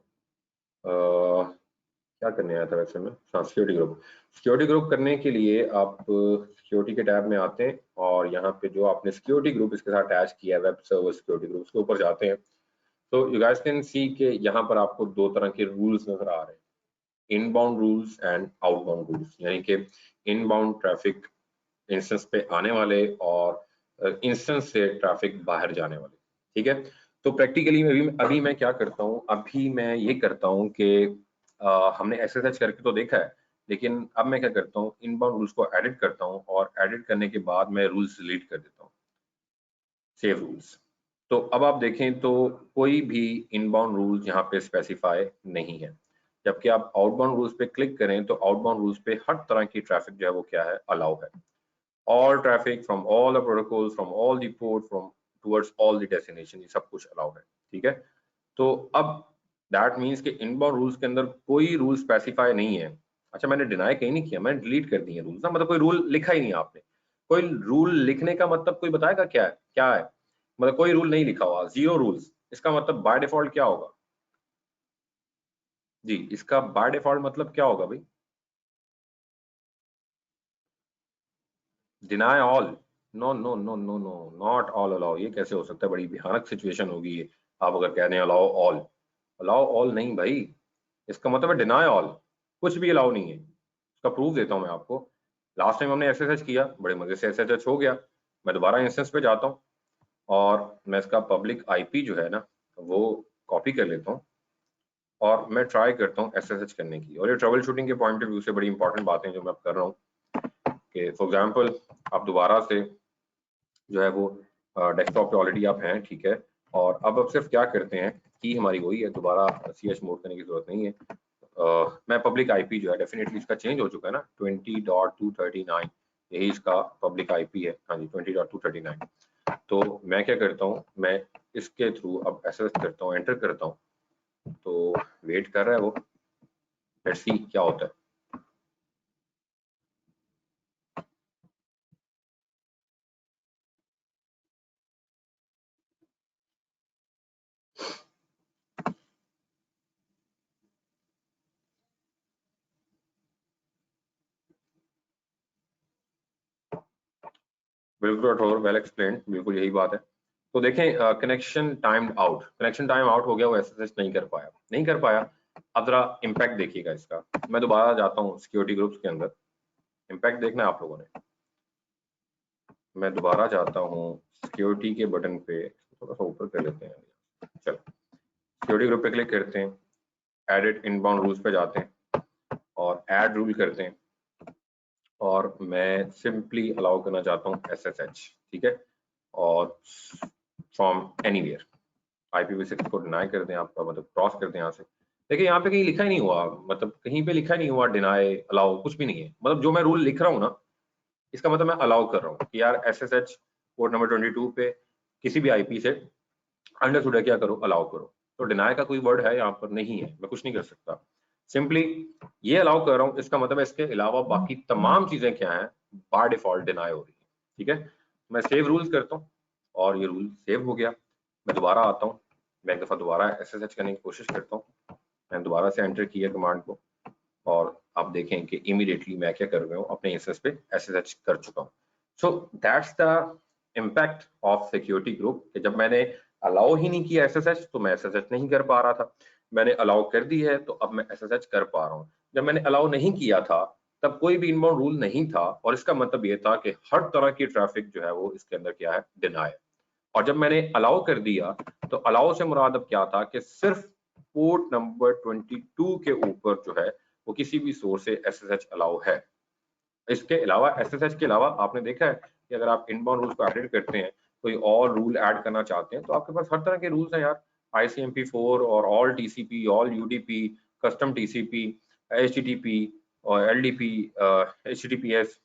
क्या करने आया था वैसे मैं, हाँ सिक्योरिटी ग्रुप करने के लिए आप सिक्योरिटी के टैब में आते हैं और यहाँ पे जो आपने सिक्योरिटी ग्रुप इसके साथ अटैच किया है वेब सर्वर सिक्योरिटी ग्रुप, उसके ऊपर जाते हैं तो यू गाइस कैन सी के यहाँ पर आपको दो तरह के रूल्स नजर आ रहे हैं, inbound rules and outbound rules, यानी कि इनबाउंड ट्रैफिक इंस्टेंस पे आने वाले और इंस्टेंस से ट्रैफिक बाहर जाने वाले। ठीक है, तो प्रैक्टिकली अभी मैं क्या करता हूँ, अभी मैं ये करता हूँ कि हमने एसएसएच करके तो देखा है, लेकिन अब मैं क्या करता हूँ, इनबाउंड रूल्स को एडिट करता हूँ और एडिट करने के बाद मैं रूल्स डिलीट कर देता हूँ, सेव रूल्स। तो अब आप देखें तो कोई भी इनबाउंड रूल्स यहाँ पे स्पेसिफाई नहीं है, जबकि आप आउटबाउंड रूल्स पे क्लिक करें तो आउटबाउंड रूल्स पे हर तरह की ट्रैफिक जो है वो क्या है, अलाउ है। all traffic from all the protocols from all the port from towards all the destination, ये सब कुछ अलाउ है। ठीक है, तो अब दैट मीन्स कि इनबाउंड रूल्स के अंदर कोई रूल स्पेसिफाई नहीं है। अच्छा, मैंने डिनाई कहीं नहीं किया, मैंने डिलीट कर दिए रूल्स ना, मतलब कोई रूल लिखा ही नहीं आपने। कोई रूल लिखने का मतलब कोई बताएगा क्या है, क्या है, मतलब कोई रूल नहीं लिखा हुआ, जीरो रूल्स, इसका मतलब बाय डिफॉल्ट क्या होगा जी, इसका बाय डिफॉल्ट मतलब क्या होगा भाई, deny all, no no no no no, not all allow, ये कैसे हो सकता है, बड़ी भयानक सिचुएशन होगी ये आप अगर कह रहे हैं अलाउ ऑल। अलाउ ऑल नहीं भाई, इसका मतलब है डिनाई ऑल, कुछ भी अलाउ नहीं है। इसका प्रूफ देता हूं मैं आपको, लास्ट टाइम हमने एसएसएच किया, बड़े मजे से एसएसएच हो गया, मैं दोबारा इंस्टेंस पे जाता हूँ और मैं इसका पब्लिक आईपी जो है ना वो कॉपी कर लेता हूँ और मैं ट्राई करता हूँ एसएसएच करने की। और ये ट्रबल शूटिंग के पॉइंट ऑफ व्यू से बड़ी इंपॉर्टेंट बातें जो मैं अब कर रहा हूँ कि फॉर एग्जाम्पल आप दोबारा से जो है वो डेस्कटॉप पे ऑलरेडी आप हैं, ठीक है, और अब सिर्फ क्या करते हैं कि हमारी वही है, दोबारा सीएच मोड करने की जरूरत नहीं है। मैं पब्लिक आईपी जो है डेफिनेटली इसका चेंज हो चुका है ना, 20.239 यही इसका पब्लिक आईपी है, हाँ जी 20.239। तो मैं क्या करता हूँ, मैं इसके थ्रू अब एसएस करता हूँ, एंटर करता हूँ, तो वेट कर रहा है वो, लेट्स सी क्या होता है। बिल्कुल राठौर, वेल एक्सप्लेन्ड, बिल्कुल यही बात है। तो देखें connection timed out, connection time out हो गया, वो एसएसएच नहीं कर पाया। अब जरा इम्पैक्ट देखिएगा इसका, मैं दोबारा जाता हूँ सिक्योरिटी ग्रुप्स के अंदर, इम्पैक्ट देखना है आप लोगों ने, मैं दोबारा जाता हूँ सिक्योरिटी के बटन पे, थोड़ा सा ऊपर कर लेते हैं, चलो सिक्योरिटी ग्रुप पे क्लिक करते हैं, एडिट इनबाउंड रूल्स पे जाते हैं और ऐड रूल करते हैं और मैं सिंपली अलाउ करना चाहता हूँ एसएसएच, ठीक है, और फ्रॉम एनीवेयर IPv6 को डिनाई कर दें, आपका मतलब क्रॉस कर दें यहाँ से। देखिए यहाँ पे कहीं लिखा ही नहीं हुआ, मतलब कहीं पे लिखा नहीं हुआ डिनाई अलाउ, कुछ भी नहीं है, मतलब जो मैं रूल लिख रहा हूँ ना इसका मतलब मैं अलाउ कर रहा हूँ कि यार SSH पोर्ट नंबर 22 पे किसी भी IP से अंडरस्टूड है क्या करो, अलाउ करो। तो डिनाई का कोई वर्ड है यहाँ पर नहीं है, मैं कुछ नहीं कर सकता, सिंपली ये अलाउ कर रहा हूँ, इसका मतलब इसके अलावा बाकी तमाम चीजें क्या है बाय डिफॉल्ट डिनाई हो रही है। ठीक है, मैं सेव रूल्स करता हूँ और ये रूल सेव हो गया। मैं दोबारा आता हूँ, मैं एक दफा दोबारा SSH करने की कोशिश करता हूँ, मैंने दोबारा से एंटर किया कमांड को और आप देखें कि इमीडिएटली मैं क्या कर रहा हूँ, अपने इंस्टेंस पे SSH कर चुका हूँ। So that's the impact of security group कि जब मैंने अलाउ ही नहीं किया SSH तो मैं SSH नहीं कर पा रहा था, मैंने अलाउ कर दी है तो अब मैं SSH कर पा रहा हूँ। जब मैंने अलाउ नहीं किया था तब कोई भी इनबाउंड रूल नहीं था और इसका मतलब ये था कि हर तरह की ट्रैफिक जो है वो इसके अंदर क्या है, डिनाई। और जब मैंने अलाउ कर दिया तो अलाउ से मुराद अब क्या था कि सिर्फ पोर्ट नंबर 22 के ऊपर जो है वो किसी भी सोर्स से SSH अलाउ है। इसके अलावा SSH के अलावा आपने देखा है कि अगर आप इनबाउंड रूल्स को एडिट करते हैं, कोई और रूल ऐड करना चाहते हैं तो आपके पास हर तरह के रूल्स हैं यार, ICMP4 और all TCP, all UDP, custom TCP, HTTP और LDP, HTTPS,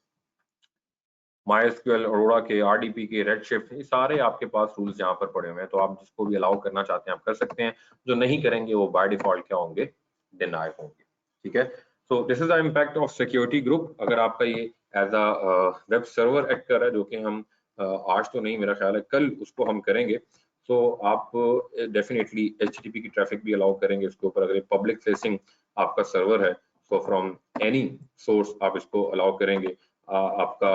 MySQL, अरोड़ा के, RDP के, रेडशिफ्ट, ये सारे आपके पास रूल्स यहाँ पर पड़े हुए हैं। तो आप जिसको भी अलाउ करना चाहते हैं आप कर सकते हैं, जो नहीं करेंगे वो बाय डिफॉल्ट क्या होंगे, डिनाई होंगे। ठीक है, so this is the impact of security group. अगर आपका ये as a web server act कर रहा है, जो कि हम आज तो नहीं, मेरा ख्याल है कल उसको हम करेंगे, तो आप डेफिनेटली HTTP की ट्रैफिक भी अलाउ करेंगे इसके ऊपर। अगर पब्लिक फेसिंग आपका सर्वर है तो फ्रॉम एनी सोर्स आप इसको अलाउ करेंगे। आपका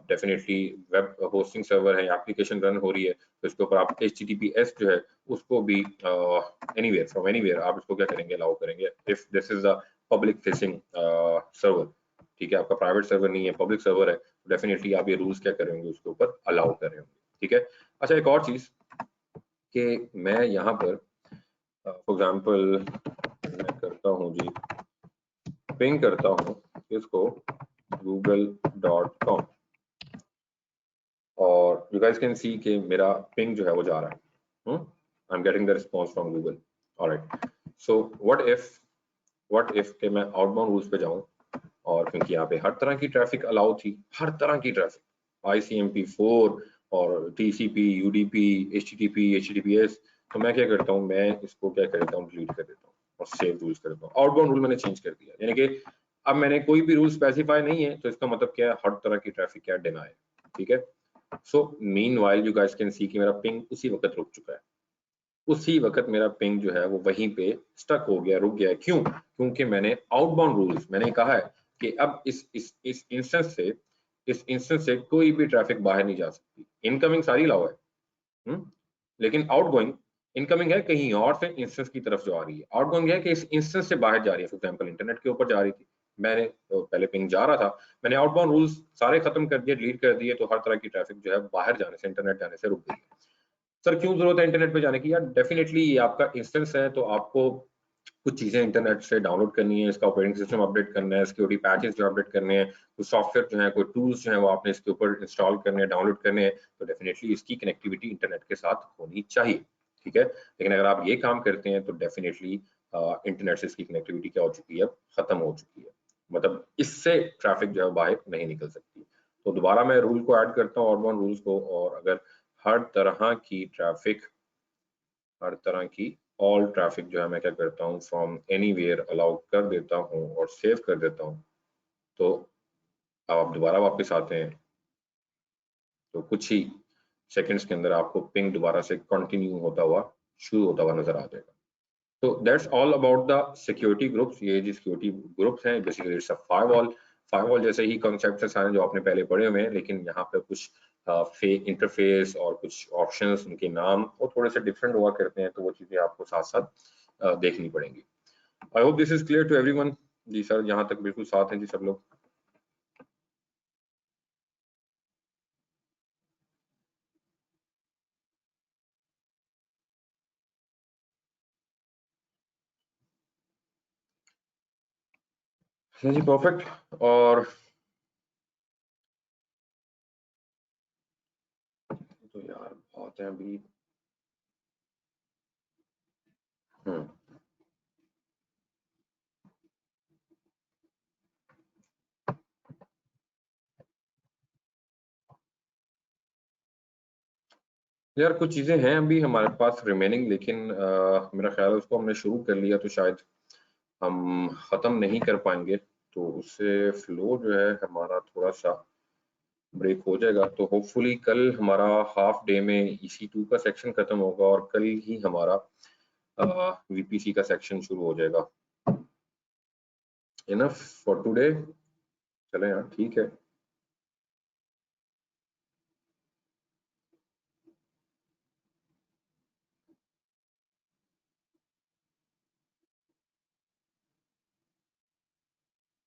डेफिनेटली वेब होस्टिंग सर्वर है, एप्लीकेशन रन हो रही है, तो इसके ऊपर आप HTTPS जो है उसको भी एनीवेयर, फ्रॉम एनीवेयर आप इसको क्या करेंगे, अलाउ करेंगे, if this is the public facing server. ठीक है, आपका प्राइवेट सर्वर नहीं है, पब्लिक सर्वर है, तो डेफिनेटली आप ये रूल्स क्या करेंगे, उसके ऊपर अलाउ कर रहे होंगे। ठीक है, अच्छा एक और चीज कि मैं यहाँ पर फॉर एग्जाम्पल मैं करता हूँ जी, पिंग करता हूँ इसको google.com और you guys can see कि मेरा पिंग जो है वो जा रहा है। I'm getting the response from Google. Alright. So what if कि मैं आउटबाउंड रूल्स पे जाऊं, और क्योंकि यहाँ पे हर तरह की ट्रैफिक अलाउ थी, हर तरह की ट्रैफिक, ICMP4 और TCP, UDP, HTTP, HTTPS, तो मैं क्या करता हूँ, मैं इसको क्या करता हूँ, डिलीट कर देता हूँ और सेव रूल्स कर देता हूँ। आउटबाउंड रूल मैंने चेंज कर दिया, यानी कि अब मैंने कोई भी रूल स्पेसिफाई नहीं है, तो इसका मतलब क्या है, हर तरह की ट्रैफिक क्या डिनाई है। ठीक है, so meanwhile you guys can see कि मेरा पिंग उसी वक्त रुक चुका है, उसी वक्त मेरा पिंग जो है वो वहीं पे स्टक हो गया, रुक गया। क्यों? क्योंकि मैंने आउटबाउंड रूल्स, मैंने कहा है कि अब इस इंस्टेंस से कोई भी ट्रैफिक बाहर नहीं जा सकती। इनकमिंग सारी अलाउ है, लेकिन आउटगोइंग, इनकमिंग है कहीं और से इंस्टेंस की तरफ जो आ रही है, आउटगोइंग है कि इस इंस्टेंस से बाहर जा रही है। फॉर एग्जांपल इंटरनेट के ऊपर जा रही थी, मैंने तो पहले पिंग जा रहा था, मैंने आउटबाउंड रूल्स सारे खत्म कर दिए, डिलीट कर दिए, तो हर तरह की ट्रैफिक जो है बाहर जाने से, इंटरनेट जाने से रुक गई है। सर क्यों जरूरत है इंटरनेट पे जाने की? यार डेफिनेटली ये आपका इंस्टेंस है, तो आपको कुछ चीजें इंटरनेट से डाउनलोड करनी है, इसका ऑपरेटिंग सिस्टम अपडेट करना है, सिक्योरिटी पैचेस जो अपडेट करने हैं, कुछ सॉफ्टवेयर जो है, कोई टूल्स जो है वो आपने इसके ऊपर इंस्टॉल करने हैं, डाउनलोड करने हैं, तो डेफिनेटली इसकी कनेक्टिविटी इंटरनेट के साथ होनी चाहिए। ठीक है, लेकिन अगर आप ये काम करते हैं तो डेफिनेटली इंटरनेट से इसकी कनेक्टिविटी क्या हो चुकी है, खत्म हो चुकी है, मतलब इससे ट्रैफिक जो है बाहर नहीं निकल सकती। तो दोबारा मैं रूल को ऐड करता हूँ, आउटबाउंड रूल्स को, और अगर हर तरह की ट्रैफिक, हर तरह की ऑल ट्रैफिक जो है मैं क्या करता हूँ, फ्रॉम एनीवेयर अलाउ कर देता हूँ और सेव कर देता हूँ, तो अब आप दोबारा वापस आते हैं तो कुछ ही सेकंड्स के अंदर आपको पिंग दोबारा से कंटिन्यू होता हुआ, शुरू होता हुआ नजर आ जाएगा। तो that's all about the security groups. ये जो सिक्योरिटी ग्रुप्स हैं बेसिकली इट्स अ फायरवॉल जैसे ही कॉन्सेप्ट है सारे जो आपने पहले पढ़े हुए हैं, लेकिन यहाँ पे कुछ इंटरफेस और कुछ ऑप्शंस, उनके नाम वो थोड़े से डिफरेंट हुआ करते हैं, तो वो चीजें आपको साथ साथ देखनी पड़ेंगी। I hope this is clear to everyone. जी सर, यहाँ तक बिल्कुल साथ हैं जी सब लोग। जी परफेक्ट। और तो यार बहुत है अभी। यार कुछ चीजें हैं अभी हमारे पास रिमेनिंग, लेकिन मेरा ख्याल है उसको हमने शुरू कर लिया तो शायद हम खत्म नहीं कर पाएंगे, तो उससे फ्लो जो है हमारा थोड़ा सा ब्रेक हो जाएगा। तो होपफुली कल हमारा हाफ डे में EC2 का सेक्शन खत्म होगा और कल ही हमारा VPC का सेक्शन शुरू हो जाएगा। इनफ फॉर टुडे, चले यार, ठीक है।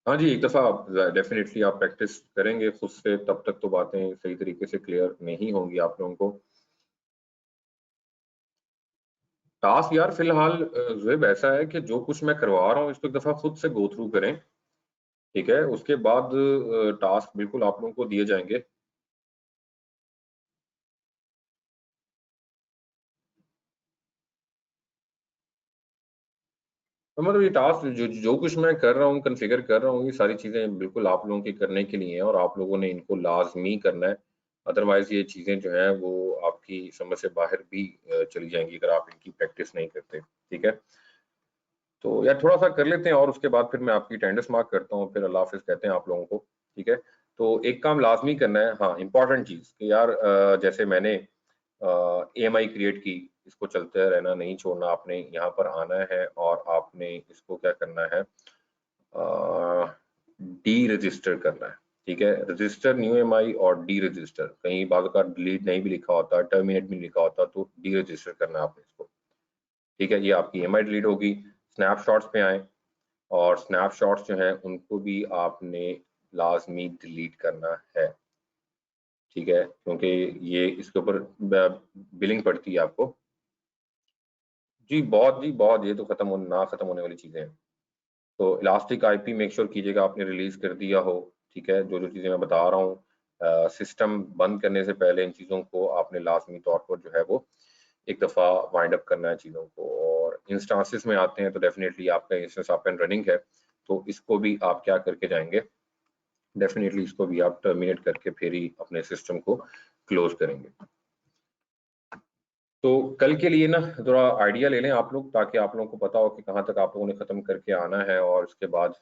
हाँ जी, एक दफ़ा आप डेफिनेटली आप प्रैक्टिस करेंगे खुद से, तब तक तो बातें सही तरीके से क्लियर नहीं होंगी आप लोगों को। टास्क यार फिलहाल ज़ुएब ऐसा है कि जो कुछ मैं करवा रहा हूँ इसको एक दफ़ा खुद से गो थ्रू करें, ठीक है, उसके बाद टास्क बिल्कुल आप लोगों को दिए जाएंगे। तो मतलब ये टास्क जो कुछ मैं कर रहा हूँ, कॉन्फ़िगर कर रहा हूँ, ये सारी चीज़ें बिल्कुल आप लोगों के करने के लिए हैं और आप लोगों ने इनको लाज़मी करना है। अदरवाइज़ ये चीज़ें जो हैं वो आपकी समझ से बाहर भी चली जाएँगी अगर आप इनकी प्रैक्टिस नहीं करते, ठीक है? तो यार थोड़ा-सा कर लेते हैं और उसके बाद फिर मैं आपकी अटेंडेंस मार्क करता हूँ, फिर अल्लाह हाफ़िज़ कहते हैं आप लोगों को, ठीक है? तो एक काम लाज़मी करना है, हाँ, इम्पोर्टेंट चीज़ कि यार जैसे मैंने ईएमआई क्रिएट की, इसको चलते रहना नहीं छोड़ना, आपने यहाँ पर आना है और आपने इसको क्या करना है डी रजिस्टर करना है, ठीक है? रजिस्टर न्यू ईएमआई और डी रजिस्टर, कहीं बाज़ औक़ात डिलीट नहीं भी लिखा होता, टर्मिनेट भी लिखा होता, तो डी रजिस्टर करना है आपने इसको, ठीक है? ये आपकी ईएमआई डिलीट होगी। स्नैपशॉट्स पे आएँ और स्नैपशॉट्स जो हैं उनको भी आपने लाज़मी डिलीट करना है, ठीक है? क्योंकि ये इसके ऊपर बिलिंग पड़ती है आपको। जी, बहुत, ये तो ना खत्म होने वाली चीज़ें हैं। तो इलास्टिक आईपी मेक श्योर कीजिएगा आपने रिलीज़ कर दिया हो, ठीक है? जो चीज़ें मैं बता रहा हूँ सिस्टम बंद करने से पहले इन चीज़ों को आपने लाज़मी तौर पर जो है वो एक दफ़ा वाइंड अप करना है चीज़ों को और इंस्टांसेस में आते हैं तो डेफ़िनेटली आपका इंस्टेंस अप एंड रनिंग है, तो इसको भी आप क्या करके जाएँगे, डेफ़िनेटली इसको भी आप टर्मिनेट करके फिर ही अपने सिस्टम को क्लोज़ करेंगे। तो कल के लिए ना थोड़ा आइडिया ले लें आप लोग ताकि आप लोगों को पता हो कि कहाँ तक आप लोगों ने ख़त्म करके आना है और उसके बाद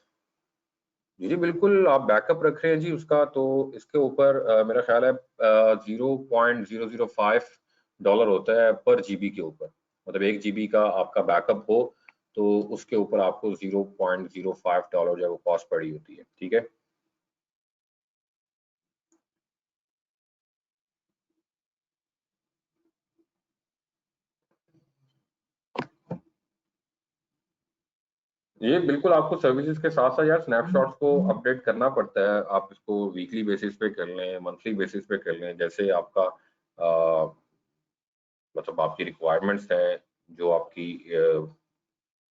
जी, बिल्कुल आप बैकअप रख रहे हैं जी उसका तो इसके ऊपर मेरा ख़्याल है $0.005 होता है पर जीबी के ऊपर। मतलब 1 जीबी का आपका बैकअप हो तो उसके ऊपर आपको $0.05 जो है वो कॉस्ट पड़ी होती है, ठीक है? ये बिल्कुल आपको सर्विसेज़ के साथ-साथ यार स्नैपशॉट्स को अपडेट करना पड़ता है। आप इसको वीकली बेसिस पे कर लें, मंथली बेसिस पे कर लें, जैसे आपका मतलब आपकी रिक्वायरमेंट्स हैं, जो आपकी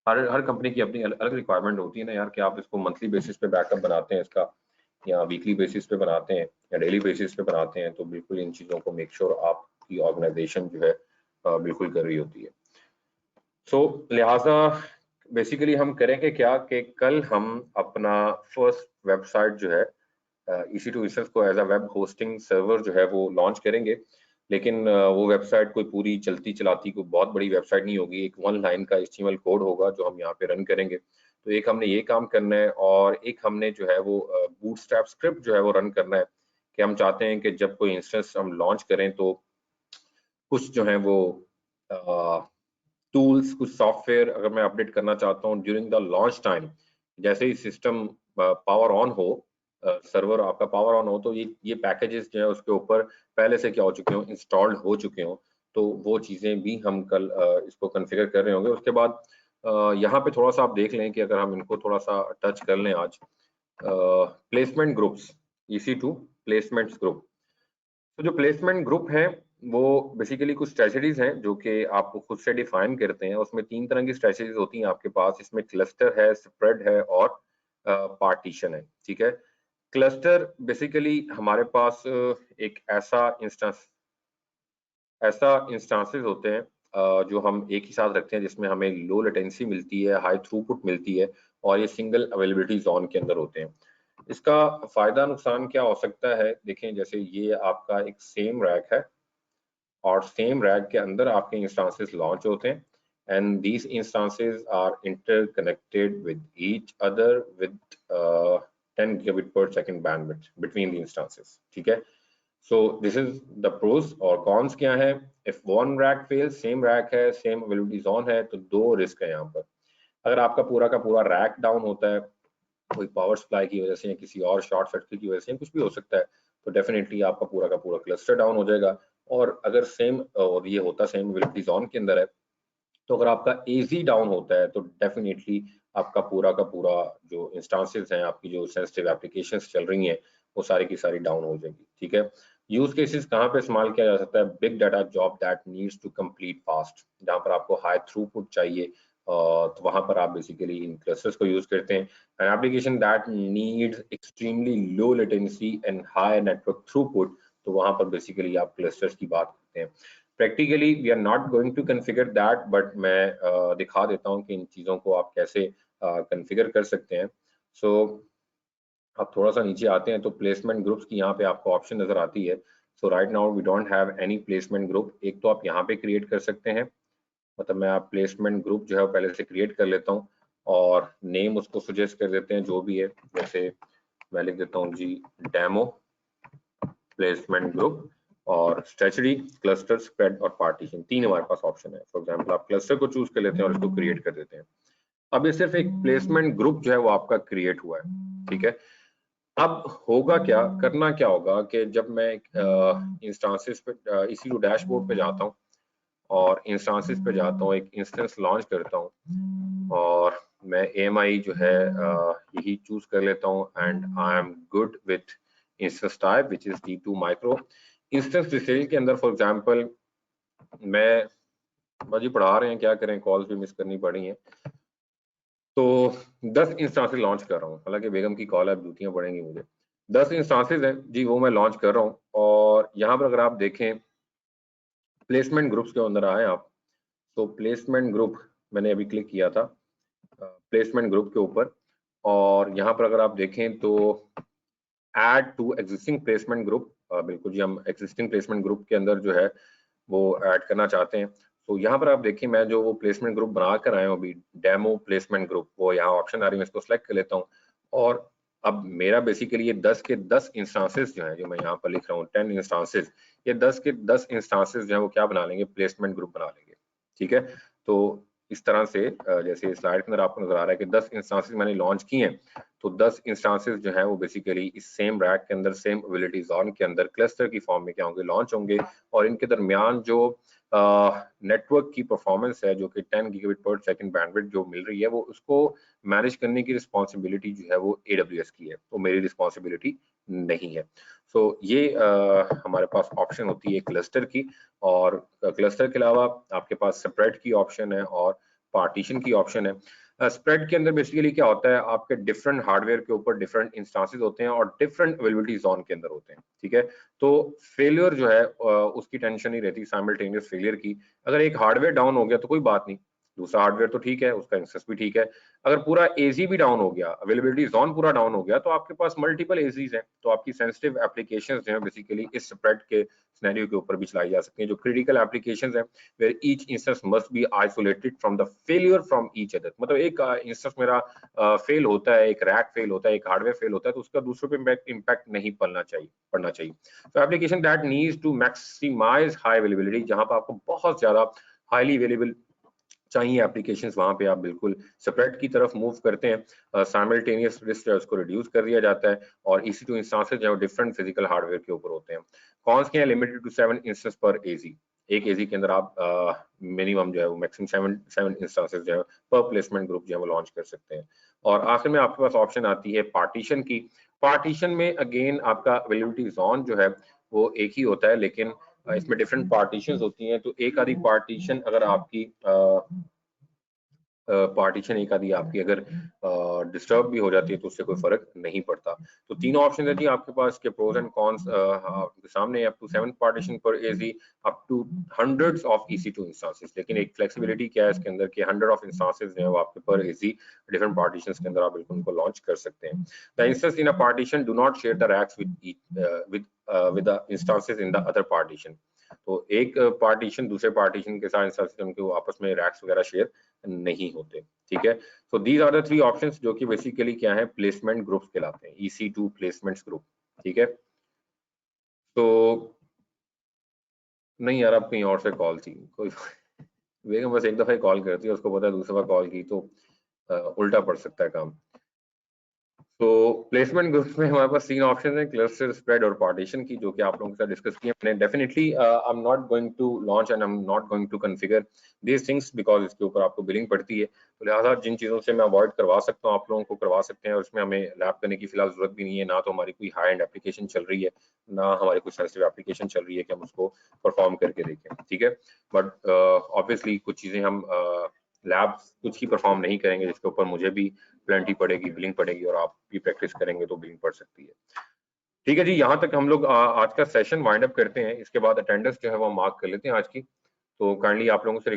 हर हर कंपनी की अपनी अलग रिक्वायरमेंट होती है ना यार कि आप इसको मंथली बेसिस पे बैकअप बनाते हैं इसका या वीकली बेसिस पे बनाते हैं या डेली बेसिस पे बनाते हैं, तो बिल्कुल इन चीज़ों को मेक श्योर आपकी ऑर्गेनाइज़ेशन जो है बिल्कुल कर रही होती है। सो लिहाजा बेसिकली हम करेंगे क्या कि कल हम अपना फर्स्ट वेबसाइट जो है EC2 इंस्टेंस को as a web hosting server जो है वो लॉन्च करेंगे। लेकिन वो वेबसाइट कोई पूरी चलती चलाती कोई बहुत बड़ी वेबसाइट नहीं होगी, एक 1 लाइन का HTML कोड होगा जो हम यहाँ पे रन करेंगे। तो एक हमने ये काम करना है और एक हमने जो है वो बूटस्ट्रैप स्क्रिप्ट जो है वो रन करना है कि हम चाहते हैं कि जब कोई इंस्टेंस हम लॉन्च करें तो कुछ जो है वो टूल्स, कुछ सॉफ्टवेयर अगर मैं अपडेट करना चाहता हूँ ड्यूरिंग द लॉन्च टाइम, जैसे ही सिस्टम पावर ऑन हो, सर्वर आपका पावर ऑन हो, तो ये पैकेजेस जो है उसके ऊपर पहले से क्या हो चुके हों, इंस्टॉल्ड हो चुके हों, तो वो चीज़ें भी हम कल इसको कॉन्फ़िगर कर रहे होंगे। उसके बाद यहाँ पे थोड़ा-सा आप देख लें कि अगर हम इनको थोड़ा-सा टच कर लें आज, placement groups, EC2 placements group. तो जो प्लेसमेंट ग्रुप हैं, वो बेसिकली कुछ स्ट्रैटेजीज़ हैं जो कि आप खुद से डिफाइन करते हैं। उसमें 3 तरह की स्ट्रैटेजीज़ होती हैं आपके पास। इसमें क्लस्टर है, स्प्रेड है और पार्टीशन है, ठीक है? क्लस्टर बेसिकली हमारे पास एक ऐसा इंस्टांसेस होते हैं जो हम एक ही साथ रखते हैं जिसमें हमें लो लेटेंसी मिलती है, हाई थ्रूपुट मिलती है और ये सिंगल अवेलेबिलिटी ज़ोन के अंदर होते हैं। इसका फ़ायदा नुकसान क्या हो सकता है? देखें जैसे ये आपका एक सेम रैक है और सेम रैक के अंदर आपके इंस्टांसेस लॉन्च होते हैं and these instances are interconnected with each other with 10 gigabit per second bandwidth between the instances, ठीक है? So this is the pros और cons क्या है? If one rack fails, same rack है, same availability zone है, तो 2 risk है यहाँ पर। अगर आपका पूरा का पूरा रैक डाउन होता है, कोई पावर सप्लाई की वजह से या किसी और शॉर्ट सर्किट की वजह से कुछ भी हो सकता है, तो डेफिनेटली आपका पूरा का पूरा क्लस्टर डाउन हो जाएगा। और अगर सेम और ये होता सेम अवेलेबिलिटी जोन के अंदर है, तो अगर आपका एजी डाउन होता है तो डेफिनेटली आपका पूरा का पूरा जो इंस्टांसेस हैं, आपकी जो सेंसिटिव एप्लीकेशंस चल रही हैं, वो सारी की सारी डाउन हो जाएगी, ठीक है? यूज केसेस कहाँ पे इस्तेमाल किया जा सकता है? Big data job that needs to complete fast, जहाँ पर आपको हाई थ्रूपुट चाहिए, तो वहां पर आप बेसिकली इन क्लस्टर्स को यूज करते हैं। An application that needs extremely low latency and high network throughput, तो वहां पर बेसिकली आप क्लस्टर्स की बात करते हैं। Practically we are not going to configure that, but मैं दिखा देता हूं कि इन चीजों को आप कैसे कॉन्फ़िगर कर सकते हैं। सो आप थोड़ा सा नीचे आते हैं तो प्लेसमेंट ग्रुप्स की यहाँ पे आपको ऑप्शन नजर आती है। So right now we don't have any placement group. एक तो आप यहाँ पे क्रिएट कर सकते हैं, मतलब मैं आप प्लेसमेंट ग्रुप जो है पहले से क्रिएट कर लेता हूँ और नेम उसको सजेस्ट कर देते हैं जो भी है। जैसे मैं लिख देता हूँ जी डेमो प्लेसमेंट ग्रुप, और स्ट्रेचरी, क्लस्टर, स्प्रेड और पार्टीशन, 3 हमारे पास ऑप्शन है। फॉर एग्जांपल आप क्लस्टर को चूज कर लेते हैं और इसको क्रिएट कर देते हैं। अब ये सिर्फ एक प्लेसमेंट ग्रुप जो है वो आपका क्रिएट हुआ है, ठीक है। अब होगा क्या, करना क्या होगा कि जब मैं इंस्टांसेस पे EC2 डैशबोर्ड पे जाता हूँ और इंस्टांसेस पे जाता हूँ, एक इंस्टेंस लॉन्च करता हूँ और मैं AMI जो है यही चूज कर लेता हूँ and I am good with instance type which is D2 micro. Instance detail के अंदर फॉर एग्जांपल मैं बाजी पढ़ा रहे हैं, क्या करें, कॉल्स भी मिस करनी पड़ी हैं, तो 10 इंस्टांसेस लॉन्च कर रहा हूँ। हालांकि बेगम की कॉल है, जूतियां पड़ेंगी मुझे। 10 इंस्टांसेस हैं जी, वो मैं लॉन्च कर रहा हूँ। और यहाँ पर अगर आप देखें प्लेसमेंट ग्रुप्स के अंदर आए आप, तो प्लेसमेंट ग्रुप मैंने अभी क्लिक किया था प्लेसमेंट ग्रुप के ऊपर, और यहाँ पर अगर आप देखें तो add to existing placement group, बिल्कुल जी, हम एग्जिस्टिंग प्लेसमेंट ग्रुप के अंदर जो है वो ऐड करना चाहते हैं। तो यहाँ पर आप देखिए मैं जो वो प्लेसमेंट ग्रुप बना कर आया हूँ अभी, डेमो प्लेसमेंट ग्रुप, वो यहाँ ऑप्शन आ रही है, मैं इसको सेलेक्ट कर लेता हूँ। और अब मेरा बेसिकली ये 10 के 10 इंस्टांसेस जो है, जो मैं यहाँ पर लिख रहा हूँ 10 इंस्टांसेस, ये 10 के 10 इंस्टांसेस जो है वो क्या बना लेंगे, प्लेसमेंट ग्रुप बना लेंगे, ठीक है। तो इस तरह से जैसे स्लाइड के अंदर आपको नजर आ रहा है कि 10 इंस्टांसेस मैंने लॉन्च किए हैं, तो 10 इंस्टांसेस जो है वो बेसिकली इस सेम रैक के अंदर, सेम एबिलिटी जोन के अंदर क्लस्टर की फॉर्म में क्या होंगे, लॉन्च होंगे। और इनके दरमियान जो नेटवर्क की परफॉर्मेंस है जो कि 10 गीगाबिट पर सेकंड बैंडविड्थ जो मिल रही है, वो उसको मैनेज करने की रिस्पॉन्सिबिलिटी जो है वो AWS की है, तो मेरी रिस्पॉन्सिबिलिटी नहीं है। सो ये हमारे पास ऑप्शन होती है क्लस्टर की, और क्लस्टर के अलावा आपके पास स्प्रेड की ऑप्शन है और पार्टीशन की ऑप्शन है। स्प्रेड के अंदर बेसिकली क्या होता है, आपके डिफरेंट हार्डवेयर के ऊपर डिफरेंट इंस्टांसेस होते हैं और डिफरेंट अवेलेबिलिटी जोन के अंदर होते हैं, ठीक है। तो फेलियर जो है उसकी टेंशन नहीं रहती, साइमल्टेनियस फेलियर की। अगर एक हार्डवेयर डाउन हो गया तो कोई बात नहीं, दूसरा हार्डवेयर तो ठीक है, उसका इंस्टेंस भी ठीक है। अगर पूरा AZ भी डाउन हो गया, अवेलेबिलिटी जोन पूरा डाउन हो गया, तो आपके पास मल्टीपल AZs हैं, तो आपकी सेंसिटिव एप्लीकेशंस जो है बेसिकली इस स्प्रेड के सिनेरियो के ऊपर भी चलाई जा सकती हैं। जो क्रिटिकल एप्लीकेशंस हैं, where each instance must be isolated from the failure from each other, मतलब एक इंस्टेंस मेरा फेल होता है, एक रैक फेल होता है, एक हार्डवेयर फेल होता है, तो उसका दूसरों पे इम्पैक्ट नहीं पड़ना चाहिए। तो application that needs to maximize high availability, जहां पर आपको बहुत ज्यादा हाईली अवेलेबल चाहिए एप्लीकेशंस, वहां पे आप बिल्कुल स्प्रेड की तरफ मूव करते हैं। साइमल्टेनियस रिस्क है उसको रिड्यूस कर दिया जाता है, और EC2 इंस्टांसेस जो है डिफरेंट फिजिकल हार्डवेयर के ऊपर होते हैं। कौन से हैं, लिमिटेड टू 7 इंस्टेंस पर AZ, एक AZ के अंदर आप मिनिमम जो है वो मैक्सिमम 7 इंस्टांसेस जो है पर प्लेसमेंट ग्रुप जो है वो लॉन्च कर सकते हैं। और आखिर में आपके पास ऑप्शन आती है पार्टीशन की। पार्टीशन में अगेन आपका अवेलेबिलिटी जोन जो है वो एक ही होता है, लेकिन इसमें डिफरेंट पार्टीशंस होती हैं। तो एक आधी पार्टीशन अगर आपकी पार्टीशन एक आधी आपकी अगर डिस्टर्ब भी हो जाती है तो उससे कोई फर्क नहीं पड़ता। तो तीनों ऑप्शन है जी आपके पास के प्रोज एंड कॉन्स आपके सामने, up to 7 partition per AZ, up to hundreds of EC2 instances. लेकिन एक फ्लेक्सिबिलिटी क्या है इसके अंदर कि 100 ऑफ इंस्टांसेस जो है वो आपके पर AZ डिफरेंट पार्टीशंस के अंदर आप बिल्कुल उनको लॉन्च कर सकते हैं। The instance in a partition do not share the racks with the instances in the other partition. तो एक पार्टीशन दूसरे पार्टीशन के साथ इंस्टांसेस उनके आपस में रैक्स वगैरह शेयर नहीं होते, ठीक है। So these are the 3 options जो कि बेसिकली क्या है, प्लेसमेंट ग्रुप्स कहलाते हैं, EC2 प्लेसमेंट्स ग्रुप, ठीक है। तो नहीं यार, अब कहीं और से कॉल थी कोई बेगम बस एक दफा कॉल करती है, उसको पता है दूसरी बार कॉल की तो उल्टा पड़ सकता है काम। तो प्लेसमेंट ग्रुप्स में हमारे पास 3 ऑप्शन हैं, क्लस्टर, स्प्रेड और पार्टीशन की, जो कि आप लोगों के साथ डिस्कस किए मैंने। Definitely I am not going to launch and I am not going to configure these things because इसके ऊपर आपको बिलिंग पड़ती है, तो लिहाजा जिन चीज़ों से मैं अवॉइड करवा सकता हूँ आप लोगों को करवा सकते हैं, और इसमें हमें लैब करने की फिलहाल जरूरत भी नहीं है। ना तो हमारी कोई हाई एंड एप्लीकेशन चल रही है, ना हमारी कोई सेंसिटिव एप्लीकेशन चल रही है कि हम उसको परफॉर्म करके देखें, ठीक है। बट ऑब्वियसली कुछ चीज़ें हम लैब कुछ ही परफॉर्म नहीं करेंगे जिसके ऊपर मुझे भी प्लेंटी पड़ेगी, बिलिंग पड़ेगी, और आप भी प्रैक्टिस करेंगे तो बिलिंग पड़ सकती है। ठीक है जी, यहाँ तक हम लोग आज का सेशन वाइंड अप करते हैं। इसके बाद अटेंडेंस जो है वो मार्क कर लेते हैं आज की। तो काइंडली आप लोगों से